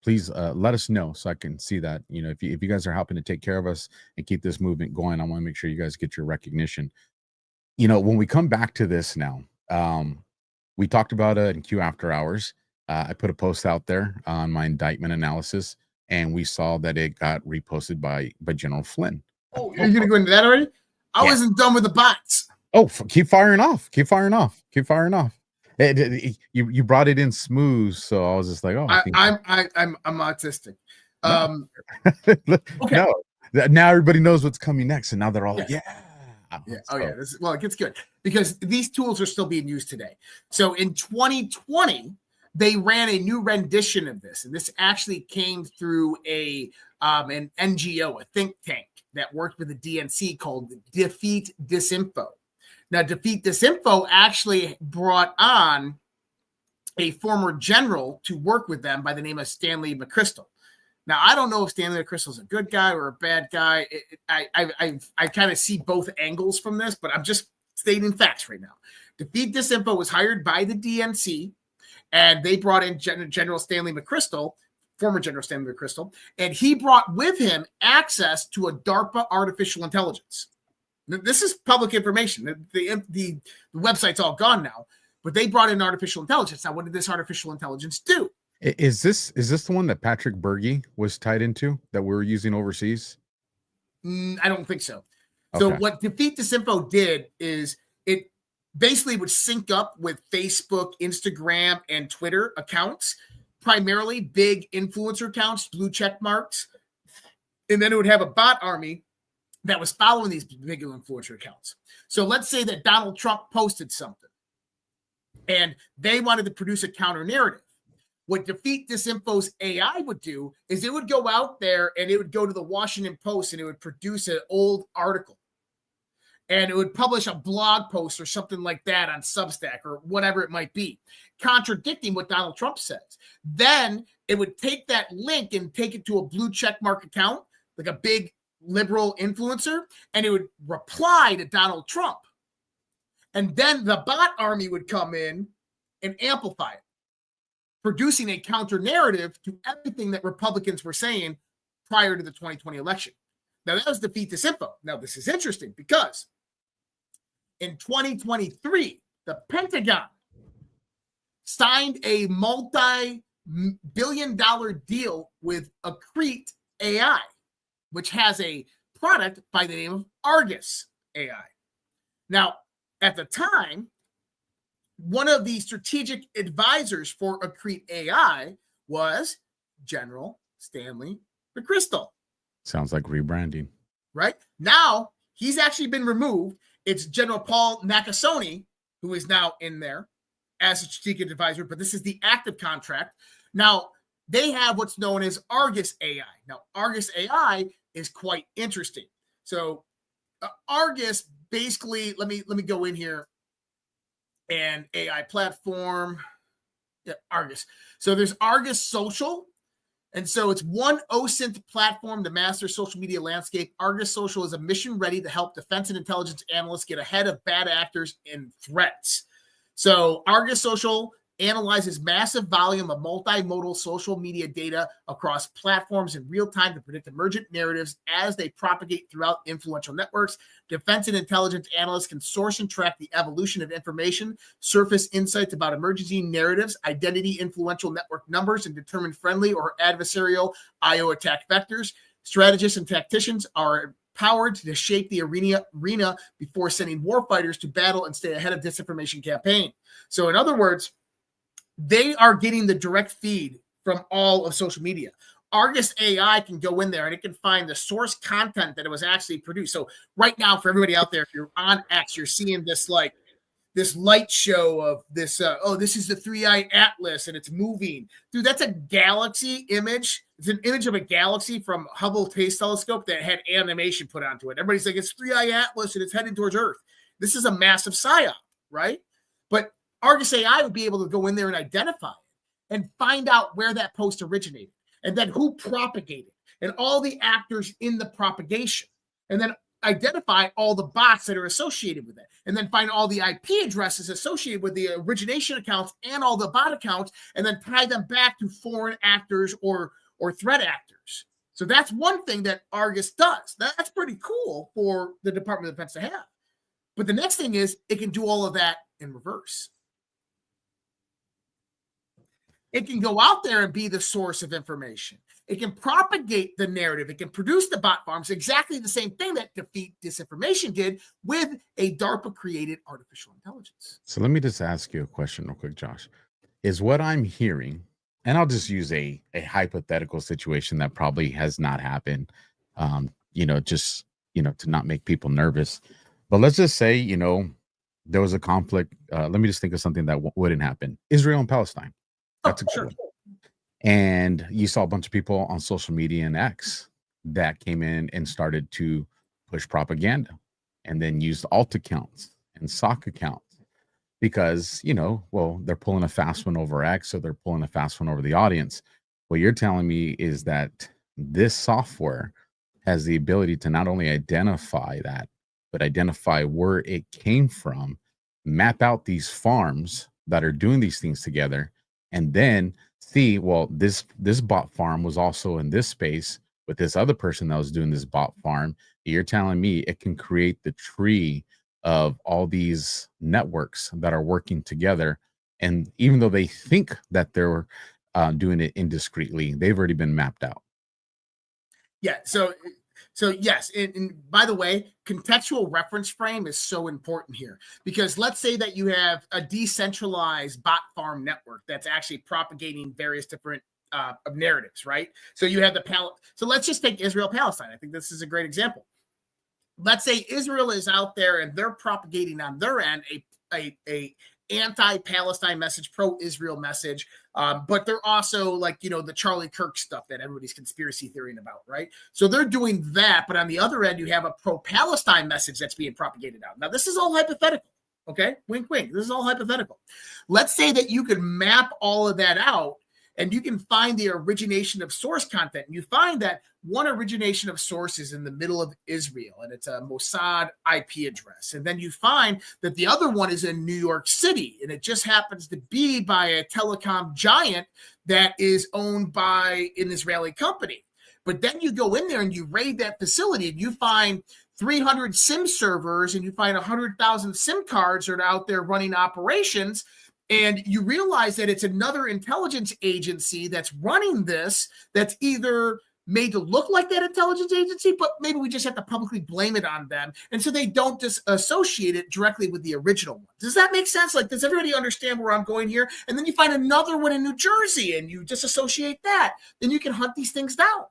[SPEAKER 8] please let us know so I can see that. You know, if you guys are helping to take care of us and keep this movement going, I want to make sure you guys get your recognition. You know, when we come back to this now, we talked about it in Q After Hours. I put a post out there on my indictment analysis, and we saw that it got reposted by General Flynn.
[SPEAKER 7] Oh, you're going to go into that already? I wasn't done with the bots.
[SPEAKER 8] Oh, keep firing off. Keep firing off. Keep firing off. You brought it in smooth, so I was just like, oh,
[SPEAKER 7] I'm autistic.
[SPEAKER 8] Okay. No, now everybody knows what's coming next, and now they're all like, yeah.
[SPEAKER 7] Oh yeah. Well, it gets good because these tools are still being used today. So in 2020. They ran a new rendition of this, and this actually came through an NGO, a think tank that worked with the DNC called Defeat Disinfo. Now, Defeat Disinfo actually brought on a former general to work with them by the name of Stanley McChrystal. Now, I don't know if Stanley McChrystal is a good guy or a bad guy. I kind of see both angles from this, but I'm just stating facts right now. Defeat Disinfo was hired by the DNC. And they brought in General Stanley McChrystal, former General Stanley McChrystal, and he brought with him access to a DARPA artificial intelligence. This is public information. The website's all gone now, but they brought in artificial intelligence. Now, what did this artificial intelligence do?
[SPEAKER 8] Is this the one that Patrick Berge was tied into that we were using overseas?
[SPEAKER 7] I don't think so.
[SPEAKER 8] Okay.
[SPEAKER 7] So what Defeat Disinfo did is it basically would sync up with Facebook, Instagram, and Twitter accounts, primarily big influencer accounts, blue check marks. And then it would have a bot army that was following these big influencer accounts. So let's say that Donald Trump posted something and they wanted to produce a counter narrative. What Defeat Disinfo's AI would do is it would go out there and it would go to the Washington Post and it would produce an old article. And it would publish a blog post or something like that on Substack or whatever it might be, contradicting what Donald Trump says. Then it would take that link and take it to a blue check mark account, like a big liberal influencer, and it would reply to Donald Trump. And then the bot army would come in and amplify it, producing a counter narrative to everything that Republicans were saying prior to the 2020 election. Now, that was Defeat Disinfo. Now, this is interesting because in 2023, the Pentagon signed a multi-billion-dollar deal with Accrete AI, which has a product by the name of Argus AI. Now, at the time, one of the strategic advisors for Accrete AI was General Stanley McChrystal.
[SPEAKER 8] Sounds like rebranding.
[SPEAKER 7] Right? Now, he's actually been removed. It's General Paul Nakasone, who is now in there as a strategic advisor, but this is the active contract. Now, they have what's known as Argus AI. Now, Argus AI is quite interesting. So, Argus basically, let me go in here and AI platform. Yeah, Argus. So there's Argus Social. And so it's one OSINT platform to master social media landscape. Argus Social is a mission ready to help defense and intelligence analysts get ahead of bad actors and threats. So Argus Social analyzes massive volume of multimodal social media data across platforms in real time to predict emergent narratives as they propagate throughout influential networks. Defense and intelligence analysts can source and track the evolution of information, surface insights about emerging narratives, identity influential network numbers, and determine friendly or adversarial IO attack vectors. Strategists and tacticians are empowered to shape the arena before sending warfighters to battle and stay ahead of disinformation campaign. So in other words, they are getting the direct feed from all of social media. Argus AI can go in there and it can find the source content that it was actually produced. So right now, for everybody out there, if you're on X, you're seeing this like this light show of this. This is the 3-Eye Atlas and it's moving. Dude, that's a galaxy image. It's an image of a galaxy from Hubble Space Telescope that had animation put onto it. Everybody's like, it's 3-Eye Atlas and it's heading towards Earth. This is a massive psyop, right? But Argus AI would be able to go in there and identify it and find out where that post originated and then who propagated and all the actors in the propagation, and then identify all the bots that are associated with it, and then find all the IP addresses associated with the origination accounts and all the bot accounts, and then tie them back to foreign actors or threat actors. So that's one thing that Argus does. That's pretty cool for the Department of Defense to have. But the next thing is it can do all of that in reverse. It can go out there and be the source of information. It can propagate the narrative. It can produce the bot farms, exactly the same thing that Defeat Disinformation did with a DARPA-created artificial intelligence.
[SPEAKER 8] So let me just ask you a question real quick, Josh. Is what I'm hearing, and I'll just use a hypothetical situation that probably has not happened, to not make people nervous. But let's just say, there was a conflict. Let me just think of something that wouldn't happen. Israel and Palestine. That's a good one. And you saw a bunch of people on social media and X that came in and started to push propaganda and then used alt accounts and sock accounts because, they're pulling a fast one over X, so they're pulling a fast one over the audience. What you're telling me is that this software has the ability to not only identify that, but identify where it came from, map out these farms that are doing these things together, and then see, well, this bot farm was also in this space with this other person that was doing this bot farm. You're telling me it can create the tree of all these networks that are working together. And even though they think that they're doing it indiscreetly, they've already been mapped out.
[SPEAKER 7] Yeah. So yes, and by the way, contextual reference frame is so important here because let's say that you have a decentralized bot farm network that's actually propagating various different narratives, right? So you have so let's just take Israel-Palestine. I think this is a great example. let's say Israel is out there and they're propagating on their end a anti-Palestine message, pro-Israel message, but they're also like, the Charlie Kirk stuff that everybody's conspiracy theorying about, right? So they're doing that, but on the other end, you have a pro-Palestine message that's being propagated out. Now, this is all hypothetical, okay? Wink, wink. This is all hypothetical. Let's say that you could map all of that out and you can find the origination of source content. And you find that one origination of source is in the middle of Israel, and it's a Mossad IP address. And then you find that the other one is in New York City, and it just happens to be by a telecom giant that is owned by an Israeli company. But then you go in there and you raid that facility, and you find 300 SIM servers, and you find 100,000 SIM cards that are out there running operations. And you realize that it's another intelligence agency that's running this, that's either made to look like that intelligence agency, but maybe we just have to publicly blame it on them. And so they don't disassociate it directly with the original one. Does that make sense? Like, does everybody understand where I'm going here? And then you find another one in New Jersey and you disassociate that. Then you can hunt these things down.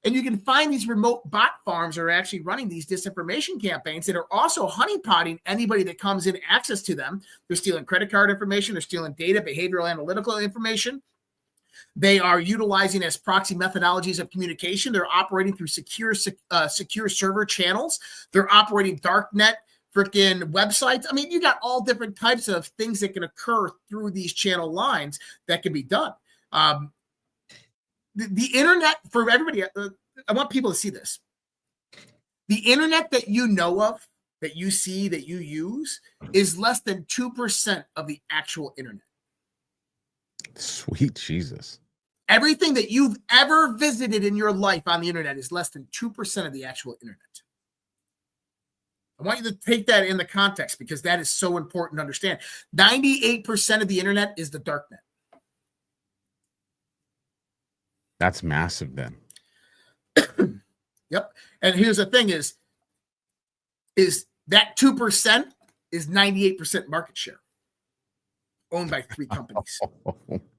[SPEAKER 7] And you can find these remote bot farms that are actually running these disinformation campaigns that are also honeypotting anybody that comes in access to them. They're stealing credit card information. They're stealing data, behavioral analytical information. They are utilizing as proxy methodologies of communication. They're operating through secure server channels. They're operating darknet freaking websites. I mean, you got all different types of things that can occur through these channel lines that can be done. The internet, for everybody, I want people to see this. The internet that you know of, that you see, that you use, is less than 2% of the actual internet.
[SPEAKER 8] Sweet Jesus.
[SPEAKER 7] Everything that you've ever visited in your life on the internet is less than 2% of the actual internet. I want you to take that in the context because that is so important to understand. 98% of the internet is the darknet.
[SPEAKER 8] That's massive then.
[SPEAKER 7] Yep. And here's the thing is that 2% is 98% market share. Owned by 3 companies.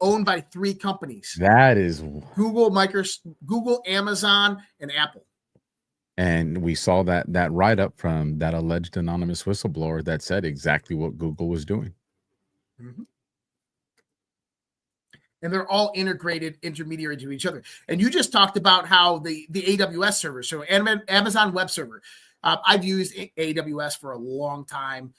[SPEAKER 7] Owned by 3 companies.
[SPEAKER 8] That is
[SPEAKER 7] Google, Microsoft, Google, Amazon, and Apple.
[SPEAKER 8] And we saw that write-up from that alleged anonymous whistleblower that said exactly what Google was doing.
[SPEAKER 7] Mm-hmm. And they're all integrated intermediary to each other. And you just talked about how the AWS server, so Amazon Web Server. I've used AWS for a long time.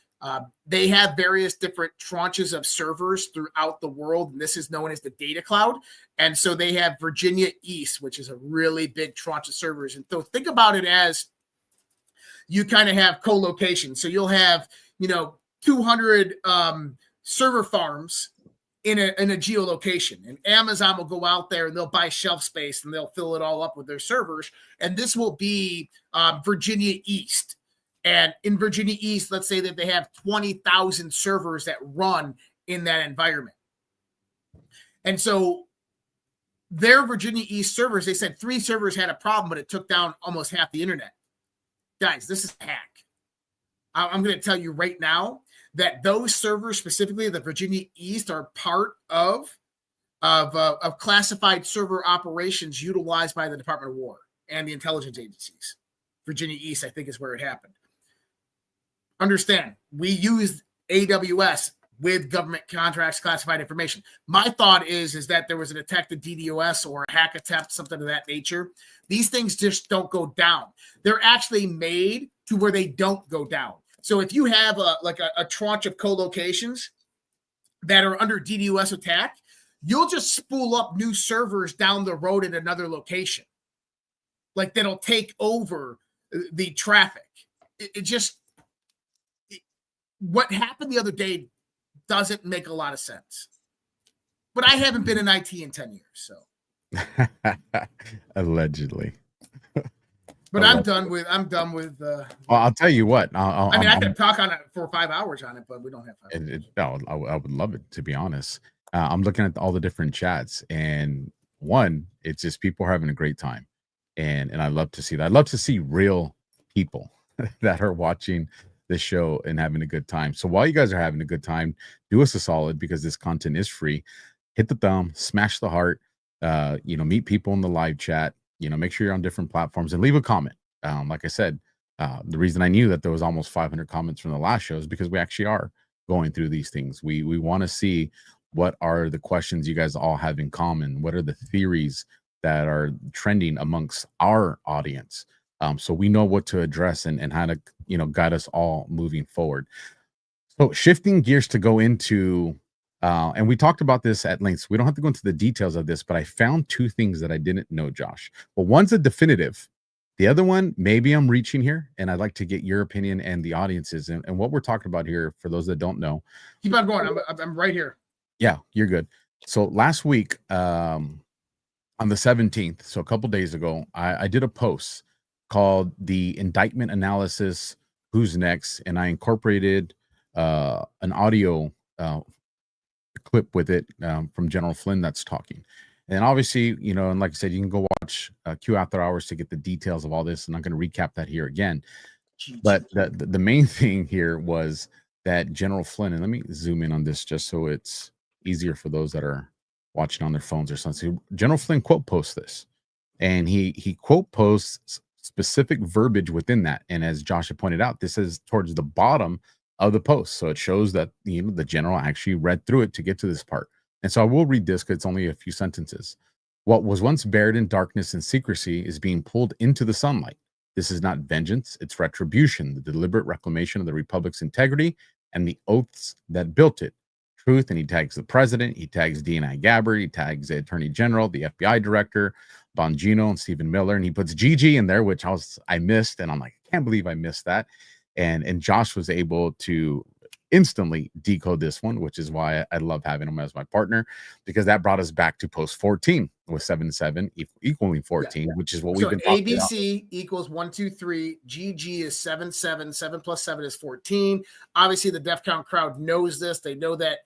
[SPEAKER 7] They have various different tranches of servers throughout the world, and this is known as the data cloud. And so they have Virginia East, which is a really big tranche of servers. And so think about it as you kind of have co-location. So you'll have, 200 server farms in a geolocation, and Amazon will go out there and they'll buy shelf space and they'll fill it all up with their servers. And this will be Virginia East. And in Virginia East, let's say that they have 20,000 servers that run in that environment. And so their Virginia East servers, they said 3 servers had a problem, but it took down almost half the internet. Guys, this is a hack. I'm going to tell you right now that those servers, specifically the Virginia East, are part of classified server operations utilized by the Department of War and the intelligence agencies. Virginia East, I think, is where it happened. Understand, we use AWS with government contracts, classified information. My thought is that there was an attack to DDoS or a hack attempt, something of that nature. These things just don't go down. They're actually made to where they don't go down. So if you have a tranche of co-locations that are under DDoS attack, you'll just spool up new servers down the road at another location. Like that'll take over the traffic. What happened the other day doesn't make a lot of sense. But I haven't been in IT in 10 years, so.
[SPEAKER 8] Allegedly.
[SPEAKER 7] But I'm done with.
[SPEAKER 8] Well, I'll tell you what.
[SPEAKER 7] I could talk on it for 5 hours on it, but we don't have 5 hours.
[SPEAKER 8] I would love it, to be honest. I'm looking at all the different chats, and one, it's just people are having a great time, and I love to see that. I love to see real people that are watching this show and having a good time. So while you guys are having a good time, do us a solid, because this content is free. Hit the thumb, smash the heart. Meet people in the live chat. Make sure you're on different platforms and leave a comment. Like I said, The reason I knew that there was almost 500 comments from the last show is because we actually are going through these things. We want to see what are the questions you guys all have in common. What are the theories that are trending amongst our audience? So we know what to address and how to, guide us all moving forward. So shifting gears to go into, and we talked about this at length, so we don't have to go into the details of this, but I found two things that I didn't know, Josh. Well, one's a definitive. The other one, maybe I'm reaching here, and I'd like to get your opinion and the audience's. And what we're talking about here, for those that don't know.
[SPEAKER 7] Keep on going. I'm right here.
[SPEAKER 8] Yeah, you're good. So last week, on the 17th, so a couple days ago, I did a post called The Indictment Analysis, Who's Next? And I incorporated an audio clip with it from General Flynn that's talking. And obviously, and like I said, you can go watch Q After Hours to get the details of all this. I'm not going to recap that here again. But the main thing here was that General Flynn, and let me zoom in on this just so it's easier for those that are watching on their phones or something. So General Flynn quote posts this, and he quote posts specific verbiage within that. And as Josh had pointed out, this is towards the bottom of the post. So it shows that, the general actually read through it to get to this part. And so I will read this because it's only a few sentences. What was once buried in darkness and secrecy is being pulled into the sunlight. This is not vengeance, it's retribution, the deliberate reclamation of the Republic's integrity and the oaths that built it. Truth, and he tags the president, he tags DNI Gabbard, he tags the attorney general, the FBI director, Bongino, and Stephen Miller, and he puts GG in there, which I missed, and I'm like, I can't believe I missed that. And Josh was able to instantly decode this one, which is why I love having him as my partner, because that brought us back to post 14 with 7-7 equaling 14, which is what we've been talking about.
[SPEAKER 7] ABC equals 1, 2, 3. GG is 7-7. 7 plus 7 is 14. Obviously, the DEFCON crowd knows this. They know that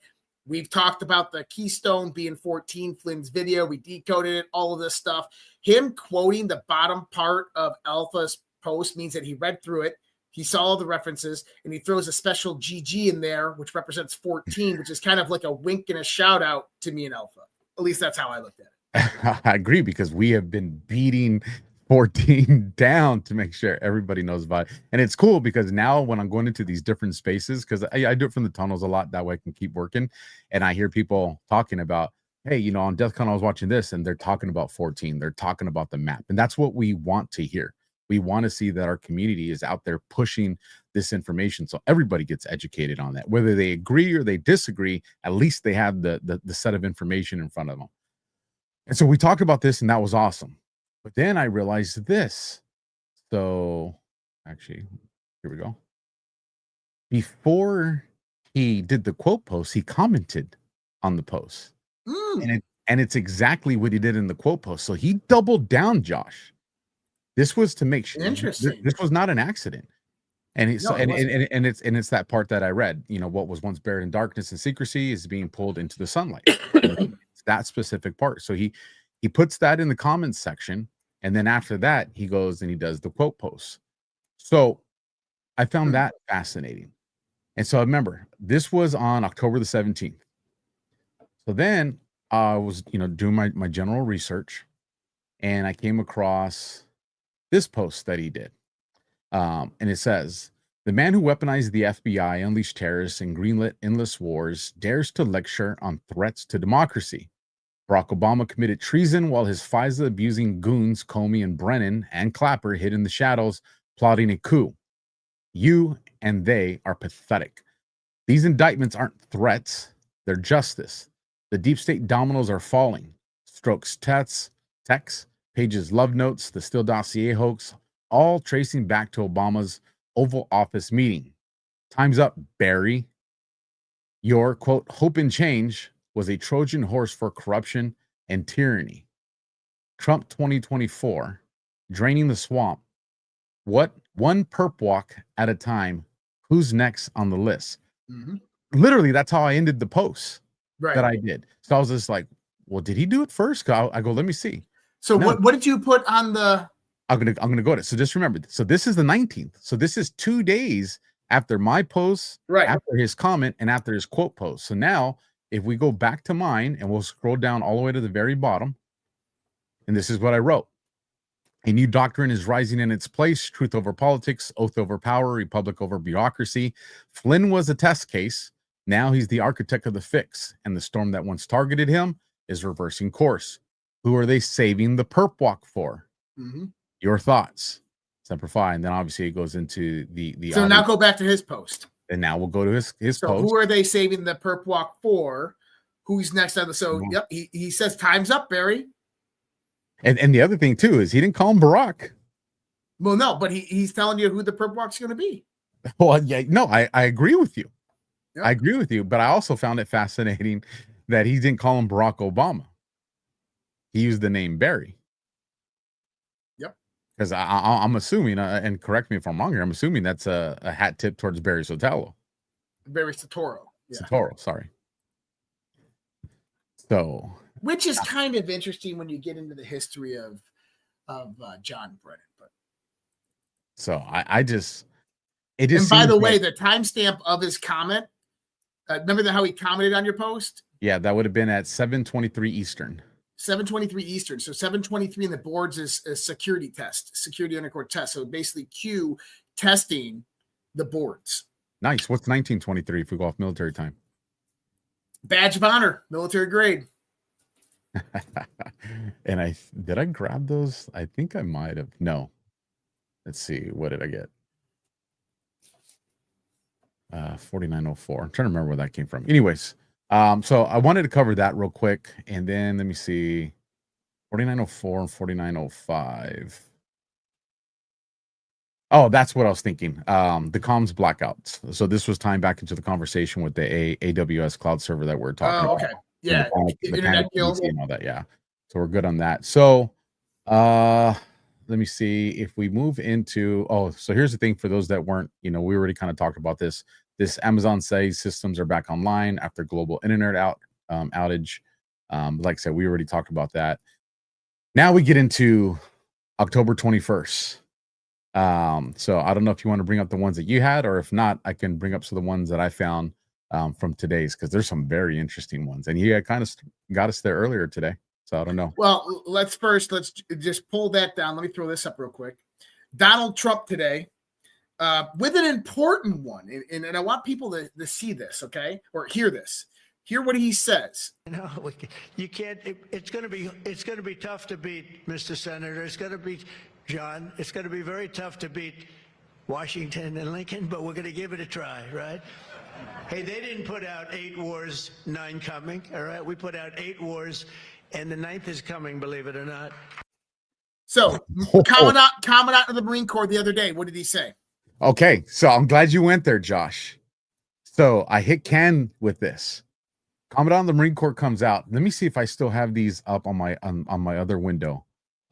[SPEAKER 7] we've talked about the keystone being 14, Flynn's video. We decoded it, all of this stuff. Him quoting the bottom part of Alpha's post means that he read through it. He saw all the references, and he throws a special GG in there, which represents 14, which is kind of like a wink and a shout out to me and Alpha. At least that's how I looked at it.
[SPEAKER 8] I agree, because we have been beating 14 down to make sure everybody knows about it. And it's cool because now when I'm going into these different spaces, because I do it from the tunnels a lot, that way I can keep working. And I hear people talking about, hey, on DEFCON, I was watching this, and they're talking about 14. They're talking about the map. And that's what we want to hear. We want to see that our community is out there pushing this information so everybody gets educated on that. Whether they agree or they disagree, at least they have the set of information in front of them. And so we talked about this, and that was awesome. But then I realized this. So actually, here we go. Before he did the quote post, he commented on the post. And it's exactly what he did in the quote post. So he doubled down, Josh. This was to make sure.
[SPEAKER 7] Interesting.
[SPEAKER 8] This was not an accident. And it's that part that I read. What was once buried in darkness and secrecy is being pulled into the sunlight. It's that specific part. So he puts that in the comments section, and then after that he goes and he does the quote post. So I found that fascinating. And so I remember this was on October the 17th. So then I was doing my general research, and I came across this post that he did. And it says, the man who weaponized the FBI, unleashed terrorists, and greenlit endless wars dares to lecture on threats to democracy. Barack Obama committed treason while his FISA-abusing goons, Comey and Brennan and Clapper, hid in the shadows, plotting a coup. You and they are pathetic. These indictments aren't threats, they're justice. The deep state dominoes are falling. Strokes, texts, Page's love notes, the Steele dossier hoax, all tracing back to Obama's Oval Office meeting. Time's up, Barry. Your, quote, hope and change was a Trojan horse for corruption and tyranny. Trump 2024, draining the swamp. What? One perp walk at a time. Who's next on the list? Literally, that's how I ended the post that I did. So I was just like, well, did he do it first? I go, let me see.
[SPEAKER 7] So no. What did you put on the?
[SPEAKER 8] I'm gonna go to it. So just remember, so this is the 19th. So this is 2 days after my post, after his comment, and after his quote post. So now, if we go back to mine and we'll scroll down all the way to the very bottom, and this is what I wrote. A new doctrine is rising in its place: truth over politics, oath over power, republic over bureaucracy. Flynn was a test case. Now he's the architect of the fix, and the storm that once targeted him is reversing course. Who are they saving the perp walk for?
[SPEAKER 7] Mm-hmm.
[SPEAKER 8] Your thoughts, Semper Fi. And then obviously it goes into the
[SPEAKER 7] So now go back to his post.
[SPEAKER 8] And now we'll go to his
[SPEAKER 7] so
[SPEAKER 8] post.
[SPEAKER 7] Who are they saving the perp walk for? Who's next on the yep, he says time's up, Barry.
[SPEAKER 8] And the other thing too is he didn't call him Barack.
[SPEAKER 7] Well, no, but he's telling you who the perp walk's going to be.
[SPEAKER 8] Well, yeah, no, I agree with you.
[SPEAKER 7] Yep.
[SPEAKER 8] I agree with you, but I also found it fascinating that he didn't call him Barack Obama. He used the name Barry.
[SPEAKER 7] Yep.
[SPEAKER 8] Because I'm assuming, and correct me if I'm wrong here, I'm assuming that's a hat tip towards Barry Soetoro.
[SPEAKER 7] Barry Soetoro. Yeah.
[SPEAKER 8] Soetoro, sorry. So,
[SPEAKER 7] which is kind of interesting when you get into the history of John Brennan. But
[SPEAKER 8] so I just it just.
[SPEAKER 7] And by the way, the timestamp of his comment. Remember how he commented on your post?
[SPEAKER 8] Yeah, that would have been at 7:23 Eastern.
[SPEAKER 7] 7:23 Eastern. So 7:23 in the boards is a security test, security undercourt test. So basically, Q testing the boards.
[SPEAKER 8] Nice. What's 1923 if we go off military time?
[SPEAKER 7] Badge of honor, military grade.
[SPEAKER 8] And did I grab those? I think I might have. No. Let's see. What did I get? 4904. I'm trying to remember where that came from. Anyways, so I wanted to cover that real quick, and then let me see. 4904 and 4905. Oh, that's what I was thinking. The comms blackouts. So this was tying back into the conversation with the AWS cloud server that we're talking about.
[SPEAKER 7] Okay. Yeah.
[SPEAKER 8] Internet kills and all that. Yeah. So we're good on that. So let me see if we move into, so here's the thing for those that weren't, we already kind of talked about this. This Amazon says systems are back online after global internet outage. Like I said, we already talked about that. Now we get into October 21st. So I don't know if you want to bring up the ones that you had, or if not, I can bring up some of the ones that I found from today's, because there's some very interesting ones, and you kind of got us there earlier today. So I don't know.
[SPEAKER 7] Well, let's just pull that down. Let me throw this up real quick. Donald Trump today with an important one, and I want people to see this, okay, or hear this. Hear what he says.
[SPEAKER 1] No, you can't. It's going to be tough to beat, Mr. Senator. It's going to be, John. It's going to be very tough to beat Washington and Lincoln, but we're going to give it a try, right? Hey, they didn't put out 8 wars, 9 coming. All right, we put out 8 wars, and the 9th is coming. Believe it or not.
[SPEAKER 7] So, Commandant of the Marine Corps the other day, what did he say?
[SPEAKER 8] Okay, so I'm glad you went there, Josh. So I hit can with this. Commandant of the Marine Corps comes out. Let me see if I still have these up on my other window.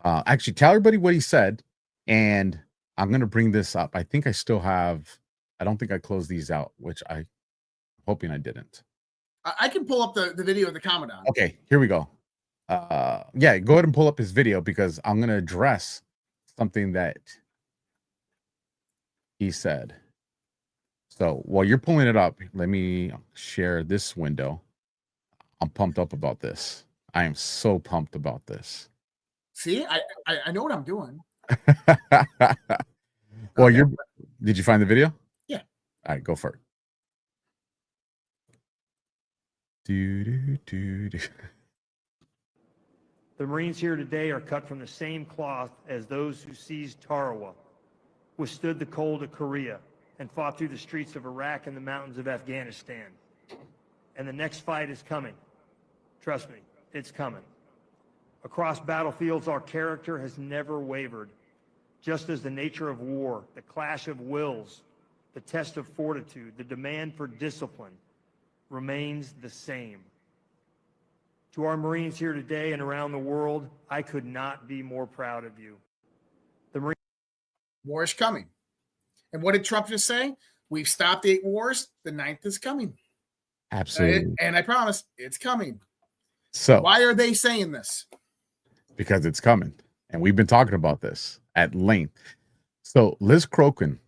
[SPEAKER 8] Actually, tell everybody what he said, and I'm gonna bring this up. I think I still have. I don't think I closed these out, which I'm hoping I didn't.
[SPEAKER 7] I can pull up the video of the Commandant.
[SPEAKER 8] Okay, here we go. Yeah, go ahead and pull up his video, because I'm gonna address something that he said. So while you're pulling it up, let me share this window. I'm pumped up about this. I am so pumped about this.
[SPEAKER 7] See, I know what I'm doing.
[SPEAKER 8] Well, did you find the video?
[SPEAKER 7] Yeah.
[SPEAKER 8] All right, go for it.
[SPEAKER 14] The Marines here today are cut from the same cloth as those who seized Tarawa, withstood the cold of Korea, and fought through the streets of Iraq and the mountains of Afghanistan. And the next fight is coming. Trust me, it's coming. Across battlefields, our character has never wavered, just as the nature of war, the clash of wills, the test of fortitude, the demand for discipline remains the same. To our Marines here today and around the world, I could not be more proud of you. The Marines.
[SPEAKER 7] War is coming. And what did Trump just say? We've stopped 8 wars. The 9th is coming.
[SPEAKER 8] Absolutely.
[SPEAKER 7] And I promise it's coming.
[SPEAKER 8] So
[SPEAKER 7] why are they saying this?
[SPEAKER 8] Because it's coming. And we've been talking about this at length. So Liz Crokin,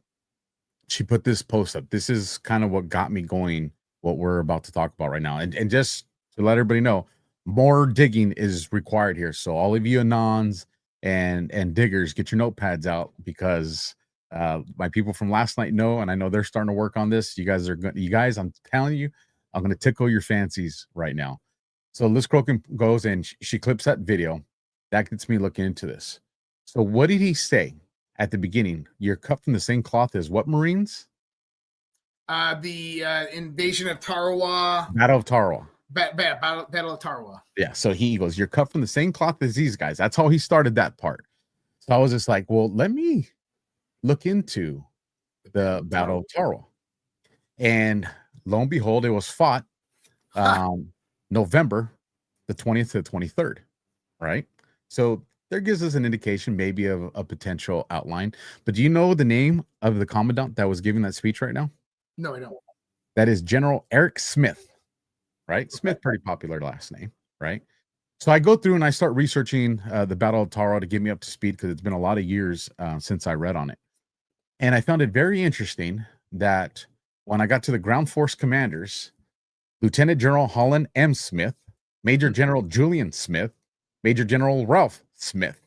[SPEAKER 8] she put this post up. This is kind of what got me going, what we're about to talk about right now. And just to let everybody know, more digging is required here. So all of you Anons and diggers, get your notepads out, because my people from last night know, and I know they're starting to work on this. You guys, I'm telling you, I'm going to tickle your fancies right now. So Liz Crokin goes and she clips that video. That gets me looking into this. So what did he say at the beginning? You're cut from the same cloth as what Marines?
[SPEAKER 7] The invasion of Tarawa.
[SPEAKER 8] Battle of Tarawa.
[SPEAKER 7] Battle of Tarawa.
[SPEAKER 8] Yeah. So he goes, you're cut from the same cloth as these guys. That's how he started that part. So I was just like, well, let me look into the Battle of Tarawa. And lo and behold, it was fought November the 20th to the 23rd, right? So there gives us an indication maybe of a potential outline. But do you know the name of the commandant that was giving that speech right now?
[SPEAKER 7] No, I don't.
[SPEAKER 8] That is General Eric Smith, right? Okay. Smith, pretty popular last name, right? So I go through and I start researching the Battle of Tarawa to get me up to speed, because it's been a lot of years since I read on it. And I found it very interesting that when I got to the ground force commanders, Lieutenant General Holland M. Smith, Major General Julian Smith, Major General Ralph Smith.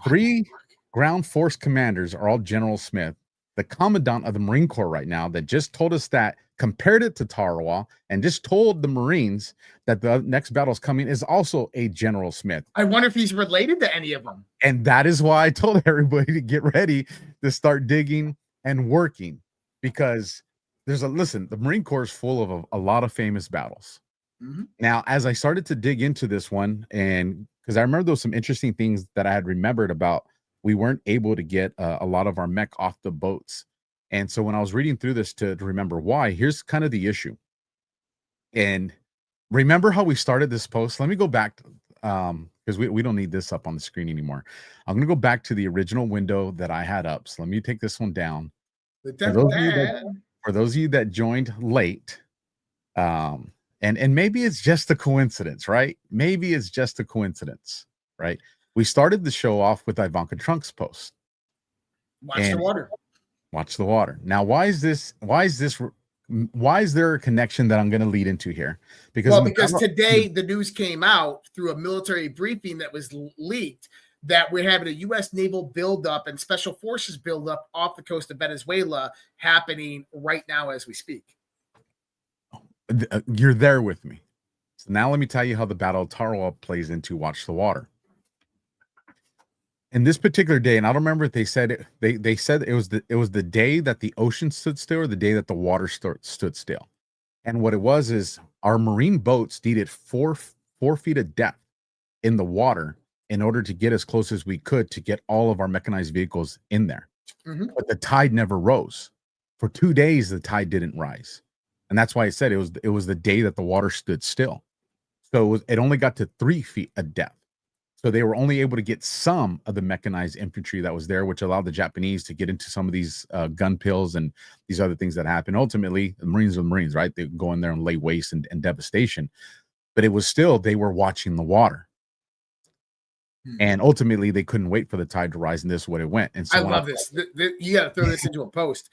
[SPEAKER 8] 3 ground force commanders are all General Smith. The commandant of the Marine Corps right now that just told us that, compared it to Tarawa, and just told the Marines that the next battle is coming, is also a General Smith.
[SPEAKER 7] I wonder if he's related to any of them.
[SPEAKER 8] And that is why I told everybody to get ready to start digging and working, because the Marine Corps is full of a lot of famous battles. Mm-hmm. Now, as I started to dig into this one, and because I remember there was some interesting things that I had remembered about, we weren't able to get a lot of our mech off the boats. And so when I was reading through this to remember why, here's kind of the issue. And remember how we started this post? Let me go back, because we don't need this up on the screen anymore. I'm going to go back to the original window that I had up. So let me take this one down. For those of you that joined late, and maybe it's just a coincidence, right? Maybe it's just a coincidence, right? We started the show off with Ivanka Trunk's post.
[SPEAKER 7] Watch the water.
[SPEAKER 8] Watch the water. Now, why is there a connection that I'm going to lead into here?
[SPEAKER 7] Because today the news came out through a military briefing that was leaked that we're having a U.S. naval buildup and special forces buildup off the coast of Venezuela happening right now as we speak.
[SPEAKER 8] You're there with me. So now let me tell you how the Battle of Tarawa plays into Watch the Water. In this particular day, and I don't remember if they said they said it was the day that the ocean stood still, or the day that the water stood still. And what it was is our Marine boats needed 4 feet of depth in the water in order to get as close as we could to get all of our mechanized vehicles in there. Mm-hmm. But the tide never rose. For 2 days, the tide didn't rise. And that's why I said it was the day that the water stood still. So it only got to 3 feet of depth. So they were only able to get some of the mechanized infantry that was there, which allowed the Japanese to get into some of these gun pills and these other things that happen. Ultimately, the Marines are the Marines, right? They go in there and lay waste and devastation. But it was still, they were watching the water. And ultimately, they couldn't wait for the tide to rise, and this is what it went. And so
[SPEAKER 7] I love this. You got to throw this into a post.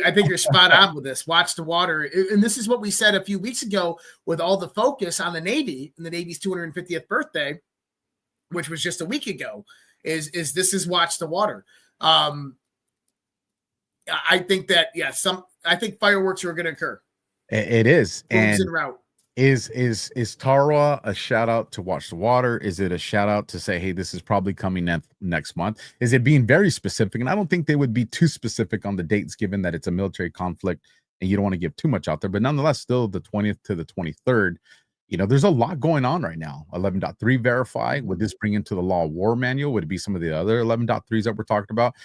[SPEAKER 7] I think you're spot on with this. Watch the water. And this is what we said a few weeks ago with all the focus on the Navy and the Navy's 250th birthday, which was just a week ago, is this is watch the water. I think that, I think fireworks are going to occur.
[SPEAKER 8] It is.
[SPEAKER 7] And route.
[SPEAKER 8] Is Tarawa a shout out to Watch the Water? Is it a shout out to say, hey, this is probably coming next month? Is it being very specific? And I don't think they would be too specific on the dates, given that it's a military conflict and you don't want to give too much out there. But nonetheless, still the 20th to the 23rd, there's a lot going on right now. 11.3 verify. Would this bring into the law of war manual? Would it be some of the other 11.3s that we're talking about?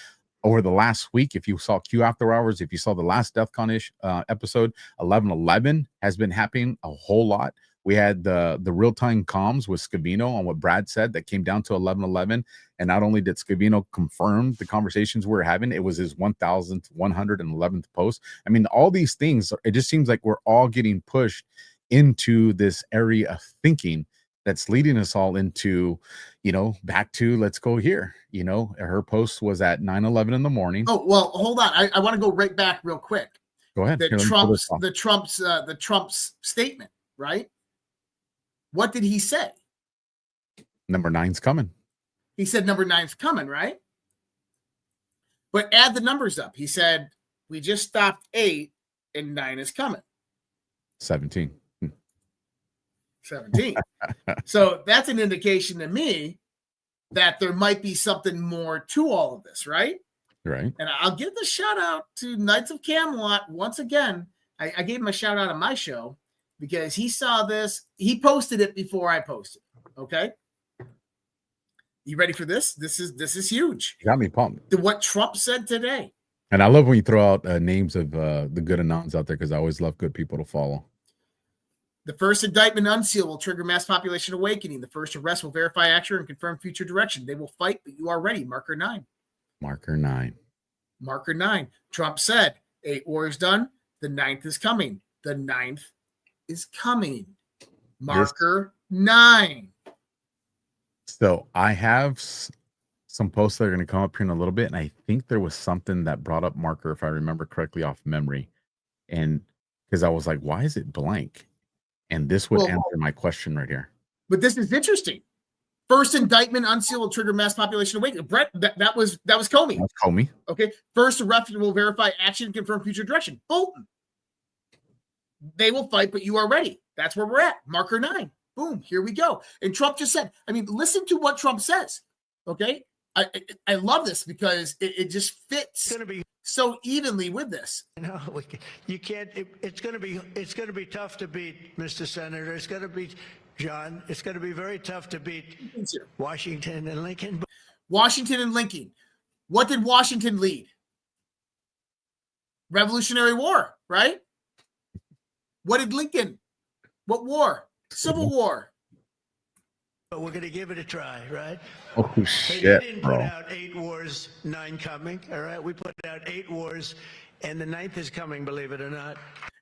[SPEAKER 8] Over the last week, if you saw Q After Hours, if you saw the last DEFCON-ish episode, 11.11 has been happening a whole lot. We had the real-time comms with Scavino on what Brad said that came down to 11.11. And not only did Scavino confirm the conversations we were having, it was his 1,111th post. I mean, all these things, it just seems like we're all getting pushed into this area of thinking that's leading us all into, back to let's go here. Her post was at 9:11 in the morning.
[SPEAKER 7] Oh, well, hold on. I want to go right back real quick.
[SPEAKER 8] Go ahead.
[SPEAKER 7] The Trump's statement, right? What did he say?
[SPEAKER 8] Number 9's coming.
[SPEAKER 7] He said number 9's coming, right? But add the numbers up. He said, we just stopped 8 and 9 is coming.
[SPEAKER 8] 17.
[SPEAKER 7] 17. So that's an indication to me that there might be something more to all of this, right?
[SPEAKER 8] Right.
[SPEAKER 7] And I'll give the shout out to Knights of Camelot once again. I gave him a shout out on my show because he saw this. He posted it before I posted. Okay. You ready for this? This is huge.
[SPEAKER 8] You got me pumped.
[SPEAKER 7] What Trump said today.
[SPEAKER 8] And I love when you throw out names of the good anons out there because I always love good people to follow.
[SPEAKER 7] The first indictment unseal will trigger mass population awakening. The first arrest will verify action and confirm future direction. They will fight, but you are ready. Marker 9.
[SPEAKER 8] Marker 9.
[SPEAKER 7] Marker 9. Trump said 8 wars done. The 9th is coming. The 9th is coming. Marker 9.
[SPEAKER 8] So I have some posts that are going to come up here in a little bit, and I think there was something that brought up marker, if I remember correctly, off memory, and because I was like, "Why is it blank?" And this would answer my question right here.
[SPEAKER 7] But this is interesting. First indictment unseal will trigger mass population awakening. Brett, that was Comey.
[SPEAKER 8] That's Comey.
[SPEAKER 7] Okay. First arrest will verify action and confirm future direction. Bolton. They will fight, but you are ready. That's where we're at. Marker 9. Boom. Here we go. And Trump just said, I mean, listen to what Trump says. Okay. I love this because it just fits so evenly with this.
[SPEAKER 1] No, you can't. It's going to be tough to beat, Mr. Senator. It's going to be, John. It's going to be very tough to beat Washington and Lincoln.
[SPEAKER 7] Washington and Lincoln. What did Washington lead? Revolutionary War, right? What did Lincoln? What war? Civil War.
[SPEAKER 1] But we're going to give it a try, right?
[SPEAKER 8] Oh,
[SPEAKER 1] shit, we didn't put out 8 wars, 9 coming, all right? We put out 8 wars, and the 9th is coming, believe it or not.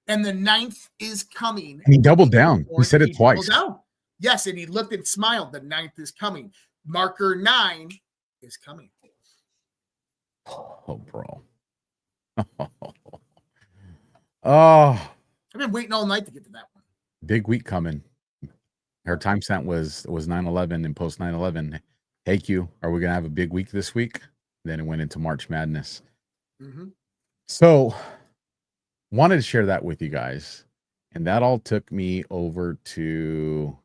[SPEAKER 7] And the 9th is coming.
[SPEAKER 8] And he doubled down. He said it twice.
[SPEAKER 7] Down. Yes, and he looked and smiled. The 9th is coming. Marker 9 is coming.
[SPEAKER 8] Oh, bro. Oh.
[SPEAKER 7] I've been waiting all night to get to that one.
[SPEAKER 8] Big week coming. Her timestamp was 9/11 and post 9/11. Hey Q, are we gonna have a big week this week? Then it went into March Madness.
[SPEAKER 7] Mm-hmm.
[SPEAKER 8] So wanted to share that with you guys, and that all took me over to.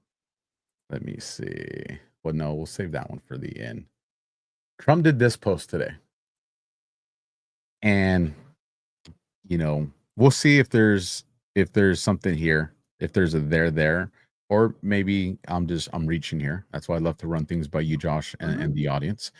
[SPEAKER 8] Let me see. Well, no, we'll save that one for the end. Trump did this post today, and we'll see if there's something here, if there's a there. Or maybe I'm reaching here. That's why I love to run things by you, Josh, and the audience.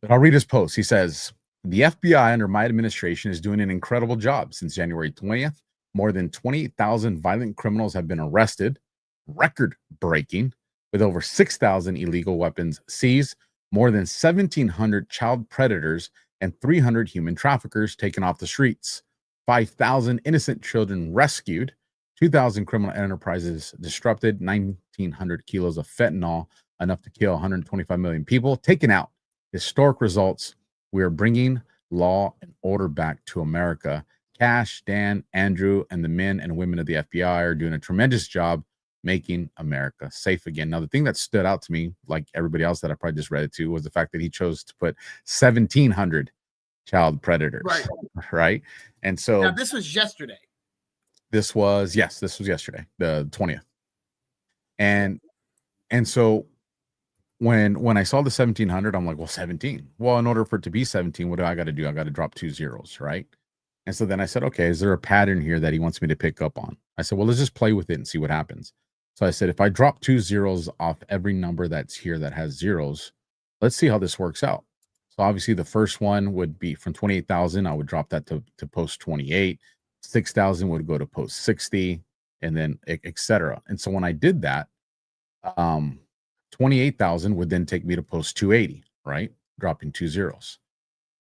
[SPEAKER 8] But I'll read his post. He says, the FBI under my administration is doing an incredible job. Since January 20th, more than 28,000 violent criminals have been arrested, record-breaking, with over 6,000 illegal weapons seized, more than 1,700 child predators, and 300 human traffickers taken off the streets, 5,000 innocent children rescued, 2,000 criminal enterprises disrupted, 1,900 kilos of fentanyl, enough to kill 125 million people, taken out. Historic results. We are bringing law and order back to America. Cash, Dan, Andrew, and the men and women of the FBI are doing a tremendous job making America safe again. Now, the thing that stood out to me, like everybody else that I probably just read it to, was the fact that he chose to put 1,700 child predators. Right? And so
[SPEAKER 7] now this was yesterday.
[SPEAKER 8] This was yesterday, the 20th. And so when I saw the 1,700, I'm like, well, 17. Well, in order for it to be 17, what do I got to do? I got to drop 2 zeros, right? And so then I said, okay, is there a pattern here that he wants me to pick up on? I said, well, let's just play with it and see what happens. So I said, if I drop 2 zeros off every number that's here that has zeros, let's see how this works out. So obviously the first one would be from 28,000. I would drop that to post 28. 6,000 would go to post 60, and then etc. And so when I did that, 28,000 would then take me to post 280, right? Dropping 2 zeros.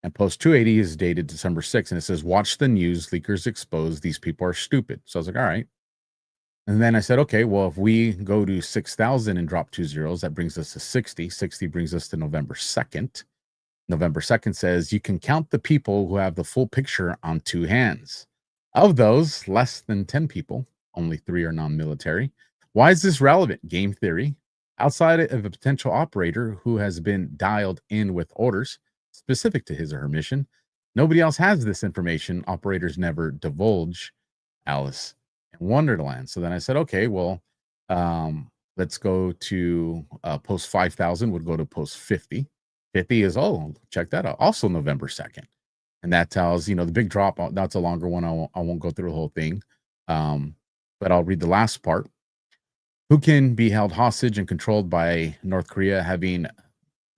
[SPEAKER 8] And post 280 is dated December 6th, and it says, watch the news, leakers expose, these people are stupid. So I was like, all right. And then I said, okay, well, if we go to 6,000 and drop 2 zeros, that brings us to 60. 60 brings us to November 2nd. November 2nd says, you can count the people who have the full picture on 2 hands. Of those, less than 10 people, only 3 are non-military. Why is this relevant? Game theory. Outside of a potential operator who has been dialed in with orders specific to his or her mission, nobody else has this information. Operators never divulge Alice in Wonderland. So then I said, okay, well, let's go to post 5,000 would go to post 50. 50 is, oh, check that out. Also November 2nd. And that tells, the big drop. That's a longer one. I won't go through the whole thing. But I'll read the last part. Who can be held hostage and controlled by North Korea having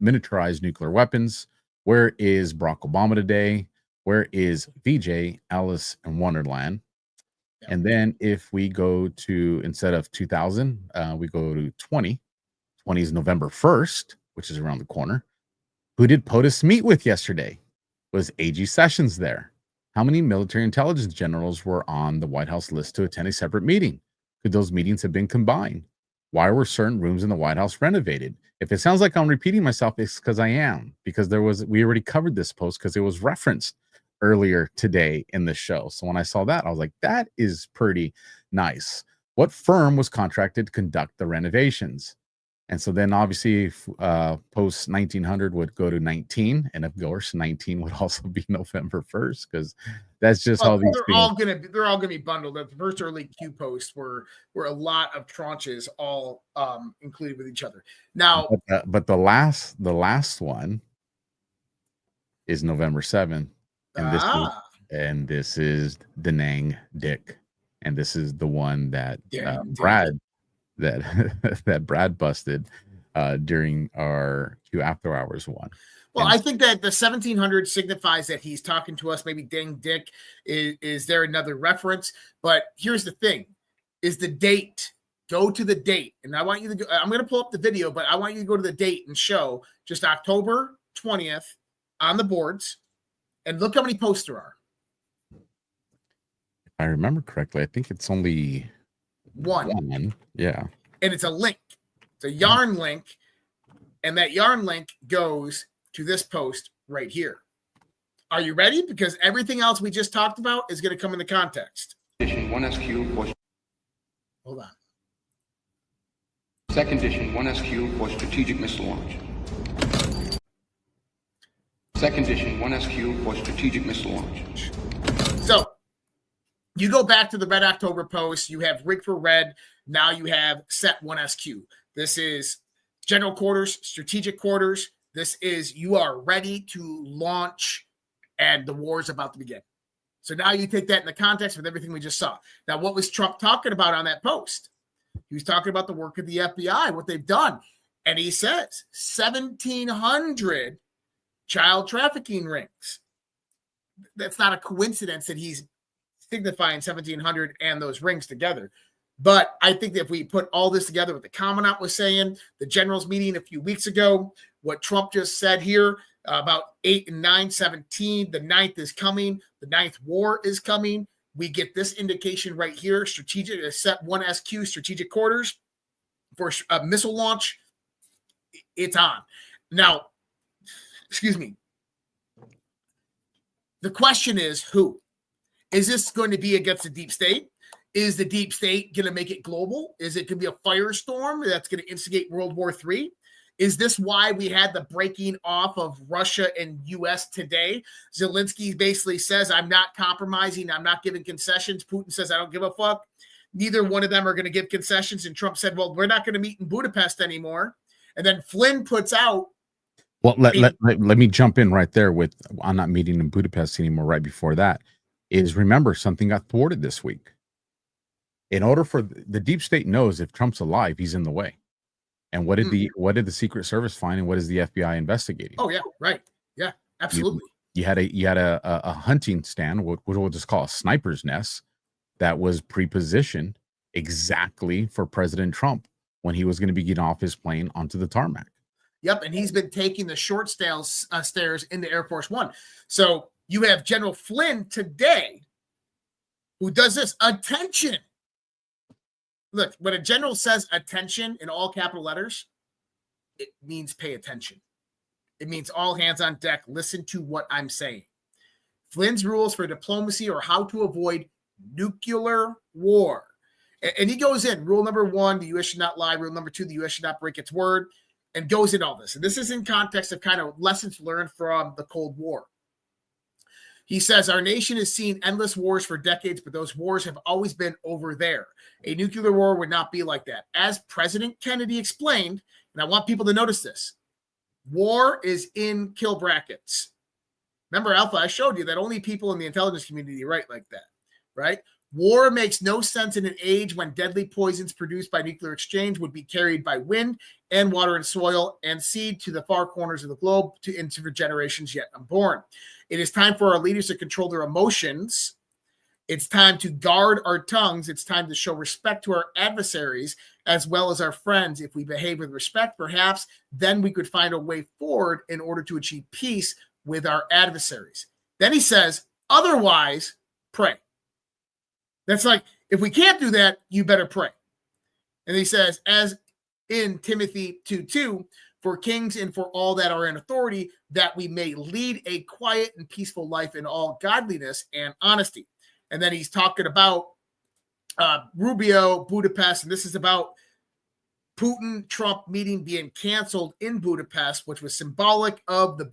[SPEAKER 8] miniaturized nuclear weapons? Where is Barack Obama today? Where is VJ, Alice in Wonderland? And then if we go to, instead of 2000, we go to 20. 20 is November 1st, which is around the corner. Who did POTUS meet with yesterday? Was AG Sessions there? How many military intelligence generals were on the White House list to attend a separate meeting? Could those meetings have been combined? Why were certain rooms in the White House renovated? If it sounds like I'm repeating myself, it's because I am, because we already covered this post because it was referenced earlier today in the show. So when I saw that, I was like, that is pretty nice. What firm was contracted to conduct the renovations? And so then obviously post 1900 would go to 19, and of course 19 would also be November 1st, because that's just how these
[SPEAKER 7] they're all gonna be bundled. The first early Q posts were a lot of tranches all included with each other. Now,
[SPEAKER 8] but the last one is November 7th, and this is Da Nang Dick, and this is the one that Brad that Brad busted during our Q After Hours one.
[SPEAKER 7] Well, I think that the 1700 signifies that he's talking to us. Maybe Dang Dick is there another reference? But here's the thing: is the date. Go to the date, and I want you to go. I'm going to pull up the video, but I want you to go to the date and show just October 20th on the boards, and look how many posts there are.
[SPEAKER 8] If I remember correctly, I think it's only
[SPEAKER 7] one.
[SPEAKER 8] Yeah.
[SPEAKER 7] And it's a link. It's a yarn link. And that yarn link goes to this post right here. Are you ready? Because everything else we just talked about is going to come into context.
[SPEAKER 15] One SQ for
[SPEAKER 7] Hold on.
[SPEAKER 15] Second edition 1SQ for strategic missile launch. Second edition 1SQ for strategic missile launch.
[SPEAKER 7] So you go back to the Red October post. You have Rig for Red. Now you have Set 1SQ. This is general quarters, strategic quarters. This is you are ready to launch, and the war is about to begin. So now you take that in the context with everything we just saw. Now, what was Trump talking about on that post? He was talking about the work of the FBI, what they've done. And he says 1,700 child trafficking rings. That's not a coincidence that he's signifying 1,700 and those rings together. But I think that if we put all this together, what the Commandant was saying, the generals meeting a few weeks ago, what Trump just said here about 8 and 9, 17, the 9th is coming, the 9th war is coming. We get this indication right here, strategic, Set 1SQ, strategic quarters for a missile launch. It's on. Now, excuse me. The question is who? Is this going to be against the deep state? Is the deep state going to make it global? Is it going to be a firestorm that's going to instigate World War III? Is this why we had the breaking off of Russia and U.S. today? Zelensky basically says, I'm not compromising. I'm not giving concessions. Putin says, I don't give a fuck. Neither one of them are going to give concessions. And Trump said, well, we're not going to meet in Budapest anymore. And then Flynn puts out.
[SPEAKER 8] Well, let me jump in right there with I'm not meeting in Budapest anymore. Right before that is, remember, something got thwarted this week. In order for the deep state knows if Trump's alive, he's in the way. And what did the Secret Service find, and what is the FBI investigating?
[SPEAKER 7] Oh yeah, right. Yeah, absolutely.
[SPEAKER 8] You had a hunting stand, what we'll just call a sniper's nest, that was pre-positioned exactly for President Trump when he was going to be getting off his plane onto the tarmac.
[SPEAKER 7] Yep, and he's been taking the short stairs into Air Force One. So you have General Flynn today, who does this. Attention. Look, when a general says attention in all capital letters, it means pay attention. It means all hands on deck. Listen to what I'm saying. Flynn's rules for diplomacy are how to avoid nuclear war. And he goes in, rule number 1, the U.S. should not lie. Rule number 2, the U.S. should not break its word, and goes in all this. And this is in context of kind of lessons learned from the Cold War. He says, our nation has seen endless wars for decades, but those wars have always been over there. A nuclear war would not be like that. As President Kennedy explained, and I want people to notice this, war is in kill brackets. Remember, Alpha, I showed you that only people in the intelligence community write like that, right? War makes no sense in an age when deadly poisons produced by nuclear exchange would be carried by wind and water and soil and seed to the far corners of the globe into for generations yet unborn. It is time for our leaders to control their emotions. It's time to guard our tongues. It's time to show respect to our adversaries as well as our friends. If we behave with respect, perhaps then we could find a way forward in order to achieve peace with our adversaries. Then he says, otherwise, pray. That's like, if we can't do that, you better pray. And he says, as in Timothy 2:2, for kings and for all that are in authority, that we may lead a quiet and peaceful life in all godliness and honesty. And then he's talking about Rubio, Budapest, and this is about Putin-Trump meeting being canceled in Budapest, which was symbolic of the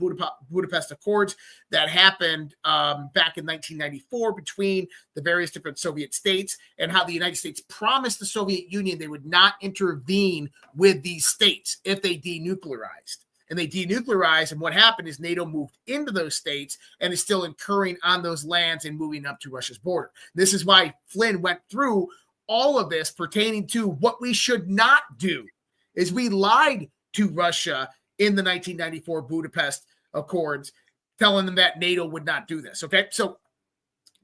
[SPEAKER 7] Budapest Accords that happened back in 1994 between the various different Soviet states, and how the United States promised the Soviet Union they would not intervene with these states if they denuclearized. And they denuclearized, and what happened is NATO moved into those states and is still incurring on those lands and moving up to Russia's border. This is why Flynn went through all of this pertaining to what we should not do. Is we lied to Russia in the 1994 Budapest Accords, telling them that NATO would not do this. Okay, so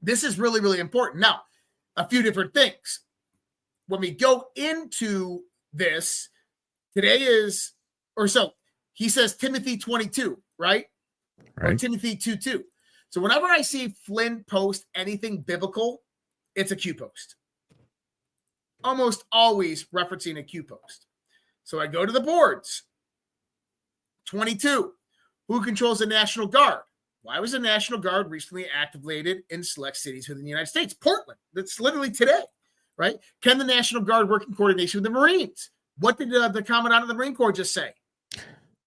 [SPEAKER 7] this is really, really important. Now, a few different things. When we go into this, today is, or so, he says Timothy 22, right? Or Timothy 2:2. So whenever I see Flynn post anything biblical, it's a Q post. Almost always referencing a Q post. So I go to the boards. 22. Who controls the National Guard? Why was the National Guard recently activated in select cities within the United States? Portland. That's literally today, right? Can the National Guard work in coordination with the Marines? What did the Commandant of the Marine Corps just say?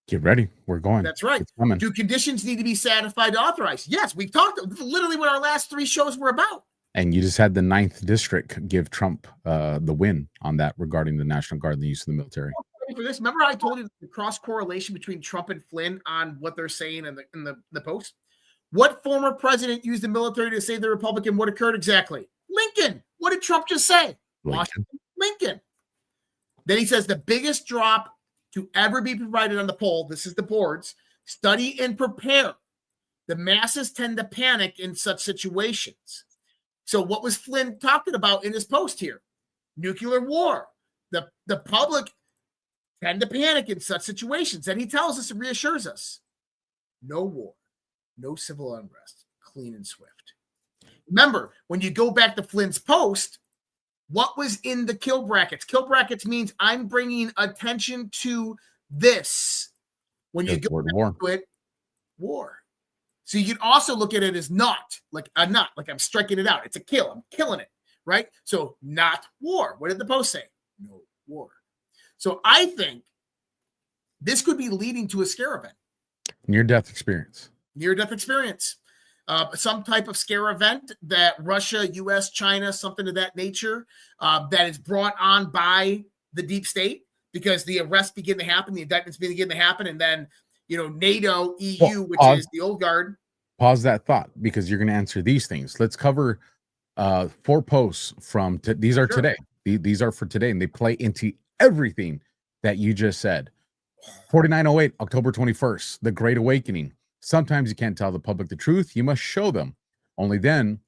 [SPEAKER 8] Get ready. We're going.
[SPEAKER 7] That's right.
[SPEAKER 8] It's coming.
[SPEAKER 7] Do conditions need to be satisfied to authorize? Yes, we've talked literally what our last 3 shows were about.
[SPEAKER 8] And you just had the 9th district give Trump the win on that regarding the National Guard and the use of the military.
[SPEAKER 7] For this, remember I told you the cross correlation between Trump and Flynn on what they're saying in the post? What former president used the military to save the Republic and what occurred exactly? Lincoln. What did Trump just say? Lincoln. Then he says the biggest drop to ever be provided on the poll, this is the boards, study and prepare. The masses tend to panic in such situations. So what was Flynn talking about in his post here? Nuclear war. The public tend to panic in such situations. And he tells us and reassures us, no war, no civil unrest, clean and swift. Remember, when you go back to Flynn's post, what was in the kill brackets? Kill brackets means I'm bringing attention to this. When you go back to it, war. So you can also look at it as not like I'm striking it out. It's a kill. I'm killing it, right? So not war. What did the post say? No war. So I think this could be leading to a scare event.
[SPEAKER 8] Near-death experience.
[SPEAKER 7] Near-death experience. Some type of scare event that Russia, U.S., China, something of that nature that is brought on by the deep state because the arrests begin to happen, the indictments begin to happen, and then NATO, EU, which is the old guard.
[SPEAKER 8] Pause that thought because you're going to answer these things. Let's cover 4 posts from these are today. These are for today, and they play into everything that you just said. 4908, October 21st, the Great Awakening. Sometimes you can't tell the public the truth. You must show them. Only then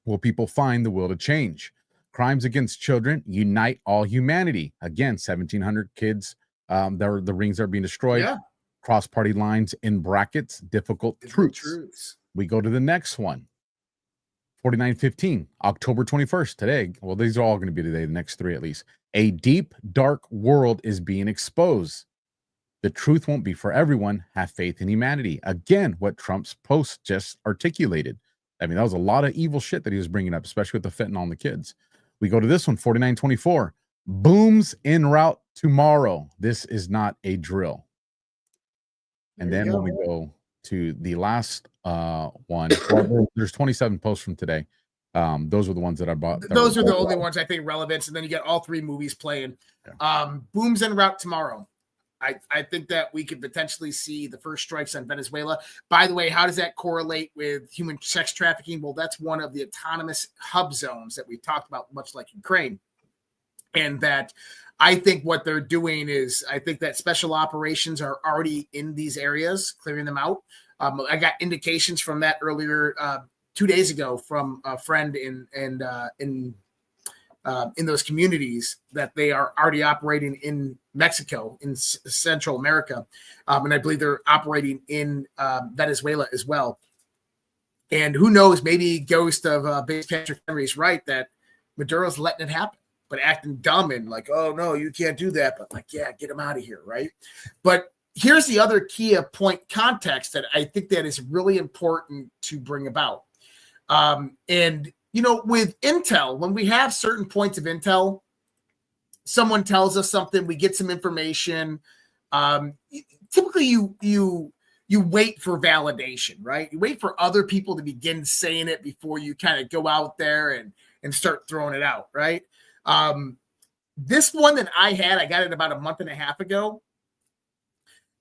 [SPEAKER 8] will people find the will to change. Crimes against children unite all humanity. Again, 1,700 kids. The rings are being destroyed.
[SPEAKER 7] Yeah.
[SPEAKER 8] Cross-party lines in brackets. Difficult truths. We go to the next one. 4915, October 21st, today. Well, these are all going to be today, the next 3 at least. A deep, dark world is being exposed. The truth won't be for everyone. Have faith in humanity. Again, what Trump's post just articulated. I mean, that was a lot of evil shit that he was bringing up, especially with the fentanyl and the kids. We go to this one, 4924. Booms en route tomorrow. This is not a drill. And then when we go to the last one, well, there's 27 posts from today. Those were the ones that I bought.
[SPEAKER 7] Those are the only ones I think relevant. And then you get all three movies playing. Booms en route tomorrow. I think that we could potentially see the first strikes on Venezuela. By the way, how does that correlate with human sex trafficking? Well, that's one of the autonomous hub zones that we talked about, much like Ukraine. And that I think what they're doing is, I think that special operations are already in these areas, clearing them out. I got indications from that earlier 2 days ago from a friend in those communities that they are already operating in Mexico, in Central America. And I believe they're operating in Venezuela as well. And who knows, maybe Ghost of Base Patrick Henry is right that Maduro's letting it happen, but acting dumb and like, oh, no, you can't do that. But like, yeah, get him out of here, right? But here's the other key point context that I think that is really important to bring about. And, you know, with intel, when we have certain points of intel, someone tells us something, we get some information. Typically, you wait for validation, right? You wait for other people to begin saying it before you kind of go out there and start throwing it out, right? This one that I got it about a month and a half ago.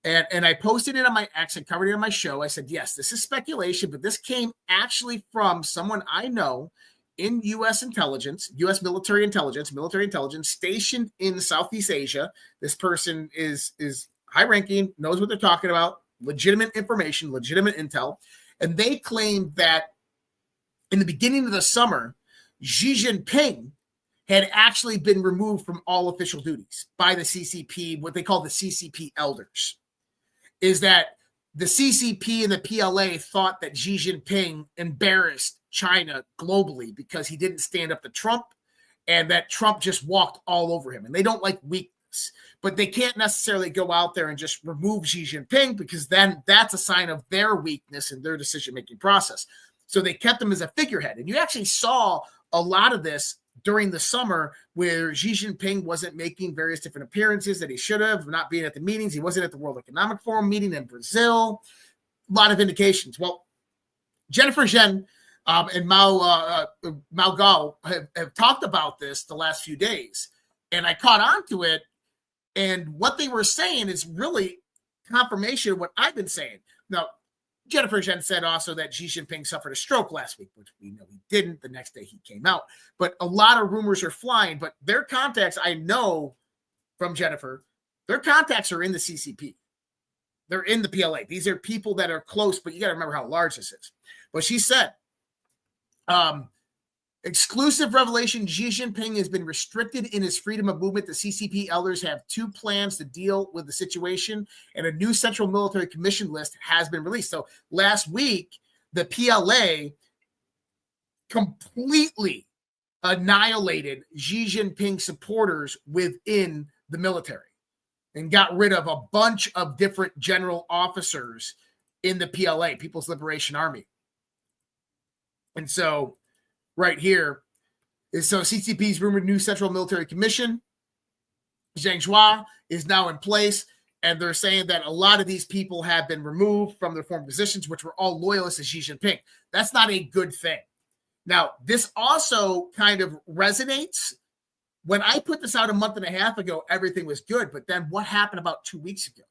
[SPEAKER 7] And I posted it on my X and covered it on my show. I said, yes, this is speculation, but this came actually from someone I know in U.S. intelligence, U.S. military intelligence stationed in Southeast Asia. This person is high ranking, knows what they're talking about, legitimate information, legitimate intel. And they claim that in the beginning of the summer, Xi Jinping had actually been removed from all official duties by the CCP, what they call the CCP elders. Is that the CCP and the PLA thought that Xi Jinping embarrassed China globally because he didn't stand up to Trump, and that Trump just walked all over him. And they don't like weakness, but they can't necessarily go out there and just remove Xi Jinping because then that's a sign of their weakness in their decision-making process. So they kept him as a figurehead. And you actually saw a lot of this during the summer where Xi Jinping wasn't making various different appearances that he should have, not being at the meetings. He wasn't at the World Economic Forum meeting in Brazil. A lot of indications. Well, Jennifer Zhen and Mao Gao have talked about this the last few days, and I caught on to it. And what they were saying is really confirmation of what I've been saying. Now, Jennifer Zhen said also that Xi Jinping suffered a stroke last week, which we know he didn't. The next day he came out. But a lot of rumors are flying. But their contacts, I know from Jennifer, their contacts are in the CCP. They're in the PLA. These are people that are close, but you got to remember how large this is. But she said, exclusive revelation, Xi Jinping has been restricted in his freedom of movement. The CCP elders have two plans to deal with the situation, and a new Central Military Commission list has been released. So last week, the PLA completely annihilated Xi Jinping supporters within the military and got rid of a bunch of different general officers in the PLA, People's Liberation Army. And so right here is CCP's rumored new Central Military Commission. Zhang Zhua is now in place, and they're saying that a lot of these people have been removed from their former positions, which were all loyalists to Xi Jinping. That's not a good thing. Now, this also kind of resonates. When I put this out a month and a half ago, everything was good, but then what happened about 2 weeks ago?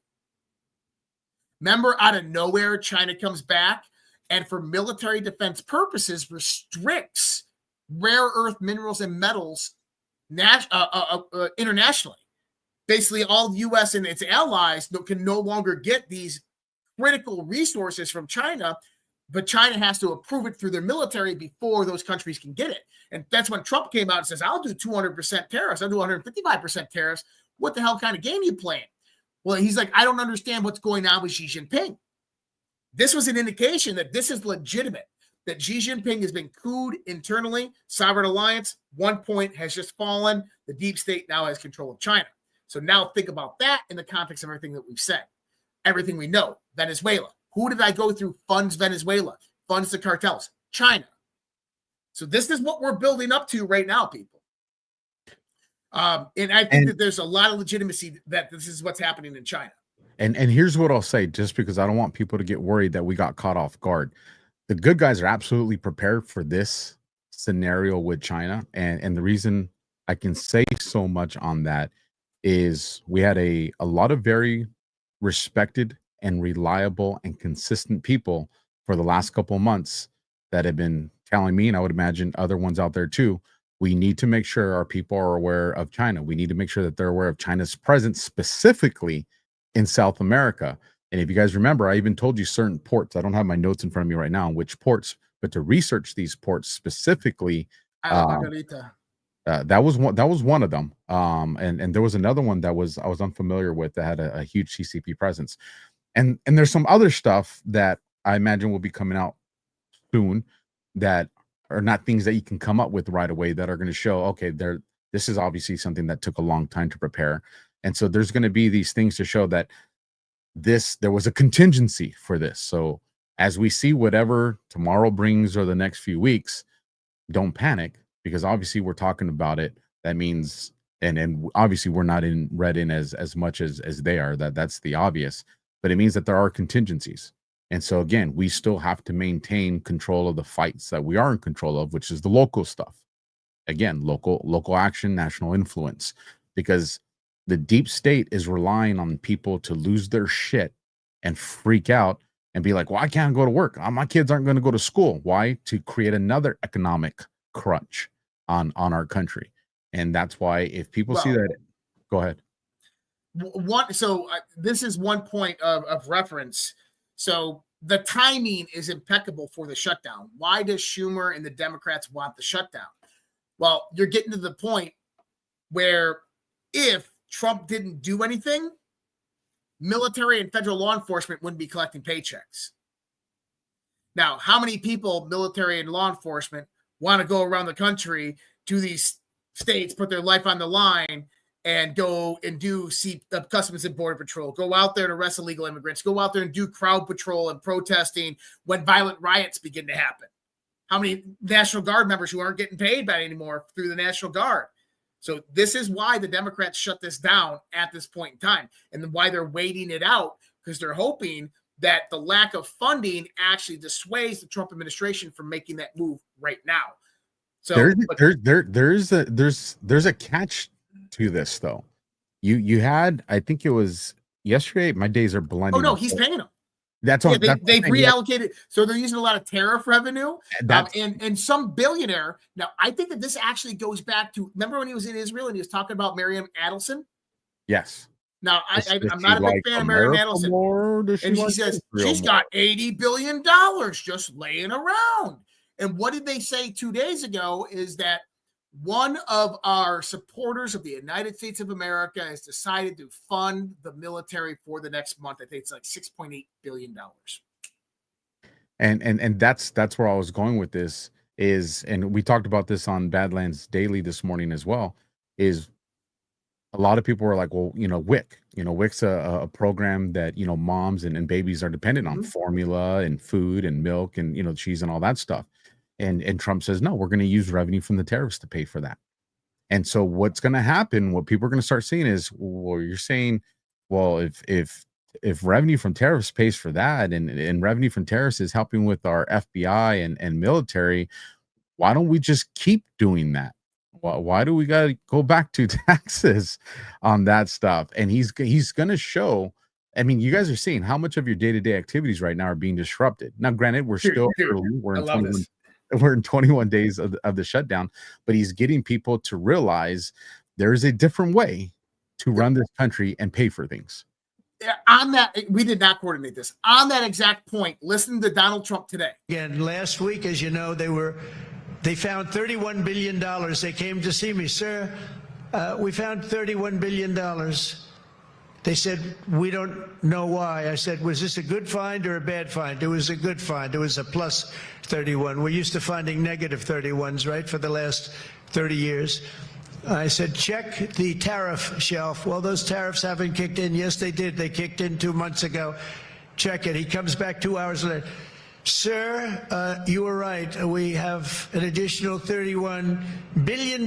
[SPEAKER 7] Remember, out of nowhere, China comes back and for military defense purposes restricts rare earth minerals and metals internationally. Basically, all U.S. and its allies can no longer get these critical resources from China, but China has to approve it through their military before those countries can get it. And that's when Trump came out and says, I'll do 200% tariffs. I'll do 155% tariffs. What the hell kind of game you playing? Well, he's like, I don't understand what's going on with Xi Jinping. This was an indication that this is legitimate, that Xi Jinping has been couped internally. Sovereign alliance, 1 point has just fallen. The deep state now has control of China. So now think about that in the context of everything that we've said, everything we know. Venezuela. Who did I go through? Funds Venezuela, funds the cartels, China. So this is what we're building up to right now, people. And I think that there's a lot of legitimacy that this is what's happening in China.
[SPEAKER 8] And here's what I'll say, just because I don't want people to get worried that we got caught off guard. The good guys are absolutely prepared for this scenario with China. And the reason I can say so much on that is we had a lot of very respected and reliable and consistent people for the last couple of months that have been telling me, and I would imagine other ones out there too, we need to make sure our people are aware of China. We need to make sure that they're aware of China's presence specifically in South America. And if you guys remember, I even told you certain ports. I don't have my notes in front of me right now on which ports, but to research these ports specifically, that was one of them. And there was another one that I was unfamiliar with that had a huge CCP presence. And there's some other stuff that I imagine will be coming out soon that are not things that you can come up with right away that are going to show, okay, this is obviously something that took a long time to prepare. And so there's going to be these things to show that there was a contingency for this. So as we see whatever tomorrow brings or the next few weeks, don't panic, because obviously we're talking about it. That means, and obviously we're not read in as much as they are, that's the obvious, but it means that there are contingencies. And so again, we still have to maintain control of the fights that we are in control of, which is the local stuff. Again, local action, national influence, because the deep state is relying on people to lose their shit and freak out and be like, well, I can't go to work. My kids aren't going to go to school. Why? To create another economic crunch on our country. And that's why if people see that, go ahead.
[SPEAKER 7] This is one point of reference. So the timing is impeccable for the shutdown. Why does Schumer and the Democrats want the shutdown? Well, you're getting to the point where if Trump didn't do anything, military and federal law enforcement wouldn't be collecting paychecks. Now, how many people, military and law enforcement, want to go around the country to these states, put their life on the line, and go and do Customs and Border Patrol, go out there to arrest illegal immigrants, go out there and do crowd patrol and protesting when violent riots begin to happen? How many National Guard members who aren't getting paid by anymore through the National Guard? So this is why the Democrats shut this down at this point in time, and why they're waiting it out, because they're hoping that the lack of funding actually dissuades the Trump administration from making that move right now. So there's a catch to this though. You had, I think it was yesterday. My days are blending. Oh no, he's paying them.
[SPEAKER 8] That's all.
[SPEAKER 7] They've reallocated, so they're using a lot of tariff revenue. And some billionaire. Now, I think that this actually goes back to, remember when he was in Israel and he was talking about Miriam Adelson?
[SPEAKER 8] Yes.
[SPEAKER 7] Now, I'm not a big fan of Miriam Adelson. And she says she's got $80 billion just laying around. And what did they say 2 days ago is that one of our supporters of the United States of America has decided to fund the military for the next month. I think it's like $6.8 billion.
[SPEAKER 8] And that's where I was going with this is, and we talked about this on Badlands Daily this morning as well, is a lot of people were like, well, WIC, WIC's a program that, moms and babies are dependent on, formula and food and milk and, cheese and all that stuff. And Trump says, no, we're going to use revenue from the tariffs to pay for that. And so what's going to happen, what people are going to start seeing is, well, you're saying, well, if revenue from tariffs pays for that and revenue from tariffs is helping with our FBI and military, why don't we just keep doing that? Why do we got to go back to taxes on that stuff? And he's going to show, I mean, you guys are seeing how much of your day-to-day activities right now are being disrupted. Now, granted, we're still early. We're in 21 days of the shutdown, but he's getting people to realize there's a different way to run this country and pay for things.
[SPEAKER 7] On that, we did not coordinate this. On that exact point, listen to Donald Trump today.
[SPEAKER 1] Again, last week, as you know, they found $31 billion. They came to see me, sir. We found $31 billion. They said, we don't know why. I said, was this a good find or a bad find? It was a good find. It was a plus 31. We're used to finding negative 31s, right, for the last 30 years. I said, check the tariff shelf. Well, those tariffs haven't kicked in. Yes, they did. They kicked in 2 months ago. Check it. He comes back 2 hours later. Sir, you were right. We have an additional $31 billion,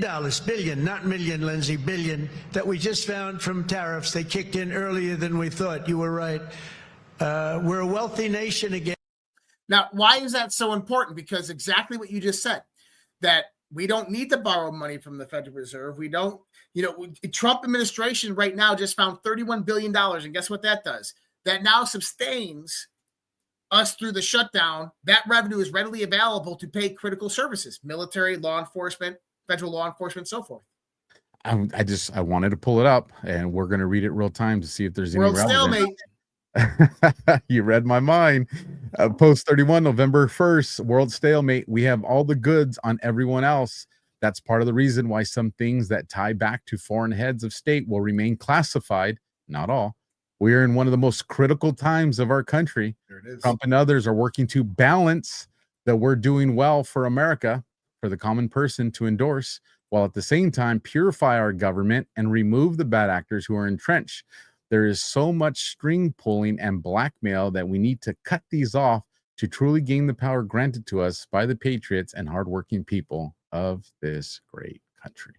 [SPEAKER 1] not million, Lindsay, billion, that we just found from tariffs. They kicked in earlier than we thought. You were right. We're a wealthy nation again.
[SPEAKER 7] Now, why is that so important? Because exactly what you just said, that we don't need to borrow money from the Federal Reserve. We don't, Trump administration right now just found $31 billion. And guess what that does? That now sustains us through the shutdown. That revenue is readily available to pay critical services, military, law enforcement, federal law enforcement, so forth.
[SPEAKER 8] I wanted to pull it up, and we're going to read it real time to see if there's any
[SPEAKER 7] World
[SPEAKER 8] relevance.
[SPEAKER 7] stalemate.
[SPEAKER 8] You read my mind. Post 31, November 1st, world stalemate. We have all the goods on everyone else. That's part of the reason why some things that tie back to foreign heads of state will remain classified. Not all. We are in one of the most critical times of our country.
[SPEAKER 7] There it is.
[SPEAKER 8] Trump and others are working to balance that we're doing well for America, for the common person to endorse, while at the same time purify our government and remove the bad actors who are entrenched. There is so much string pulling and blackmail that we need to cut these off to truly gain the power granted to us by the patriots and hardworking people of this great country.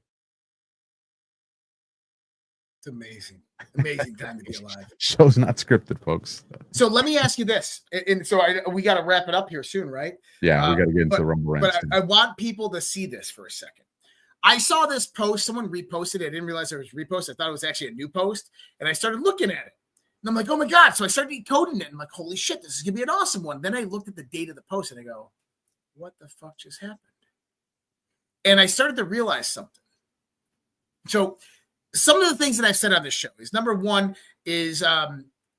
[SPEAKER 7] It's amazing. Amazing time to be alive.
[SPEAKER 8] Show's not scripted, folks.
[SPEAKER 7] So let me ask you this. And so we got to wrap it up here soon, right?
[SPEAKER 8] Yeah, we got to get into the Rumble Rants.
[SPEAKER 7] But I want people to see this for a second. I saw this post. Someone reposted it. I didn't realize it was reposted. I thought it was actually a new post. And I started looking at it. And I'm like, oh my God. So I started decoding it. I'm like, holy shit, this is going to be an awesome one. Then I looked at the date of the post and I go, what the fuck just happened? And I started to realize something. So some of the things that I've said on this show is, number one is, I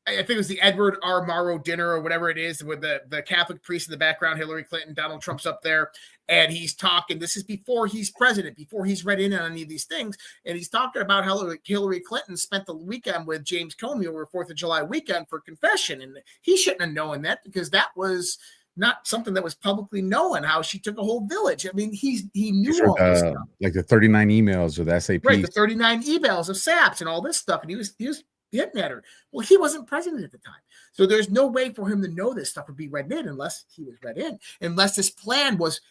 [SPEAKER 7] think it was the Edward R. Murrow dinner or whatever it is, with the Catholic priest in the background, Hillary Clinton, Donald Trump's up there, and he's talking. This is before he's president, before he's read in on any of these things. And he's talking about how Hillary Clinton spent the weekend with James Comey over 4th of July weekend for confession. And he shouldn't have known that, because that was not something that was publicly known, how she took a whole village. I mean, he knew all this stuff.
[SPEAKER 8] Like the 39 emails or the SAP.
[SPEAKER 7] Right, the 39 emails of SAPs and all this stuff. And he was hitting at her. Well, he wasn't president at the time. So there's no way for him to know this stuff would be read in unless he was read in, unless this plan was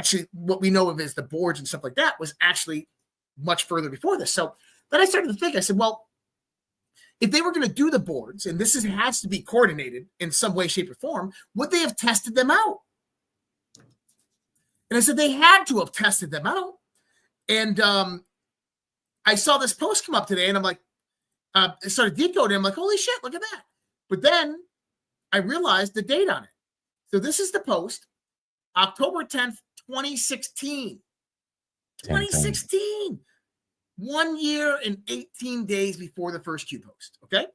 [SPEAKER 7] actually what we know of as the boards and stuff like that was actually much further before this. So then I started to think, I said, well, if they were going to do the boards, and this has to be coordinated in some way, shape, or form, would they have tested them out? And I said they had to have tested them out. And I saw this post come up today, and I'm like, I started decoding. I'm like, holy shit, look at that. But then I realized the date on it. So this is the post, October 10th, 2016. 2016. 1 year and 18 days before the first Q post. Okay.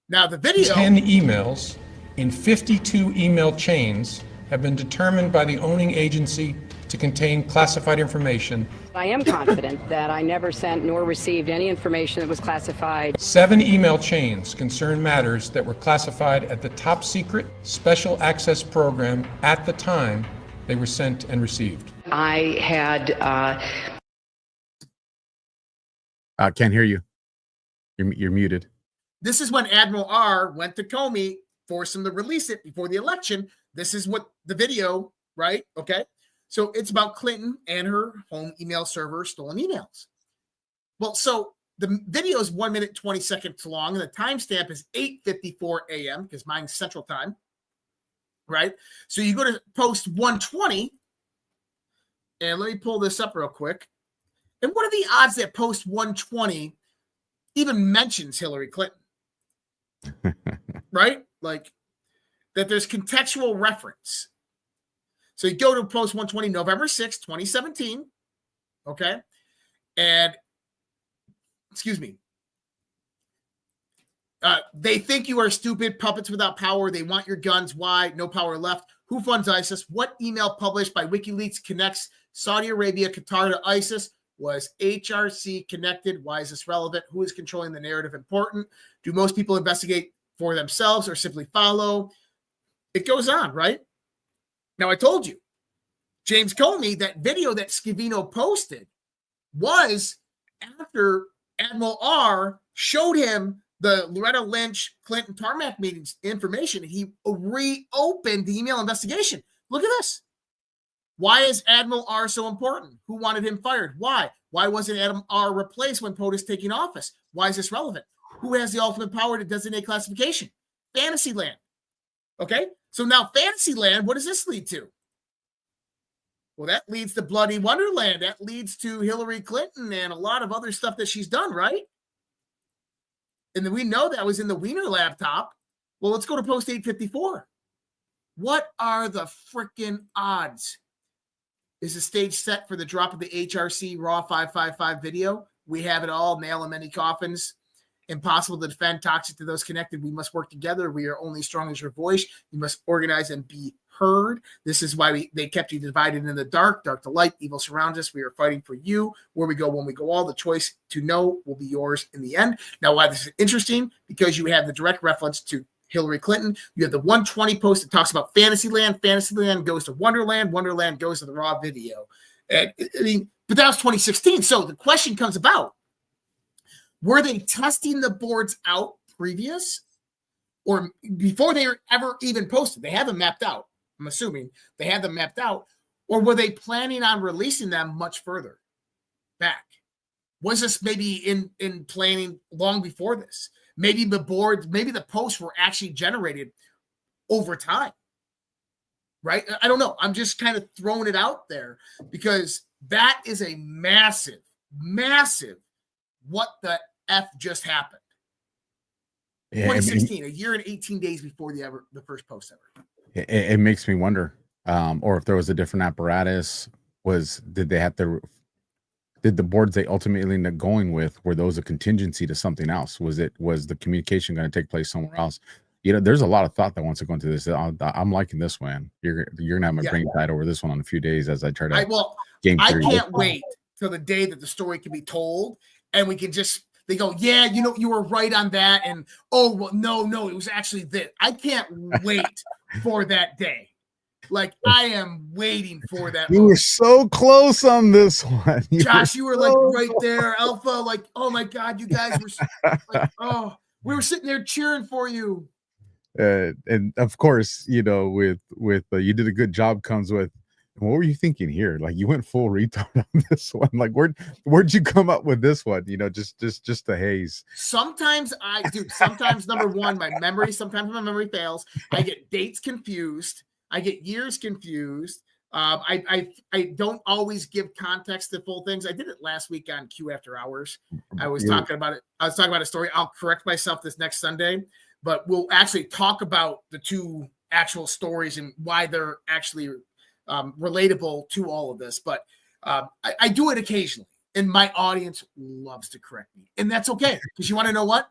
[SPEAKER 7] Now the video.
[SPEAKER 16] 10 emails in 52 email chains have been determined by the owning agency to contain classified information.
[SPEAKER 17] I am confident that I never sent nor received any information that was classified.
[SPEAKER 16] 7 email chains concern matters that were classified at the top secret special access program at the time they were sent and received.
[SPEAKER 17] I had
[SPEAKER 8] can't hear you. You're muted.
[SPEAKER 7] This is when Admiral R went to Comey, forced him to release it before the election. This is what the video, right? Okay. So it's about Clinton and her home email server stolen emails. Well, so the video is 1 minute, 20 seconds long, and the timestamp is 8:54 a.m. because mine's Central Time, right? So you go to post 120, and let me pull this up real quick. And what are the odds that post 120 even mentions Hillary Clinton? Right? Like that there's contextual reference. So you go to post 120, November 6th, 2017. Okay. And excuse me. They think you are stupid, puppets without power. They want your guns. Why? No power left. Who funds ISIS? What email published by WikiLeaks connects Saudi Arabia, Qatar to ISIS? Was HRC connected? Why is this relevant? Who is controlling the narrative important? Do most people investigate for themselves or simply follow? It goes on, right? Now, I told you, James Comey, that video that Scavino posted was after Admiral R showed him the Loretta Lynch, Clinton, Tarmac meetings information. He reopened the email investigation. Look at this. Why is Admiral R so important? Who wanted him fired? Why? Why wasn't Admiral R replaced when POTUS taking office? Why is this relevant? Who has the ultimate power to designate classification? Fantasyland. Okay, so now Fantasyland, what does this lead to? Well, that leads to Bloody Wonderland. That leads to Hillary Clinton and a lot of other stuff that she's done, right? And then we know that was in the Wiener laptop. Well, let's go to post 854. What are the freaking odds? Is the stage set for the drop of the HRC Raw 555 video? We have it all. Nail in many coffins. Impossible to defend. Toxic to those connected. We must work together. We are only strong as your voice. You must organize and be heard. This is why they kept you divided in the dark. Dark to light. Evil surrounds us. We are fighting for you. Where we go, when we go, all the choice to know will be yours in the end. Now, why this is interesting? Because you have the direct reference to Hillary Clinton. You have the 120 post that talks about Fantasyland. Fantasyland goes to Wonderland. Wonderland goes to the Raw video. I mean, but that was 2016. So the question comes about, were they testing the boards out previous or before they were ever even posted? They have them mapped out. I'm assuming they had them mapped out. Or were they planning on releasing them much further back? Was this maybe in planning long before this? Maybe the boards, maybe the posts were actually generated over time, right? I don't know. I'm just kind of throwing it out there because that is a massive, massive what the F just happened.
[SPEAKER 8] Yeah,
[SPEAKER 7] 2016, a year and 18 days before the first post ever.
[SPEAKER 8] It makes me wonder, or if there was a different apparatus. Did the boards they ultimately ended up going with, were those a contingency to something else? Was the communication going to take place somewhere else? You know, there's a lot of thought that wants to go into this. I'm liking this one. You're gonna have my brain tied over this one in a few days as I try to.
[SPEAKER 7] I
[SPEAKER 8] theory.
[SPEAKER 7] can't wait till the day that the story can be told, and we can just. They go, yeah, you know, you were right on that, and oh well, no, it was actually this. I can't wait for that day. Like I am waiting for that.
[SPEAKER 8] You were so close on this one,
[SPEAKER 7] Josh. You were like right there, Alpha. Like, oh my God, you guys were like, oh, we were sitting there cheering for you.
[SPEAKER 8] And of course, you know, with you did a good job comes with. What were you thinking here? Like you went full retard on this one. Like where'd you come up with this one? You know, just the haze.
[SPEAKER 7] Sometimes sometimes number one, sometimes my memory fails. I get dates confused. I get years confused. I don't always give context to full things. I did it last week on Q After Hours. I was talking about it. I was talking about a story. I'll correct myself this next Sunday, but we'll actually talk about the two actual stories and why they're actually relatable to all of this, but I do it occasionally, and my audience loves to correct me, and that's okay because you want to know what?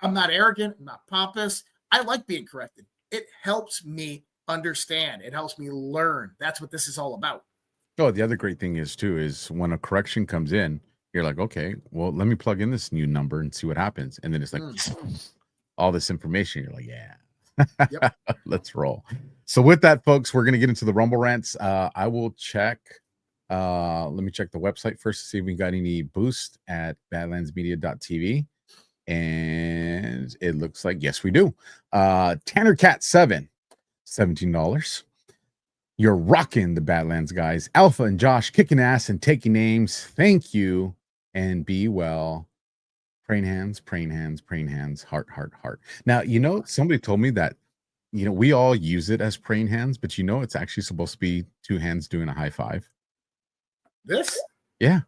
[SPEAKER 7] I'm not arrogant, I'm not pompous. I like being corrected. It helps me understand. It helps me learn. That's what this is all about.
[SPEAKER 8] Oh, the other great thing is when a correction comes in, you're like, okay, well, let me plug in this new number and see what happens, and then it's like all this information. You're like, yeah. Yep. Let's roll. So with that, folks, we're going to get into the Rumble rants. I will check. Let me check the website first to see if we got any boost at badlandsmedia.tv. And it looks like, yes, we do. Tanner Cat 7, $17. You're rocking the Badlands, guys. Alpha and Josh kicking ass and taking names. Thank you. And be well. Praying hands, heart, heart, heart. Now, you know, somebody told me that, you know, we all use it as praying hands, but you know, it's actually supposed to be two hands doing a high five.
[SPEAKER 7] This?
[SPEAKER 8] Yeah.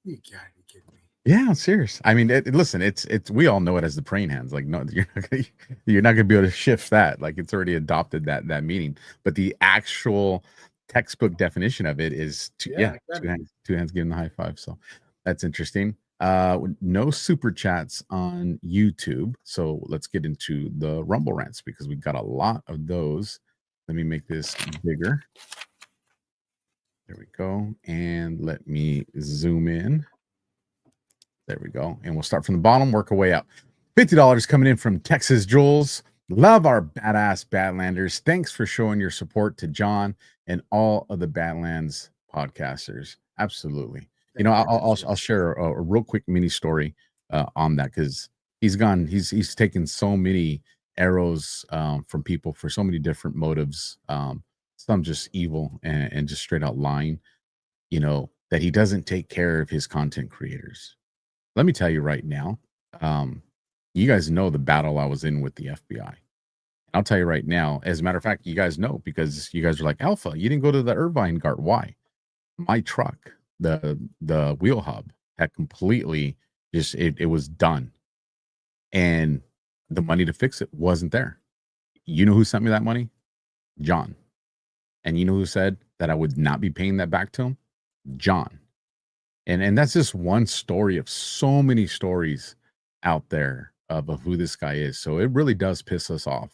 [SPEAKER 7] You gotta be kidding me.
[SPEAKER 8] Yeah, I'm serious. I mean, listen, it's we all know it as the praying hands. Like, no, you're not gonna be able to shift that. Like, it's already adopted that meaning. But the actual textbook definition of it is two hands giving the high five. So that's interesting. No super chats on YouTube, so let's get into the Rumble rants because we got a lot of those. Let me make this bigger. There we go, and let me zoom in. There we go, and we'll start from the bottom, work our way up. $50 coming in from Texas Jules. Love our badass Badlanders. Thanks for showing your support to John and all of the Badlands podcasters. Absolutely. You know, I'll share a real quick mini story on that, because he's taken so many arrows from people for so many different motives, some just evil and just straight out lying, that he doesn't take care of his content creators. Let me tell you right now, you guys know the battle I was in with the FBI. I'll tell you right now, as a matter of fact, you guys know, because you guys are like, Alpha, you didn't go to the Irvine Guard. Why? My truck, the wheel hub had completely it was done. And the money to fix it wasn't there. You know who sent me that money? John. And you know who said that I would not be paying that back to him? John. And that's just one story of so many stories out there of who this guy is. So it really does piss us off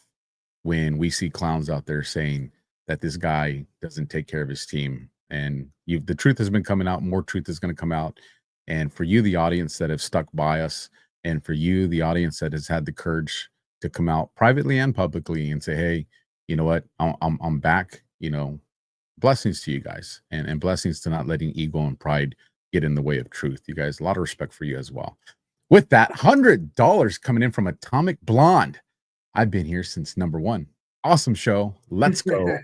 [SPEAKER 8] when we see clowns out there saying that this guy doesn't take care of his team. And the truth has been coming out. More truth is going to come out. And for you, the audience that have stuck by us, and for you, the audience that has had the courage to come out privately and publicly and say, hey, you know what, I'm back, blessings to you guys, and blessings to not letting ego and pride get in the way of truth. You guys, a lot of respect for you as well. With that, $100 coming in from Atomic Blonde. I've been here since number one. Awesome show. Let's go.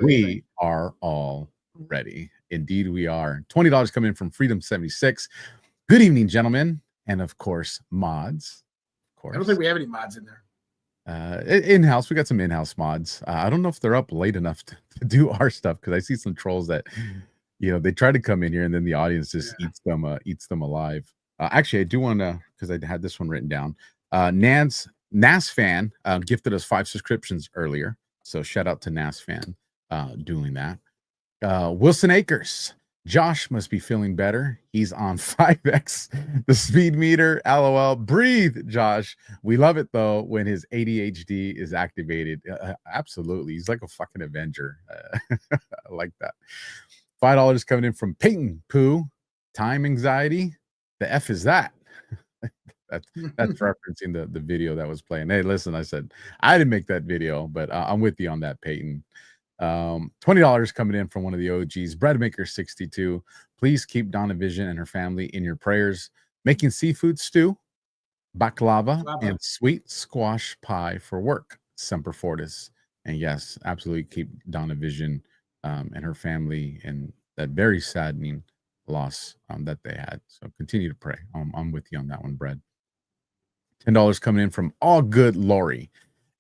[SPEAKER 8] We are all ready. Indeed, we are. $20 coming in from Freedom 76. Good evening, gentlemen. And of course, mods. Of course.
[SPEAKER 7] I don't think we have any mods in there.
[SPEAKER 8] In-house, we got some in-house mods. I don't know if they're up late enough to do our stuff, because I see some trolls that, they try to come in here and then the audience just eats them alive. Actually, I do want to, because I had this one written down. Nas fan gifted us 5 subscriptions earlier, so shout out to Nas fan doing that. Wilson Akers. Josh must be feeling better. He's on 5x the speed meter. LOL. Breathe, Josh. We love it, though, when his ADHD is activated. Absolutely. He's like a fucking Avenger. I like that. $5 coming in from Peyton Pooh. Time anxiety. The F is that? That's referencing the video that was playing. Hey, listen, I said I didn't make that video, but I'm with you on that, Peyton. $20 coming in from one of the OGs, Breadmaker 62. Please keep Donna Vision and her family in your prayers. Making seafood stew, baklava, and sweet squash pie for work. Semper Fortis. And yes, absolutely keep Donna Vision and her family in that very saddening loss that they had. So continue to pray. I'm with you on that one, Brad. $10 coming in from All Good Lori.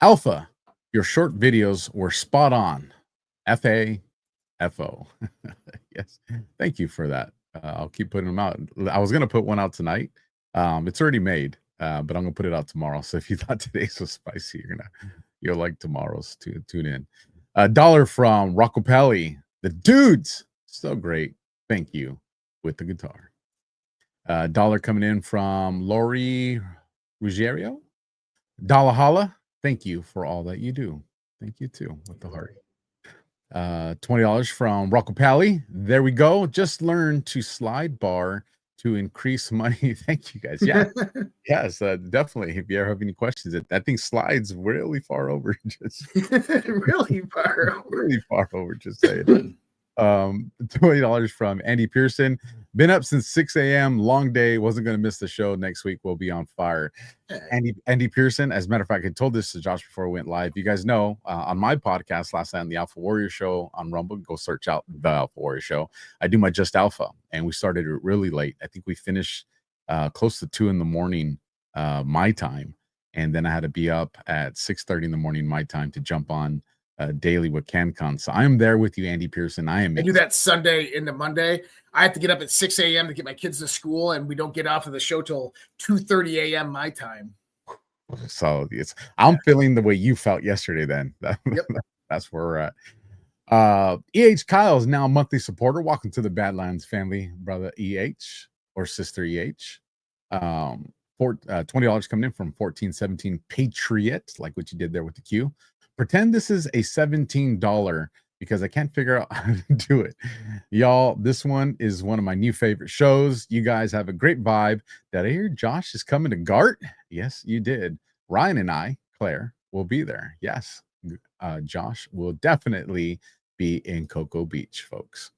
[SPEAKER 8] Alpha, your short videos were spot on. FAFO. Yes. Thank you for that. I'll keep putting them out. I was going to put one out tonight. It's already made, but I'm going to put it out tomorrow. So if you thought today's was spicy, you'll like tomorrow's to tune in. $1 from Roccopelli. The dudes. So great. Thank you with the guitar. $1 coming in from Lori Ruggiero. Dalahala. Thank you for all that you do. Thank you too with the heart. $20 from Roccopelli. There we go. Just learn to slide bar to increase money. Thank you guys. Yeah. Yes, definitely. If you ever have any questions, that thing slides really far over. Just
[SPEAKER 7] really far over.
[SPEAKER 8] Really far over. Just say it. $20 from Andy Pearson. Been up since 6 a.m. Long day. Wasn't going to miss the show. Next week we'll be on fire. Andy Pearson. As a matter of fact, I told this to Josh before we went live. You guys know on my podcast last night on the Alpha Warrior Show on Rumble, go search out the Alpha Warrior Show. I do my Just Alpha, and we started it really late. I think we finished close to 2 in the morning my time, and then I had to be up at 6:30 in the morning my time to jump on daily with CanCon. So I am there with you, Andy Pearson. I do
[SPEAKER 7] that Sunday into Monday. I have to get up at 6 a.m. to get my kids to school, and we don't get off of the show till 2:30 a.m. my time.
[SPEAKER 8] So I'm feeling the way you felt yesterday then. That's where we're at. EH Kyle is now a monthly supporter. Welcome to the Badlands family, brother EH or sister EH. $20 coming in from 1417 Patriot, like what you did there with the Q. Pretend this is a $17 because I can't figure out how to do it. Y'all, this one is one of my new favorite shows. You guys have a great vibe. Did I hear Josh is coming to GART? Yes, you did. Ryan and I, Claire, will be there. Yes, Josh will definitely be in Cocoa Beach, folks.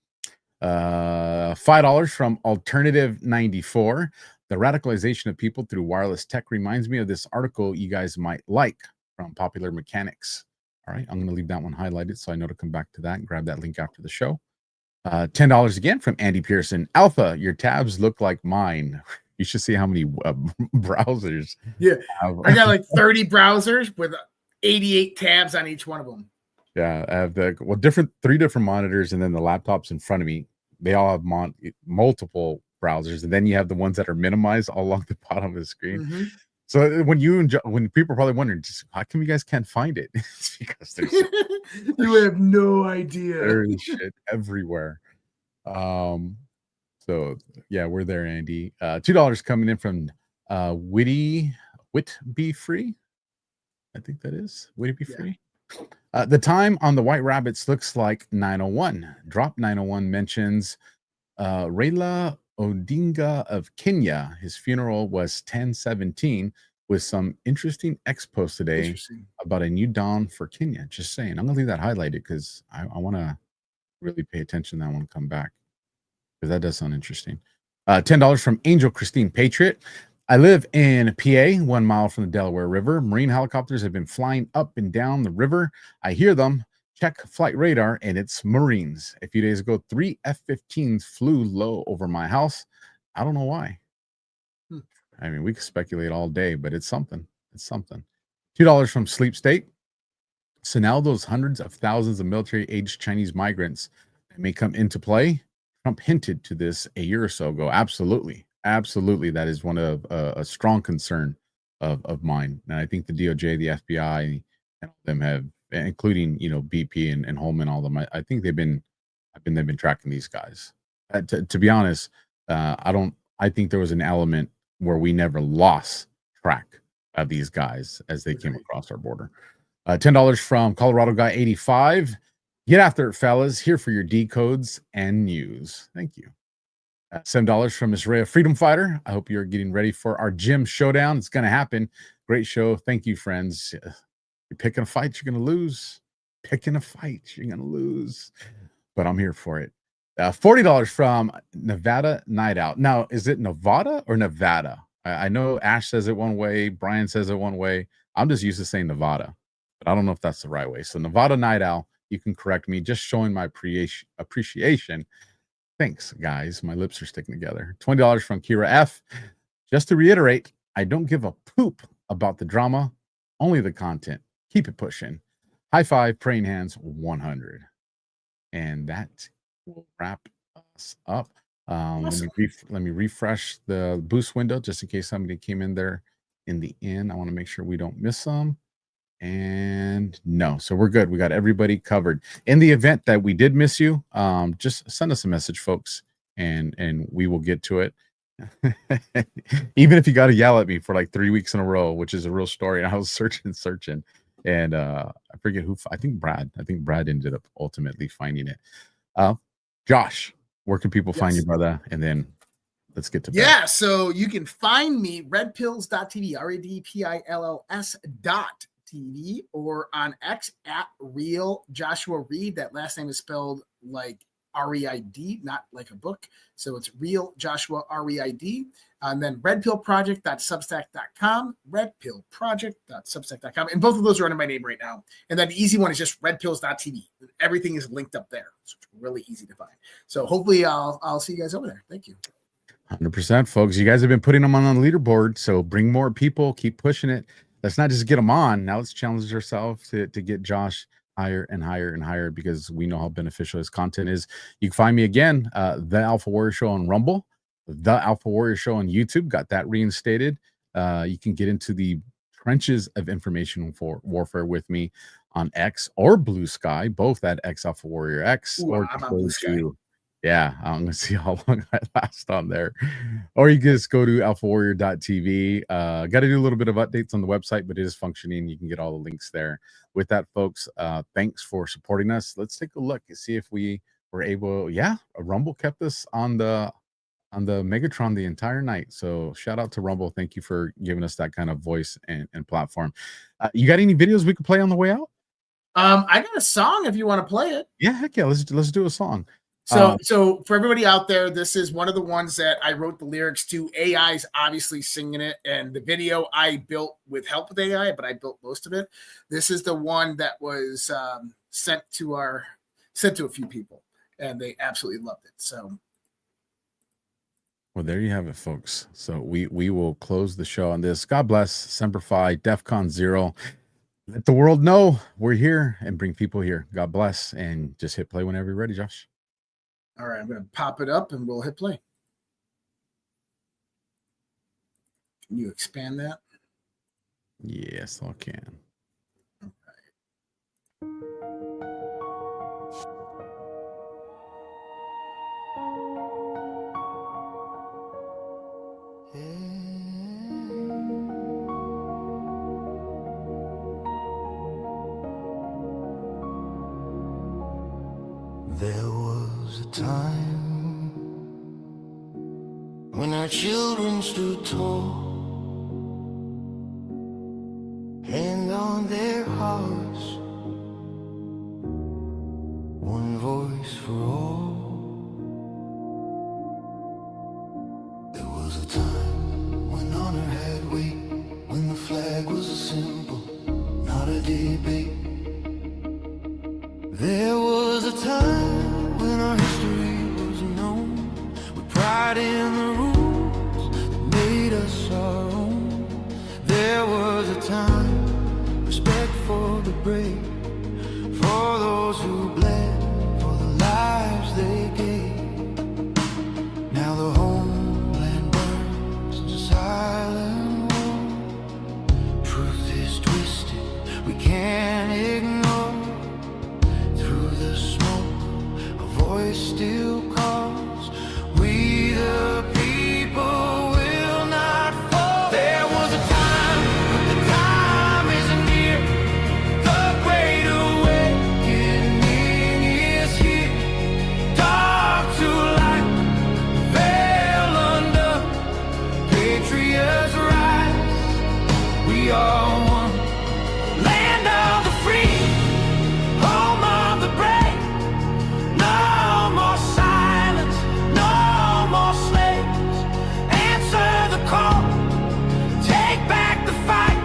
[SPEAKER 8] $5 from Alternative 94. The radicalization of people through wireless tech reminds me of this article you guys might like from Popular Mechanics. All right, I'm going to leave that one highlighted so I know to come back to that and grab that link after the show. $10 again from Andy Pearson. Alpha, your tabs look like mine. You should see how many browsers.
[SPEAKER 7] Yeah, I got like 30 browsers with 88 tabs on each one of them.
[SPEAKER 8] Yeah, I have three different monitors, and then the laptops in front of me. They all have multiple browsers, and then you have the ones that are minimized all along the bottom of the screen.
[SPEAKER 7] Mm-hmm.
[SPEAKER 8] So when people are probably wondering, just how come you guys can't find it? It's because there's
[SPEAKER 7] you have no idea.
[SPEAKER 8] There's shit everywhere. So yeah, we're there, Andy. $2 coming in from Wit Be Free. I think that is Wit Be Free. The time on the White Rabbits looks like 9:01. Drop 9:01 mentions Raila Odinga of Kenya. His funeral was 10:17, with some interesting posts today about a new dawn for Kenya. Just saying. I'm gonna leave that highlighted because I want to really pay attention. I want to come back because that does sound interesting. $10 from Angel Christine Patriot. I live in PA, 1 mile from the Delaware River. Marine helicopters have been flying up and down the river. I hear them. Check flight radar, and it's Marines. A few days ago, 3 F-15s flew low over my house. I don't know why. I mean, we could speculate all day, but it's something. It's something. $2 from Sleep State. So now those hundreds of thousands of military-aged Chinese migrants that may come into play. Trump hinted to this a year or so ago. Absolutely. Absolutely. That is one of a strong concern of mine. And I think the DOJ, the FBI, and all of them have, including, BP and Holman, all of them. I think they've been tracking these guys. To be honest, I think there was an element where we never lost track of these guys as they came across our border. $10 from Colorado Guy 85. Get after it, fellas. Here for your decodes and news. Thank you. $7 from Israel Freedom Fighter. I hope you're getting ready for our gym showdown. It's going to happen. Great show. Thank you, friends. You're picking a fight, you're going to lose. Picking a fight, you're going to lose. But I'm here for it. $40 from Nevada Night Out. Now, is it Nevada or Nevada? I know Ash says it one way. Brian says it one way. I'm just used to saying Nevada, but I don't know if that's the right way. So Nevada Night Owl, you can correct me. Just showing my appreciation. Thanks, guys. My lips are sticking together. $20 from Kira F. Just to reiterate, I don't give a poop about the drama, only the content. Keep it pushing. High five, praying hands, 100. And that will wrap us up.
[SPEAKER 7] Awesome.
[SPEAKER 8] Let me refresh the boost window just in case somebody came in there in the end. I want to make sure we don't miss them. And no, so we're good. We got everybody covered. In the event that we did miss you, just send us a message, folks, and we will get to it. Even if you got to yell at me for like 3 weeks in a row, which is a real story. And I was searching, and I forget who. I think Brad ended up ultimately finding it. Josh, where can people find you, brother? And then let's get to bed.
[SPEAKER 7] Yeah, so you can find me redpills.tv, radpils.tv, or on X at Real Joshua Reid. That last name is spelled like R-E-I-D, not like a book. So it's Real Joshua R-E-I-D. And then redpillproject.substack.com, redpillproject.substack.com. And both of those are under my name right now. And then the easy one is just redpills.tv. Everything is linked up there. So it's really easy to find. So hopefully I'll see you guys over there. Thank you.
[SPEAKER 8] 100%, folks. You guys have been putting them on the leaderboard. So bring more people. Keep pushing it. Let's not just get them on. Now let's challenge ourselves to get Josh higher and higher and higher, because we know how beneficial his content is. You can find me again, The Alpha Warrior Show on Rumble, The Alpha Warrior Show on YouTube. Got that reinstated. You can get into the trenches of information for warfare with me on X or Blue Sky, both at X Alpha Warrior X.
[SPEAKER 7] Ooh,
[SPEAKER 8] or
[SPEAKER 7] I'm on Blue Sky.
[SPEAKER 8] Yeah, I'm gonna see how long I last on there. Or you can just go to alphawarrior.tv. Got to do a little bit of updates on the website, but it is functioning. You can get all the links there. With that, folks, thanks for supporting us. Let's take a look and see if we were able. Yeah, Rumble kept us on the Megatron the entire night. So shout out to Rumble. Thank you for giving us that kind of voice and platform. You got any videos we could play on the way out?
[SPEAKER 7] I got a song if you want to play it.
[SPEAKER 8] Yeah, heck yeah. Let's do a song.
[SPEAKER 7] So for everybody out there, this is one of the ones that I wrote the lyrics to. AI's obviously singing it, and the video I built with help with AI, but I built most of it. This is the one that was sent to a few people, and they absolutely loved it. So,
[SPEAKER 8] well, there you have it, folks. So we will close the show on this. God bless. Semper Fi. DEFCON ZERQ. Let the world know we're here and bring people here. God bless, and just hit play whenever you're ready, Josh.
[SPEAKER 7] All right, I'm going to pop it up and we'll hit play. Can you expand that?
[SPEAKER 8] Yes, I can.
[SPEAKER 18] There was a time when our children stood tall, hand on their hearts, one voice for all. There was a time when honor had weight, when the flag was a symbol, not a debate. There was a time when our history was known, with pride in the rules that made us our own. There was a time, respect for the brave, for those who bled, for the lives they gave. Now the homeland burns in silent war. Truth is twisted, we can't ignore. Still calls, we the people will not fall. There was a time, but the time isn't near. The great awakening is here. Dark to light, veil under, patriots rise. We are one, land of the free, home of the brave. No more silence, no more slaves. Answer the call, take back the fight.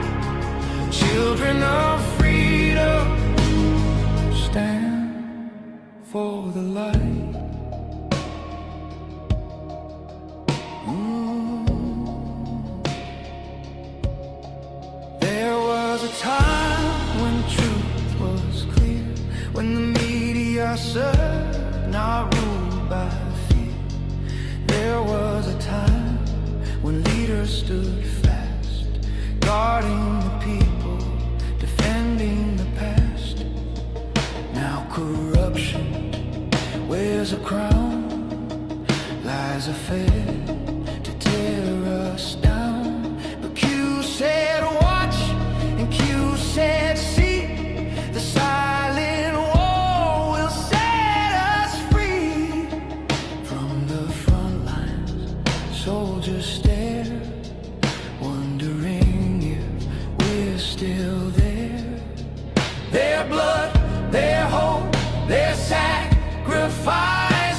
[SPEAKER 18] Children of freedom, stand for the light. There was a time when truth was clear, when the media served, not ruled by fear. There was a time when leaders stood fast, guarding the people, defending the past. Now corruption wears a crown, lies are fed to tear us down. But Q said watch, and Q said see. The silent war will set us free. From the front lines, soldiers stare, wondering if we're still there. Their blood, their hope, their sacrifice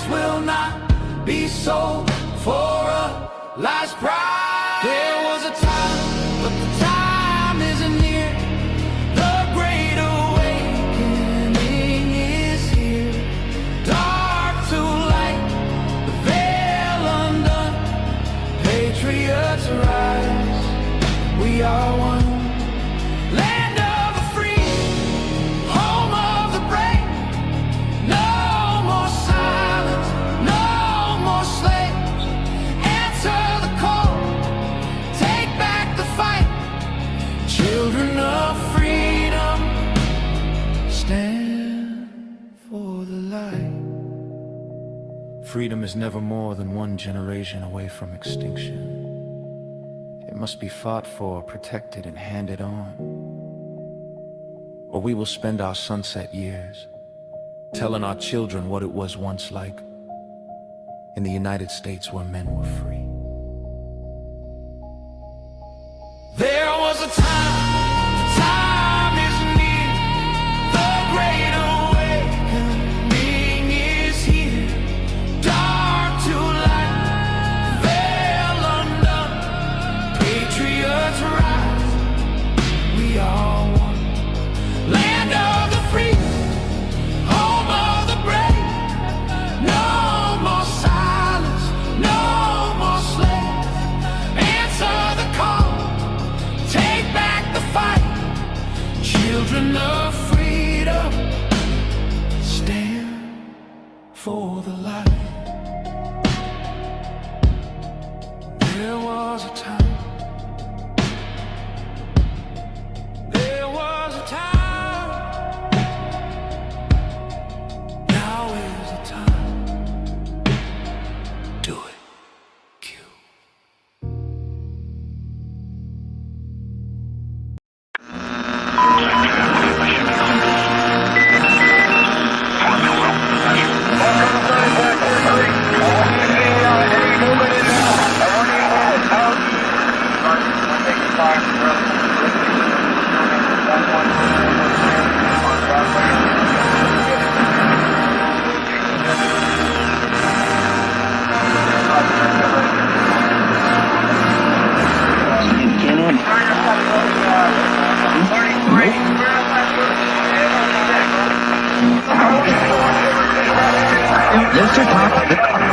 [SPEAKER 18] will not be sold for a last prize. There was a time, but the time isn't near. The great awakening is here. Dark to light, the veil undone, patriots rise. We are one, land of the free, home of the brave. No more silence, no more slaves. Answer the call, take back the fight. Children of freedom, stand for the light.
[SPEAKER 19] Freedom is never more than one generation away from extinction. It must be fought for, protected, and handed on. Or we will spend our sunset years telling our children what it was once like in the United States where men were free.
[SPEAKER 18] There was a time, the time is near. The great awakening is here.
[SPEAKER 20] Closer talk.